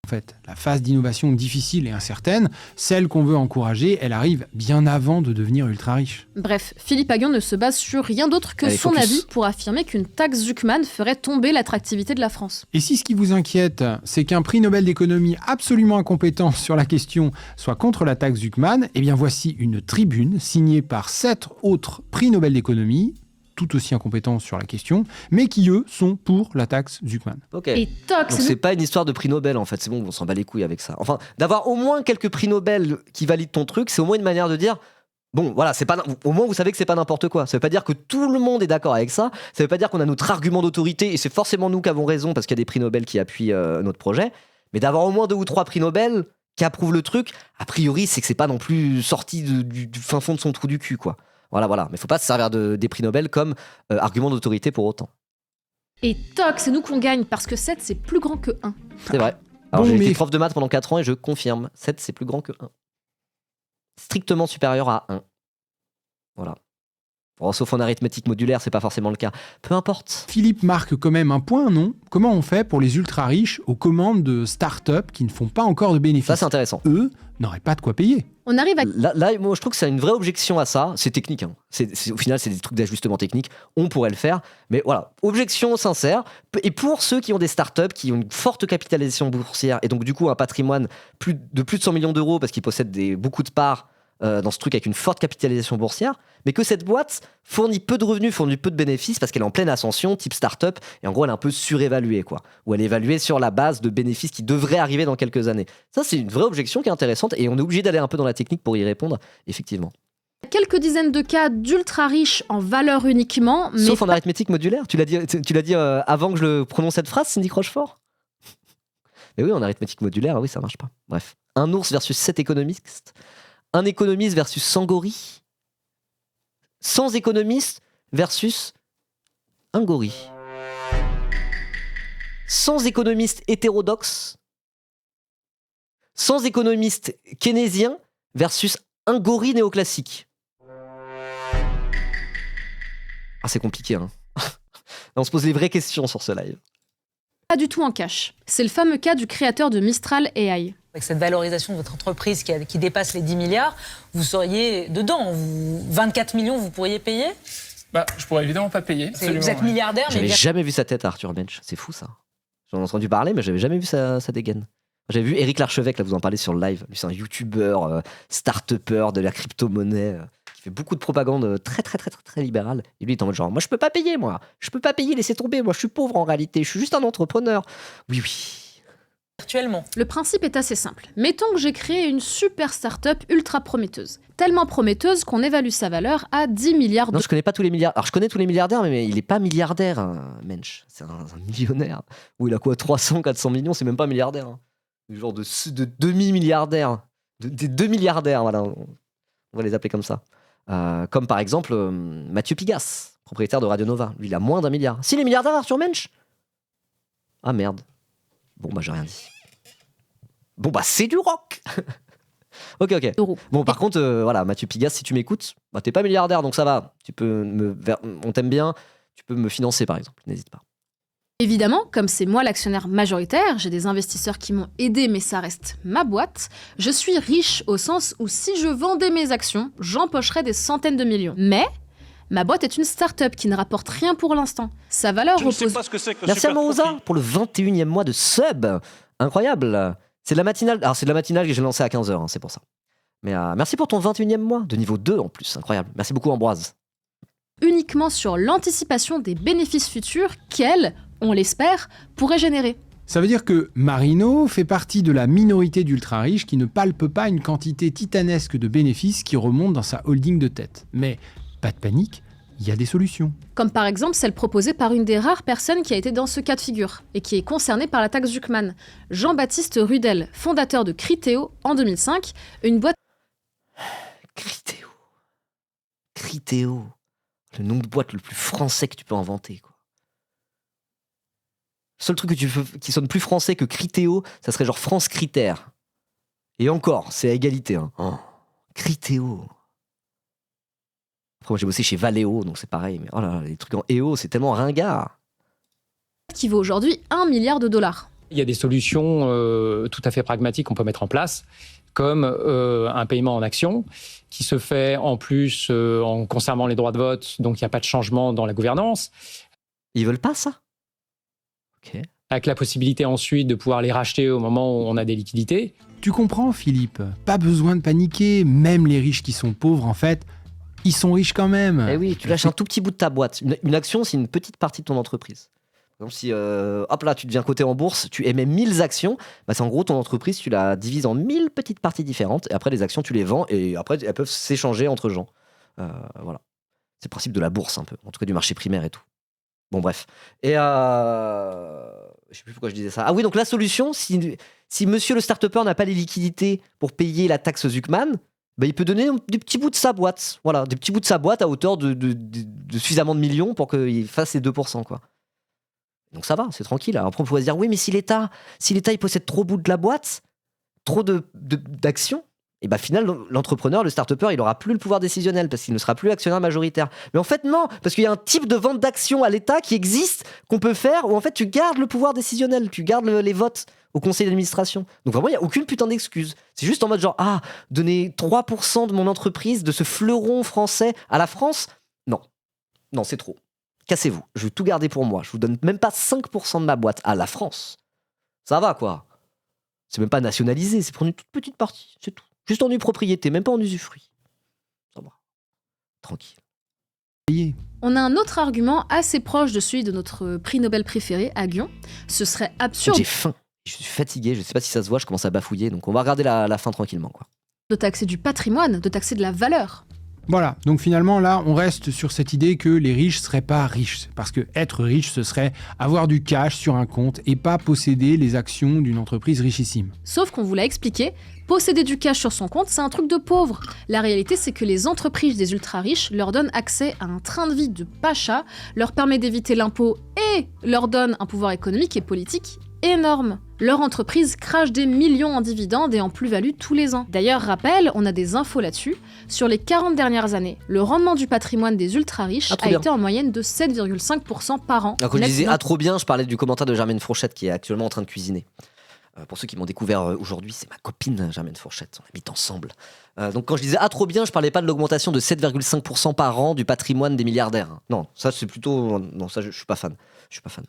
En fait, la phase d'innovation difficile et incertaine, celle qu'on veut encourager, elle arrive bien avant de devenir ultra riche. Bref, Philippe Aghion ne se base sur rien d'autre que son avis pour affirmer qu'une taxe Zuckman ferait tomber l'attractivité de la France. Et si ce qui vous inquiète, c'est qu'un prix Nobel d'économie absolument incompétent sur la question soit contre la taxe Zuckman, eh bien voici une tribune signée par 7 autres prix Nobel d'économie, tout aussi incompétents sur la question, mais qui, eux, sont pour la taxe Zuckman. Ok. Et toc, donc c'est pas une histoire de prix Nobel, en fait. C'est bon, on s'en bat les couilles avec ça. Enfin, d'avoir au moins quelques prix Nobel qui valident ton truc, c'est au moins une manière de dire... Bon, voilà, au moins vous savez que c'est pas n'importe quoi. Ça veut pas dire que tout le monde est d'accord avec ça. Ça veut pas dire qu'on a notre argument d'autorité et c'est forcément nous qui avons raison parce qu'il y a des prix Nobel qui appuient notre projet. Mais d'avoir au moins 2 ou 3 prix Nobel qui approuvent le truc, a priori, c'est que c'est pas non plus sorti du fin fond de son trou du cul, quoi. Voilà. Mais faut pas se servir des prix Nobel comme argument d'autorité pour autant. Et toc, c'est nous qu'on gagne parce que 7 c'est plus grand que 1. C'est vrai. Alors j'ai été prof de maths pendant 4 ans et je confirme, 7 c'est plus grand que 1. Strictement supérieur à 1. Voilà. Bon, sauf en arithmétique modulaire, c'est pas forcément le cas. Peu importe. Philippe marque quand même un point, non? Comment on fait pour les ultra riches aux commandes de start-up qui ne font pas encore de bénéfices? Ça c'est intéressant. Eux n'auraient pas de quoi payer. On arrive à... Là, moi je trouve que c'est une vraie objection à ça. C'est technique. Hein. Au final, c'est des trucs d'ajustement technique. On pourrait le faire. Mais voilà, objection sincère. Et pour ceux qui ont des startups, qui ont une forte capitalisation boursière et donc du coup un patrimoine de plus de 100 millions d'euros parce qu'ils possèdent beaucoup de parts dans ce truc avec une forte capitalisation boursière, mais que cette boîte fournit peu de revenus, fournit peu de bénéfices parce qu'elle est en pleine ascension, type start-up, et en gros, elle est un peu surévaluée, quoi. Ou elle est évaluée sur la base de bénéfices qui devraient arriver dans quelques années. Ça, c'est une vraie objection qui est intéressante, et on est obligé d'aller un peu dans la technique pour y répondre, effectivement. Quelques dizaines de cas d'ultra riches en valeur uniquement, mais Sauf en arithmétique modulaire. Tu l'as dit avant que je le prononce cette phrase, Cindy Crochefort. Mais oui, en arithmétique modulaire, oui, ça marche pas. Bref. Un ours versus 7 économistes. Un économiste versus 100 gorilles. 100 économistes versus un gorille. 100 économistes hétérodoxes. 100 économistes keynésiens versus un gorille néoclassique. Ah, c'est compliqué, hein. On se pose les vraies questions sur ce live. pas du tout en cash. C'est le fameux cas du créateur de Mistral AI. Avec cette valorisation de votre entreprise qui dépasse les 10 milliards, vous seriez dedans. 24 millions, vous pourriez payer ? Je pourrais évidemment pas payer. Vous êtes milliardaire, mais... J'avais jamais vu sa tête à Arthur Bench. C'est fou, ça. J'en ai entendu parler, mais j'avais jamais vu sa dégaine. J'avais vu Éric Larchevêque, là, vous en parlez sur le live. Lui, c'est un youtubeur, start-upper de la crypto-monnaie, qui fait beaucoup de propagande très libérale. Et lui, il est en mode genre, moi, je peux pas payer, moi. Je peux pas payer, laissez tomber. Moi, je suis pauvre en réalité. Je suis juste un entrepreneur. Oui. Virtuellement. Le principe est assez simple. Mettons que j'ai créé une super start-up ultra prometteuse. Tellement prometteuse qu'on évalue sa valeur à 10 milliards d'euros. Non, je connais pas tous les milliardaires. Alors, je connais tous les milliardaires, mais il est pas milliardaire, hein, Mensch. C'est un millionnaire. Ou il a quoi, 300, 400 millions, c'est même pas milliardaire. Hein. Du genre de demi-milliardaires. Des 2 milliardaires, voilà. On va les appeler comme ça. Comme par exemple Mathieu Pigasse, propriétaire de Radio Nova. Lui, il a moins d'1 milliard. S'il est milliardaire, Arthur Mensch ? Ah merde. Bon, j'ai rien dit. Bon, c'est du rock. Ok. Bon, par contre, voilà, Mathieu Pigasse, si tu m'écoutes, t'es pas milliardaire, donc ça va. On t'aime bien, tu peux me financer, par exemple. N'hésite pas. Évidemment, comme c'est moi l'actionnaire majoritaire, j'ai des investisseurs qui m'ont aidé, mais ça reste ma boîte. Je suis riche au sens où si je vendais mes actions, j'empocherais des centaines de millions. Mais ma boîte est une start-up qui ne rapporte rien pour l'instant. Sa valeur repose... Merci à Morosa pour le 21e mois de sub. Incroyable. C'est de la matinale. Alors, c'est de la matinale que j'ai lancée à 15h, hein, c'est pour ça. Mais merci pour ton 21e mois, de niveau 2 en plus. Incroyable. Merci beaucoup, Ambroise. Uniquement sur l'anticipation des bénéfices futurs qu'elle, on l'espère, pourrait générer. Ça veut dire que Marino fait partie de la minorité d'ultra-riches qui ne palpe pas une quantité titanesque de bénéfices qui remontent dans sa holding de tête. Mais pas de panique, il y a des solutions. Comme par exemple celle proposée par une des rares personnes qui a été dans ce cas de figure et qui est concernée par la taxe Zuckman, Jean-Baptiste Rudel, fondateur de Criteo en 2005, une boîte... Criteo. Le nom de boîte le plus français que tu peux inventer, quoi. Le seul truc qui sonne plus français que Criteo, ça serait genre France Critère. Et encore, c'est à égalité. Hein. Oh, Criteo. Après, moi, j'ai bossé chez Valeo, donc c'est pareil. Mais oh là là, les trucs en EO, c'est tellement ringard. Qui vaut aujourd'hui 1 milliard de dollars. Il y a des solutions tout à fait pragmatiques qu'on peut mettre en place, comme un paiement en actions, qui se fait en plus en conservant les droits de vote, donc il n'y a pas de changement dans la gouvernance. Ils veulent pas ça ? Ok. Avec la possibilité ensuite de pouvoir les racheter au moment où on a des liquidités. Tu comprends, Philippe ? Pas besoin de paniquer, même les riches qui sont pauvres, en fait, ils sont riches quand même. Eh oui, tu lâches un tout petit bout de ta boîte. Une action, c'est une petite partie de ton entreprise. Par exemple, si hop là, tu deviens coté en bourse, tu émets 1000 actions, c'est en gros ton entreprise, tu la divises en 1000 petites parties différentes, et après les actions, tu les vends, et après elles peuvent s'échanger entre gens. Voilà. C'est le principe de la bourse un peu, en tout cas du marché primaire et tout. Bon bref. Et je sais plus pourquoi je disais ça. Ah oui, donc la solution, si monsieur le start-upper n'a pas les liquidités pour payer la taxe Zuckman, il peut donner des petits bouts de sa boîte. Voilà, des petits bouts de sa boîte à hauteur de suffisamment de millions pour qu'il fasse les 2%, quoi. Donc ça va, c'est tranquille. Alors après, on pourrait se dire, oui, mais si l'État il possède trop de la boîte, trop d'actions, et finalement, l'entrepreneur, le start-upper, il n'aura plus le pouvoir décisionnel parce qu'il ne sera plus actionnaire majoritaire. Mais en fait, non, parce qu'il y a un type de vente d'actions à l'État qui existe, qu'on peut faire, où en fait, tu gardes le pouvoir décisionnel, tu gardes les votes au conseil d'administration. Donc vraiment, il n'y a aucune putain d'excuse. C'est juste en mode genre, donner 3% de mon entreprise, de ce fleuron français à la France ? Non, c'est trop. Cassez-vous, je vais tout garder pour moi. Je vous donne même pas 5% de ma boîte à la France. Ça va, quoi. C'est même pas nationalisé, c'est pour une toute petite partie, c'est tout. Juste en propriété, même pas en usufruit. tranquille. On a un autre argument assez proche de celui de notre prix Nobel préféré, Aguillon. Ce serait absurde. J'ai faim, je suis fatigué, je sais pas si ça se voit, je commence à bafouiller, donc on va regarder la fin tranquillement, quoi. De taxer du patrimoine, de taxer de la valeur. Voilà, donc finalement là on reste sur cette idée que les riches seraient pas riches, parce que être riche ce serait avoir du cash sur un compte et pas posséder les actions d'une entreprise richissime. Sauf qu'on vous l'a expliqué, posséder du cash sur son compte c'est un truc de pauvre. La réalité c'est que les entreprises des ultra riches leur donnent accès à un train de vie de pacha, leur permet d'éviter l'impôt et leur donne un pouvoir économique et politique énorme. Leur entreprise crache des millions en dividendes et en plus-value tous les ans. D'ailleurs, rappel, on a des infos là-dessus. Sur les 40 dernières années, le rendement du patrimoine des ultra-riches a été en moyenne de 7,5% par an. Alors, quand je disais « ah trop bien », je parlais du commentaire de Germaine Fourchette qui est actuellement en train de cuisiner. Pour ceux qui m'ont découvert aujourd'hui, c'est ma copine Germaine Fourchette, on habite ensemble. Donc quand je disais « ah trop bien », je parlais pas de l'augmentation de 7,5% par an du patrimoine des milliardaires. Non, ça c'est plutôt... Non, ça je suis pas fan. Je suis pas fan.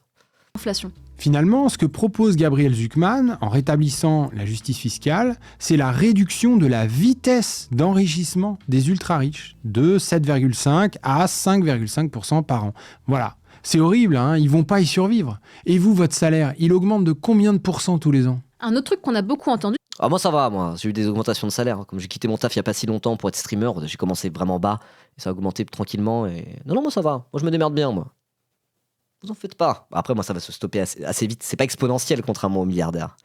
Inflation. Finalement, ce que propose Gabriel Zucman en rétablissant la justice fiscale, c'est la réduction de la vitesse d'enrichissement des ultra-riches de 7,5 à 5,5% par an. Voilà, c'est horrible, hein, ils vont pas y survivre. Et vous, votre salaire, il augmente de combien de pourcents tous les ans ? Un autre truc qu'on a beaucoup entendu. Ah, moi ça va, moi j'ai eu des augmentations de salaire. Comme j'ai quitté mon taf il y a pas si longtemps pour être streamer, j'ai commencé vraiment bas, et ça a augmenté tranquillement. Et... Non, moi ça va, moi je me démerde bien, moi. Vous en faites pas. Après, moi, ça va se stopper assez vite. C'est pas exponentiel, contrairement aux milliardaires.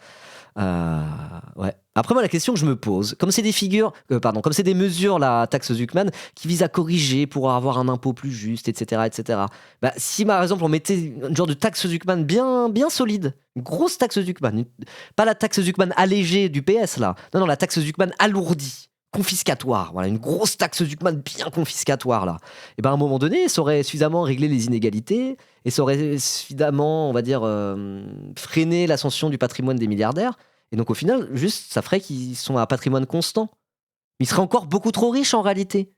Ouais. Après, moi, la question que je me pose, comme c'est des figures, comme c'est des mesures, la taxe Zucman, qui visent à corriger pour avoir un impôt plus juste, etc., etc. Bah, si, par exemple, on mettait un genre de taxe Zucman bien solide, une grosse taxe Zucman, pas la taxe Zucman allégée du PS, là. Non, la taxe Zucman alourdie. Confiscatoire, voilà, une grosse taxe Zucman bien confiscatoire là. Et ben à un moment donné, ça aurait suffisamment réglé les inégalités et ça aurait suffisamment, on va dire, freiné l'ascension du patrimoine des milliardaires. Et donc au final, juste, ça ferait qu'ils sont à un patrimoine constant. Mais ils seraient encore beaucoup trop riches en réalité.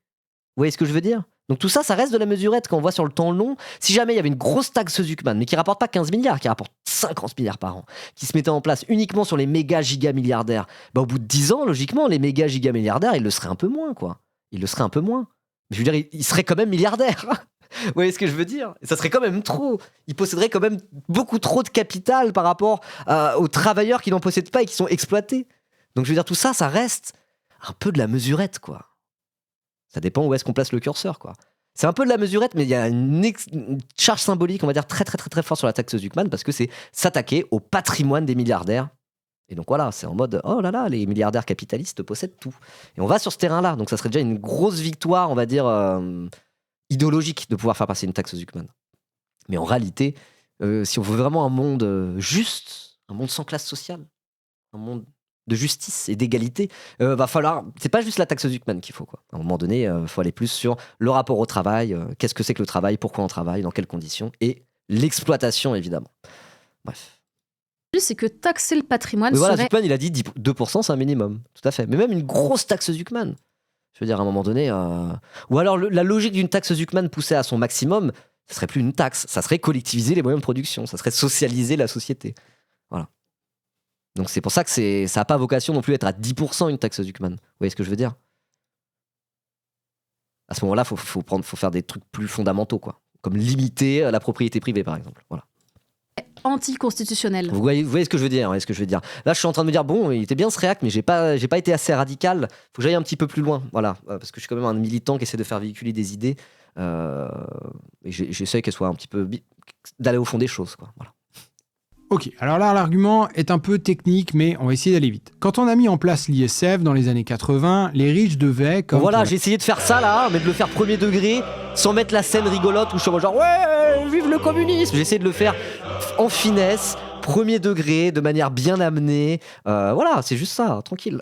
Vous voyez ce que je veux dire ? Donc tout ça, ça reste de la mesurette quand on voit sur le temps long. Si jamais il y avait une grosse taxe Zucman, mais qui rapporte pas 15 milliards, qui rapporte 50 milliards par an, qui se mettait en place uniquement sur les méga giga milliardaires, bah au bout de 10 ans, logiquement, les méga giga milliardaires, ils le seraient un peu moins, quoi. Ils le seraient un peu moins. Mais je veux dire, ils seraient quand même milliardaires. Vous voyez ce que je veux dire ? Ça serait quand même trop. Ils posséderaient quand même beaucoup trop de capital par rapport aux travailleurs qui n'en possèdent pas et qui sont exploités. Donc je veux dire, tout ça, ça reste un peu de la mesurette, quoi. Ça dépend où est-ce qu'on place le curseur, quoi. C'est un peu de la mesurette, mais il y a une charge symbolique, on va dire, très très très très forte sur la taxe Zucman, parce que c'est s'attaquer au patrimoine des milliardaires. Et donc voilà, c'est en mode, oh là là, les milliardaires capitalistes possèdent tout. Et on va sur ce terrain-là, donc ça serait déjà une grosse victoire, on va dire, idéologique de pouvoir faire passer une taxe Zucman. Mais en réalité, si on veut vraiment un monde juste, un monde sans classe sociale, un monde de justice et d'égalité, va falloir... C'est pas juste la taxe Zucman qu'il faut, quoi. À un moment donné, il faut aller plus sur le rapport au travail, qu'est-ce que c'est que le travail, pourquoi on travaille, dans quelles conditions, et l'exploitation, évidemment. Bref. C'est que taxer le patrimoine mais voilà, serait... Zucman, il a dit 2%, c'est un minimum. Tout à fait. Mais même une grosse taxe Zucman. Je veux dire, à un moment donné... Ou alors, la logique d'une taxe Zucman poussée à son maximum, ça serait plus une taxe, ça serait collectiviser les moyens de production, ça serait socialiser la société. Voilà. Donc c'est pour ça que ça n'a pas vocation non plus d'être à 10% une taxe Zucman. Vous voyez ce que je veux dire ? À ce moment-là, faut faire des trucs plus fondamentaux, quoi. Comme limiter la propriété privée, par exemple. Voilà. Anticonstitutionnel. Vous voyez ce que je veux dire, Là, je suis en train de me dire, bon, il était bien ce réac, mais j'ai pas été assez radical. Faut que j'aille un petit peu plus loin, voilà. Parce que je suis quand même un militant qui essaie de faire véhiculer des idées. Et j'essaie qu'elles soient un petit peu... d'aller au fond des choses, quoi. Voilà. Ok, alors là, l'argument est un peu technique, mais on va essayer d'aller vite. Quand on a mis en place l'ISF dans les années 80, les riches devaient... Bon, voilà, j'ai essayé de faire ça, là, mais de le faire premier degré, sans mettre la scène rigolote où je suis genre « Ouais, vive le communisme !» J'ai essayé de le faire en finesse, premier degré, de manière bien amenée. Voilà, c'est juste ça, tranquille.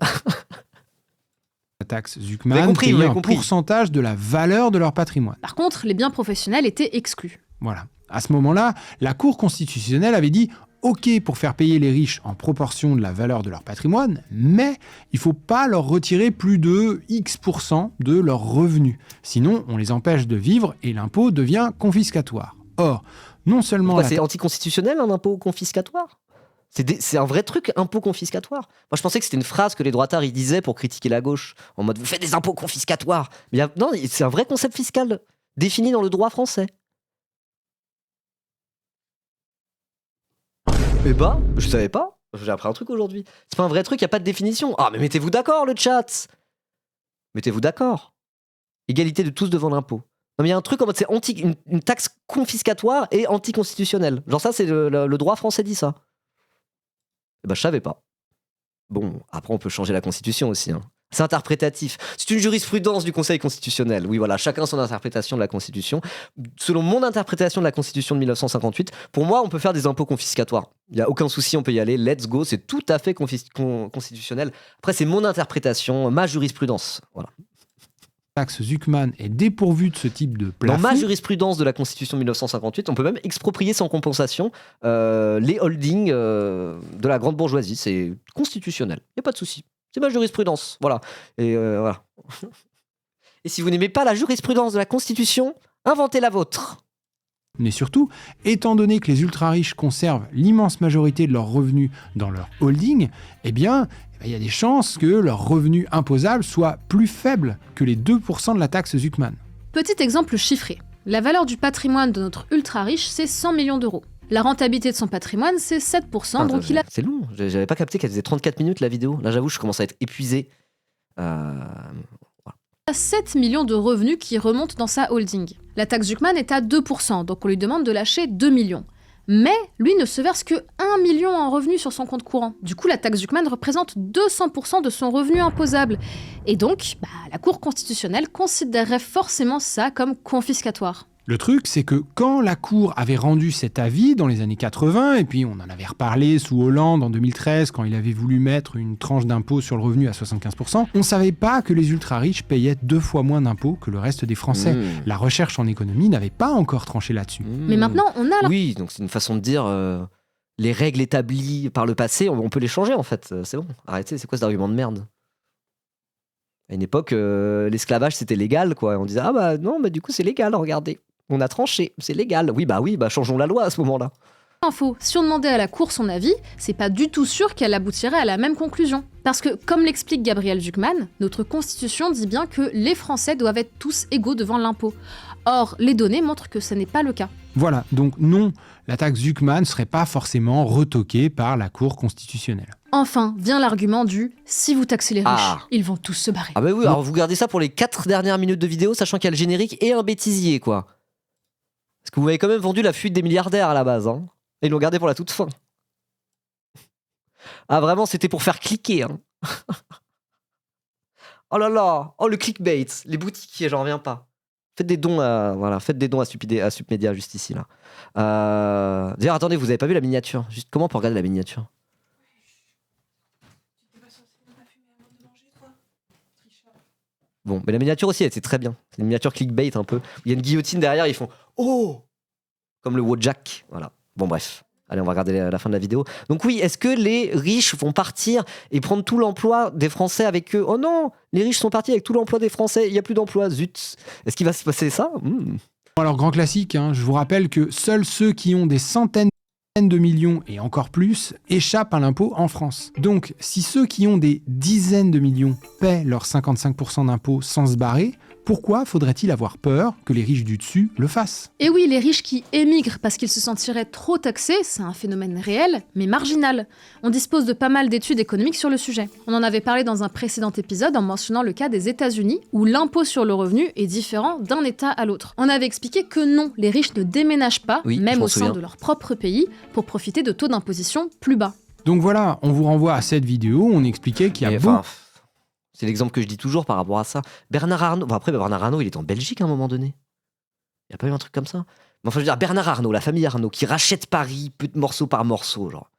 La taxe Zucman payait un pourcentage de la valeur de leur patrimoine. Par contre, les biens professionnels étaient exclus. Voilà. À ce moment-là, la Cour constitutionnelle avait dit OK pour faire payer les riches en proportion de la valeur de leur patrimoine, mais il ne faut pas leur retirer plus de X% de leurs revenus. Sinon, on les empêche de vivre et l'impôt devient confiscatoire. Or, non seulement... C'est anticonstitutionnel, un impôt confiscatoire ? C'est un vrai truc, impôt confiscatoire. Moi, je pensais que c'était une phrase que les droitards ils disaient pour critiquer la gauche, en mode vous faites des impôts confiscatoires. Mais non, c'est un vrai concept fiscal défini dans le droit français. Eh bah, je savais pas. J'ai appris un truc aujourd'hui. C'est pas un vrai truc, y a pas de définition. Ah, mais mettez-vous d'accord, le chat. Mettez-vous d'accord. Égalité de tous devant l'impôt. Non, mais il y a un truc en mode c'est une taxe confiscatoire et anticonstitutionnelle. Genre ça, c'est le droit français dit ça. Eh ben, je savais pas. Bon, après, on peut changer la Constitution aussi. Hein. C'est interprétatif. C'est une jurisprudence du Conseil constitutionnel. Oui, voilà, chacun son interprétation de la Constitution. Selon mon interprétation de la Constitution de 1958, pour moi, on peut faire des impôts confiscatoires. Il n'y a aucun souci, on peut y aller. Let's go, c'est tout à fait constitutionnel. Après, c'est mon interprétation, ma jurisprudence. Voilà. La taxe Zuckman est dépourvue de ce type de plafond. Dans ma jurisprudence de la Constitution de 1958, on peut même exproprier sans compensation les holdings de la grande bourgeoisie. C'est constitutionnel, il n'y a pas de souci. C'est ma jurisprudence, voilà. Et voilà. Et si vous n'aimez pas la jurisprudence de la Constitution, inventez la vôtre. Mais surtout, étant donné que les ultra-riches conservent l'immense majorité de leurs revenus dans leur holding, eh bien, il y a des chances que leur revenu imposable soit plus faible que les 2% de la taxe Zuckman. Petit exemple chiffré. La valeur du patrimoine de notre ultra-riche, c'est 100 millions d'euros. La rentabilité de son patrimoine, c'est 7%, donc il a... C'est long, j'avais pas capté qu'elle faisait 34 minutes la vidéo. Là, j'avoue, je commence à être épuisé. Voilà. 7 millions de revenus qui remontent dans sa holding. La taxe Zuckman est à 2%, donc on lui demande de lâcher 2 millions. Mais lui ne se verse que 1 million en revenus sur son compte courant. Du coup, la taxe Zuckman représente 200% de son revenu imposable. Et donc, la Cour constitutionnelle considérerait forcément ça comme confiscatoire. Le truc, c'est que quand la Cour avait rendu cet avis dans les années 80, et puis on en avait reparlé sous Hollande en 2013, quand il avait voulu mettre une tranche d'impôt sur le revenu à 75%, on savait pas que les ultra-riches payaient 2 fois moins d'impôts que le reste des Français. La recherche en économie n'avait pas encore tranché là-dessus. Mais maintenant, on a... Oui, donc c'est une façon de dire... les règles établies par le passé, on peut les changer en fait. C'est bon, arrêtez, c'est quoi cet argument de merde ? À une époque, l'esclavage c'était légal, quoi. On disait, ah bah non, du coup c'est légal, regardez. On a tranché, c'est légal. Oui, changeons la loi à ce moment-là. Info, si on demandait à la Cour son avis, c'est pas du tout sûr qu'elle aboutirait à la même conclusion. Parce que, comme l'explique Gabriel Zuckman, notre Constitution dit bien que les Français doivent être tous égaux devant l'impôt. Or, les données montrent que ce n'est pas le cas. Voilà, donc non, la taxe Zuckman ne serait pas forcément retoquée par la Cour constitutionnelle. Enfin, vient l'argument du « si vous taxez les riches, ils vont tous se barrer ». Ah bah oui, alors vous gardez ça pour les 4 dernières minutes de vidéo, sachant qu'il y a le générique et un bêtisier, quoi. Parce que vous m'avez quand même vendu la fuite des milliardaires à la base, hein. Et ils l'ont gardé pour la toute fin. Ah vraiment, c'était pour faire cliquer, hein. Oh là là, oh le clickbait, les boutiquiers, j'en reviens pas. Faites des dons à Submedia juste ici là. D'ailleurs, attendez, vous avez pas vu la miniature? Juste comment on peut regarder la miniature? Bon, mais la miniature aussi, elle était très bien. C'est une miniature clickbait un peu. Il y a une guillotine derrière, ils font oh, comme le Wojak. Voilà. Bon bref. Allez, on va regarder la fin de la vidéo. Donc oui, est-ce que les riches vont partir et prendre tout l'emploi des Français avec eux? Oh non, les riches sont partis avec tout l'emploi des Français. Il n'y a plus d'emploi. Zut. Est-ce qu'il va se passer ça? Alors, grand classique, hein, je vous rappelle que seuls ceux qui ont des centaines de millions et encore plus échappent à l'impôt en France. Donc, si ceux qui ont des dizaines de millions paient leurs 55% d'impôts sans se barrer, pourquoi faudrait-il avoir peur que les riches du dessus le fassent? Et oui, les riches qui émigrent parce qu'ils se sentiraient trop taxés, c'est un phénomène réel, mais marginal. On dispose de pas mal d'études économiques sur le sujet. On en avait parlé dans un précédent épisode en mentionnant le cas des États-Unis, où l'impôt sur le revenu est différent d'un État à l'autre. On avait expliqué que non, les riches ne déménagent pas, même au sein de leur propre pays, pour profiter de taux d'imposition plus bas. Donc voilà, on vous renvoie à cette vidéo où on expliquait qu'il y a c'est l'exemple que je dis toujours par rapport à ça. Bernard Arnault, Bernard Arnault, il est en Belgique à un moment donné. Il n'y a pas eu un truc comme ça? Mais enfin, je veux dire, Bernard Arnault, la famille Arnault, qui rachète Paris morceau par morceau, genre.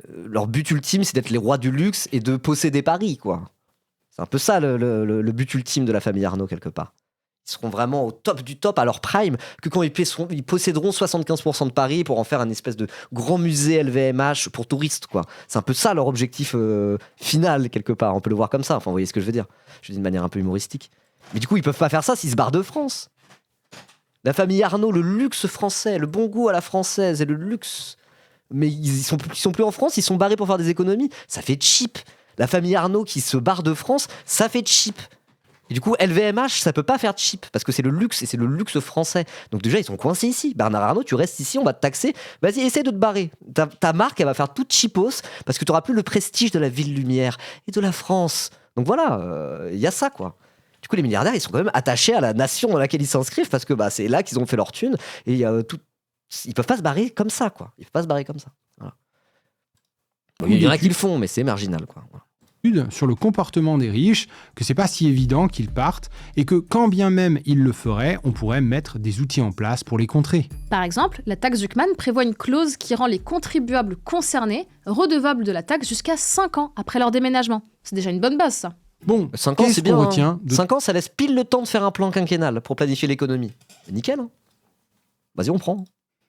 Leur but ultime, c'est d'être les rois du luxe et de posséder Paris, quoi. C'est un peu ça le but ultime de la famille Arnault, quelque part. Ils seront vraiment au top du top à leur prime, que quand ils posséderont 75% de Paris pour en faire un espèce de grand musée LVMH pour touristes, quoi. C'est un peu ça leur objectif final, quelque part. On peut le voir comme ça. Enfin, vous voyez ce que je veux dire. Je le dis de manière un peu humoristique. Mais du coup, ils peuvent pas faire ça s'ils se barrent de France. La famille Arnault, le luxe français, le bon goût à la française et le luxe mais ils sont plus en France, ils sont barrés pour faire des économies. Ça fait cheap. La famille Arnault qui se barre de France, ça fait cheap. Et du coup, LVMH, ça peut pas faire cheap parce que c'est le luxe et c'est le luxe français. Donc déjà, ils sont coincés ici. Bernard Arnault, tu restes ici, on va te taxer. Vas-y, essaie de te barrer. Ta marque, elle va faire toute cheapos parce que tu n'auras plus le prestige de la ville lumière et de la France. Donc voilà, il y a ça, quoi. Du coup, les milliardaires, ils sont quand même attachés à la nation dans laquelle ils s'inscrivent parce que c'est là qu'ils ont fait leur thune et ils peuvent pas se barrer comme ça, quoi. Ils peuvent pas se barrer comme ça. Voilà. Bon, il y en a qui le font, mais c'est marginal, quoi. Voilà. Sur le comportement des riches, que c'est pas si évident qu'ils partent et que quand bien même ils le feraient, on pourrait mettre des outils en place pour les contrer. Par exemple, la taxe Zuckman prévoit une clause qui rend les contribuables concernés redevables de la taxe jusqu'à 5 ans après leur déménagement. C'est déjà une bonne base, ça. Bon, 5 ans, c'est bien. Retient de... 5 ans, ça laisse pile le temps de faire un plan quinquennal pour planifier l'économie. Nickel, hein. Vas-y, on prend.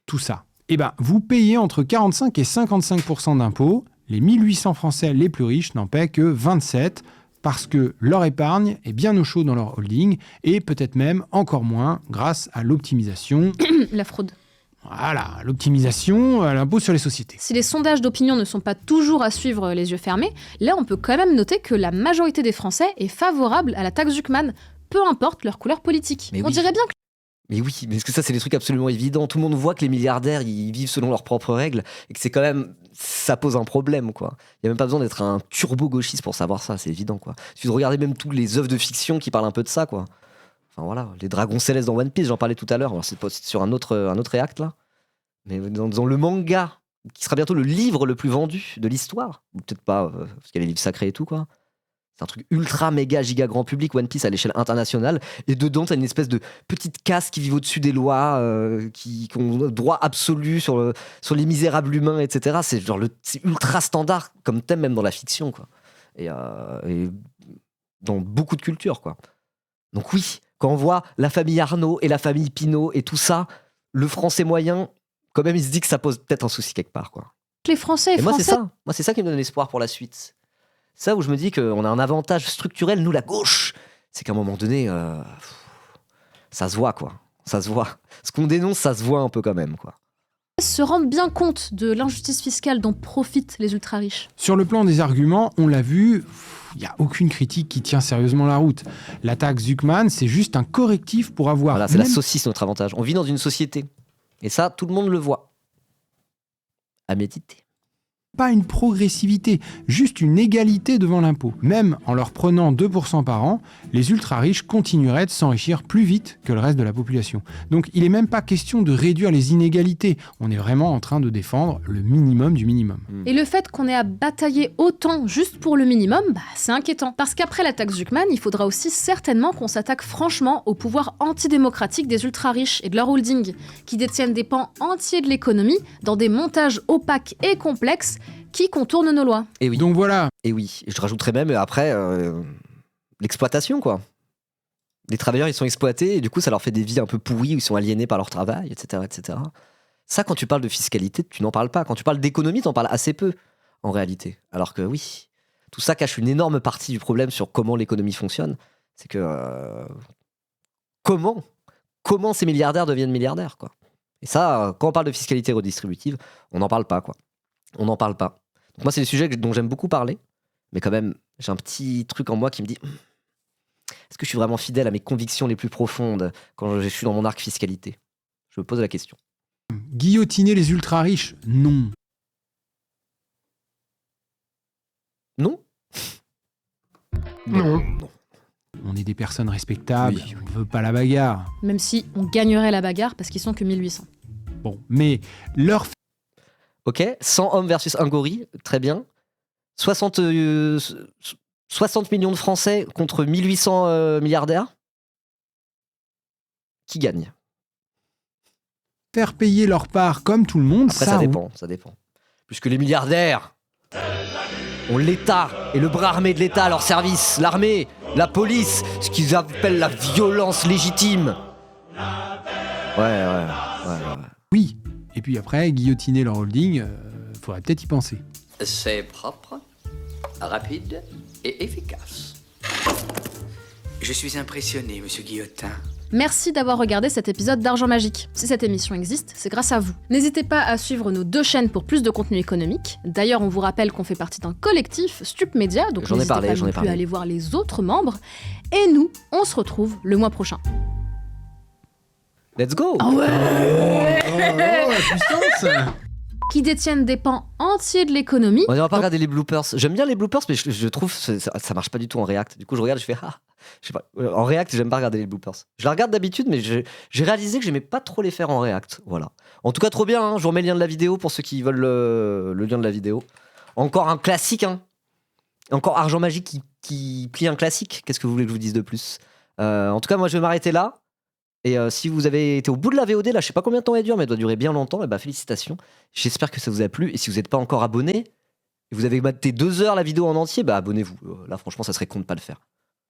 Tout ça. Eh ben, vous payez entre 45 et 55% d'impôts. Les 1800 Français les plus riches n'en paient que 27 parce que leur épargne est bien au chaud dans leur holding et peut-être même encore moins grâce à l'optimisation. La fraude. Voilà, l'optimisation à l'impôt sur les sociétés. Si les sondages d'opinion ne sont pas toujours à suivre les yeux fermés, là on peut quand même noter que la majorité des Français est favorable à la taxe Zuckman, peu importe leur couleur politique. On dirait bien que... Mais oui, mais parce que ça, c'est des trucs absolument évidents. Tout le monde voit que les milliardaires, ils vivent selon leurs propres règles et que c'est quand même... Ça pose un problème, quoi. Il n'y a même pas besoin d'être un turbo-gauchiste pour savoir ça, c'est évident, quoi. Il suffit de regarder même toutes les œuvres de fiction qui parlent un peu de ça, quoi. Enfin, voilà, les dragons célestes dans One Piece, j'en parlais tout à l'heure. Alors, c'est sur un autre réact, là. Mais dans le manga, qui sera bientôt le livre le plus vendu de l'histoire, ou peut-être pas, parce qu'il y a les livres sacrés et tout, quoi. C'est un truc ultra méga giga grand public, One Piece à l'échelle internationale, et dedans t'as une espèce de petite caste qui vit au-dessus des lois, qui ont droit absolu sur les misérables humains, etc. C'est ultra standard comme thème même dans la fiction, quoi. Et dans beaucoup de cultures, quoi. Donc oui, quand on voit la famille Arnault et la famille Pinault et tout ça, le français moyen, quand même, il se dit que ça pose peut-être un souci quelque part, quoi. Les Français et moi, Français... c'est ça qui me donne l'espoir pour la suite. Ça où je me dis qu'on a un avantage structurel, nous, la gauche, c'est qu'à un moment donné, ça se voit, quoi. Ça se voit. Ce qu'on dénonce, ça se voit un peu quand même, quoi. Se rendent bien compte de l'injustice fiscale dont profitent les ultra-riches. Sur le plan des arguments, on l'a vu, il n'y a aucune critique qui tient sérieusement la route. La taxe Zuckman, c'est juste un correctif pour avoir... Voilà, c'est la saucisse, notre avantage. On vit dans une société. Et ça, tout le monde le voit. À méditer. Pas une progressivité, juste une égalité devant l'impôt. Même en leur prenant 2% par an, les ultra-riches continueraient de s'enrichir plus vite que le reste de la population. Donc il n'est même pas question de réduire les inégalités. On est vraiment en train de défendre le minimum du minimum. Et le fait qu'on ait à batailler autant juste pour le minimum, c'est inquiétant. Parce qu'après la taxe Zuckman, il faudra aussi certainement qu'on s'attaque franchement au pouvoir antidémocratique des ultra-riches et de leur holding, qui détiennent des pans entiers de l'économie dans des montages opaques et complexes qui contournent nos lois. Et oui. Donc voilà. Et oui, je rajouterais même après l'exploitation, quoi. Les travailleurs, ils sont exploités et du coup, ça leur fait des vies un peu pourries où ils sont aliénés par leur travail, etc., etc. Ça, quand tu parles de fiscalité, tu n'en parles pas. Quand tu parles d'économie, tu en parles assez peu, en réalité. Alors que oui, tout ça cache une énorme partie du problème sur comment l'économie fonctionne. C'est que comment ces milliardaires deviennent milliardaires, quoi. Et ça, quand on parle de fiscalité redistributive, on n'en parle pas, quoi. On n'en parle pas. Donc moi, c'est des sujets dont j'aime beaucoup parler, mais quand même, j'ai un petit truc en moi qui me dit est-ce que je suis vraiment fidèle à mes convictions les plus profondes quand je suis dans mon arc fiscalité ? Je me pose la question. Guillotiner les ultra-riches ? Non. Non ? Non. On est des personnes respectables, Oui. on ne veut pas la bagarre. Même si on gagnerait la bagarre parce qu'ils sont que 1800. Bon, mais leur... Ok, 100 hommes versus un gorille, très bien. 60 millions de Français contre 1800 milliardaires. Qui gagne ? Faire payer leur part comme tout le monde, Après, ça dépend. Puisque les milliardaires ont l'État et le bras armé de l'État à leur service, l'armée, la police, ce qu'ils appellent la violence légitime. Ouais. Oui, et puis après, guillotiner leur holding, faudrait peut-être y penser. C'est propre, rapide et efficace. Je suis impressionné, monsieur Guillotin. Merci d'avoir regardé cet épisode d'Argent Magique. Si cette émission existe, c'est grâce à vous. N'hésitez pas à suivre nos 2 chaînes pour plus de contenu économique. D'ailleurs, on vous rappelle qu'on fait partie d'un collectif Stup Media, donc n'hésitez pas non plus à aller voir les autres membres. Et nous, on se retrouve le mois prochain. Let's go! Ah ouais! Puissance! Qui détiennent des pans entiers de l'économie. On va pas regarder les bloopers. J'aime bien les bloopers, mais je trouve que ça marche pas du tout en React. Du coup, je regarde, je fais je sais pas. En React, j'aime pas regarder les bloopers. Je la regarde d'habitude, mais j'ai réalisé que j'aimais pas trop les faire en React. Voilà. En tout cas, trop bien. Hein. Je vous remets le lien de la vidéo pour ceux qui veulent le lien de la vidéo. Encore un classique. Hein. Encore Argent Magique qui plie un classique. Qu'est-ce que vous voulez que je vous dise de plus? En tout cas, moi, je vais m'arrêter là. Et si vous avez été au bout de la VOD, là, je sais pas combien de temps elle dure, mais elle doit durer bien longtemps, et bah félicitations. J'espère que ça vous a plu. Et si vous n'êtes pas encore abonné, et vous avez maté 2 heures la vidéo en entier, bah abonnez-vous. Là, franchement, ça serait con de pas le faire.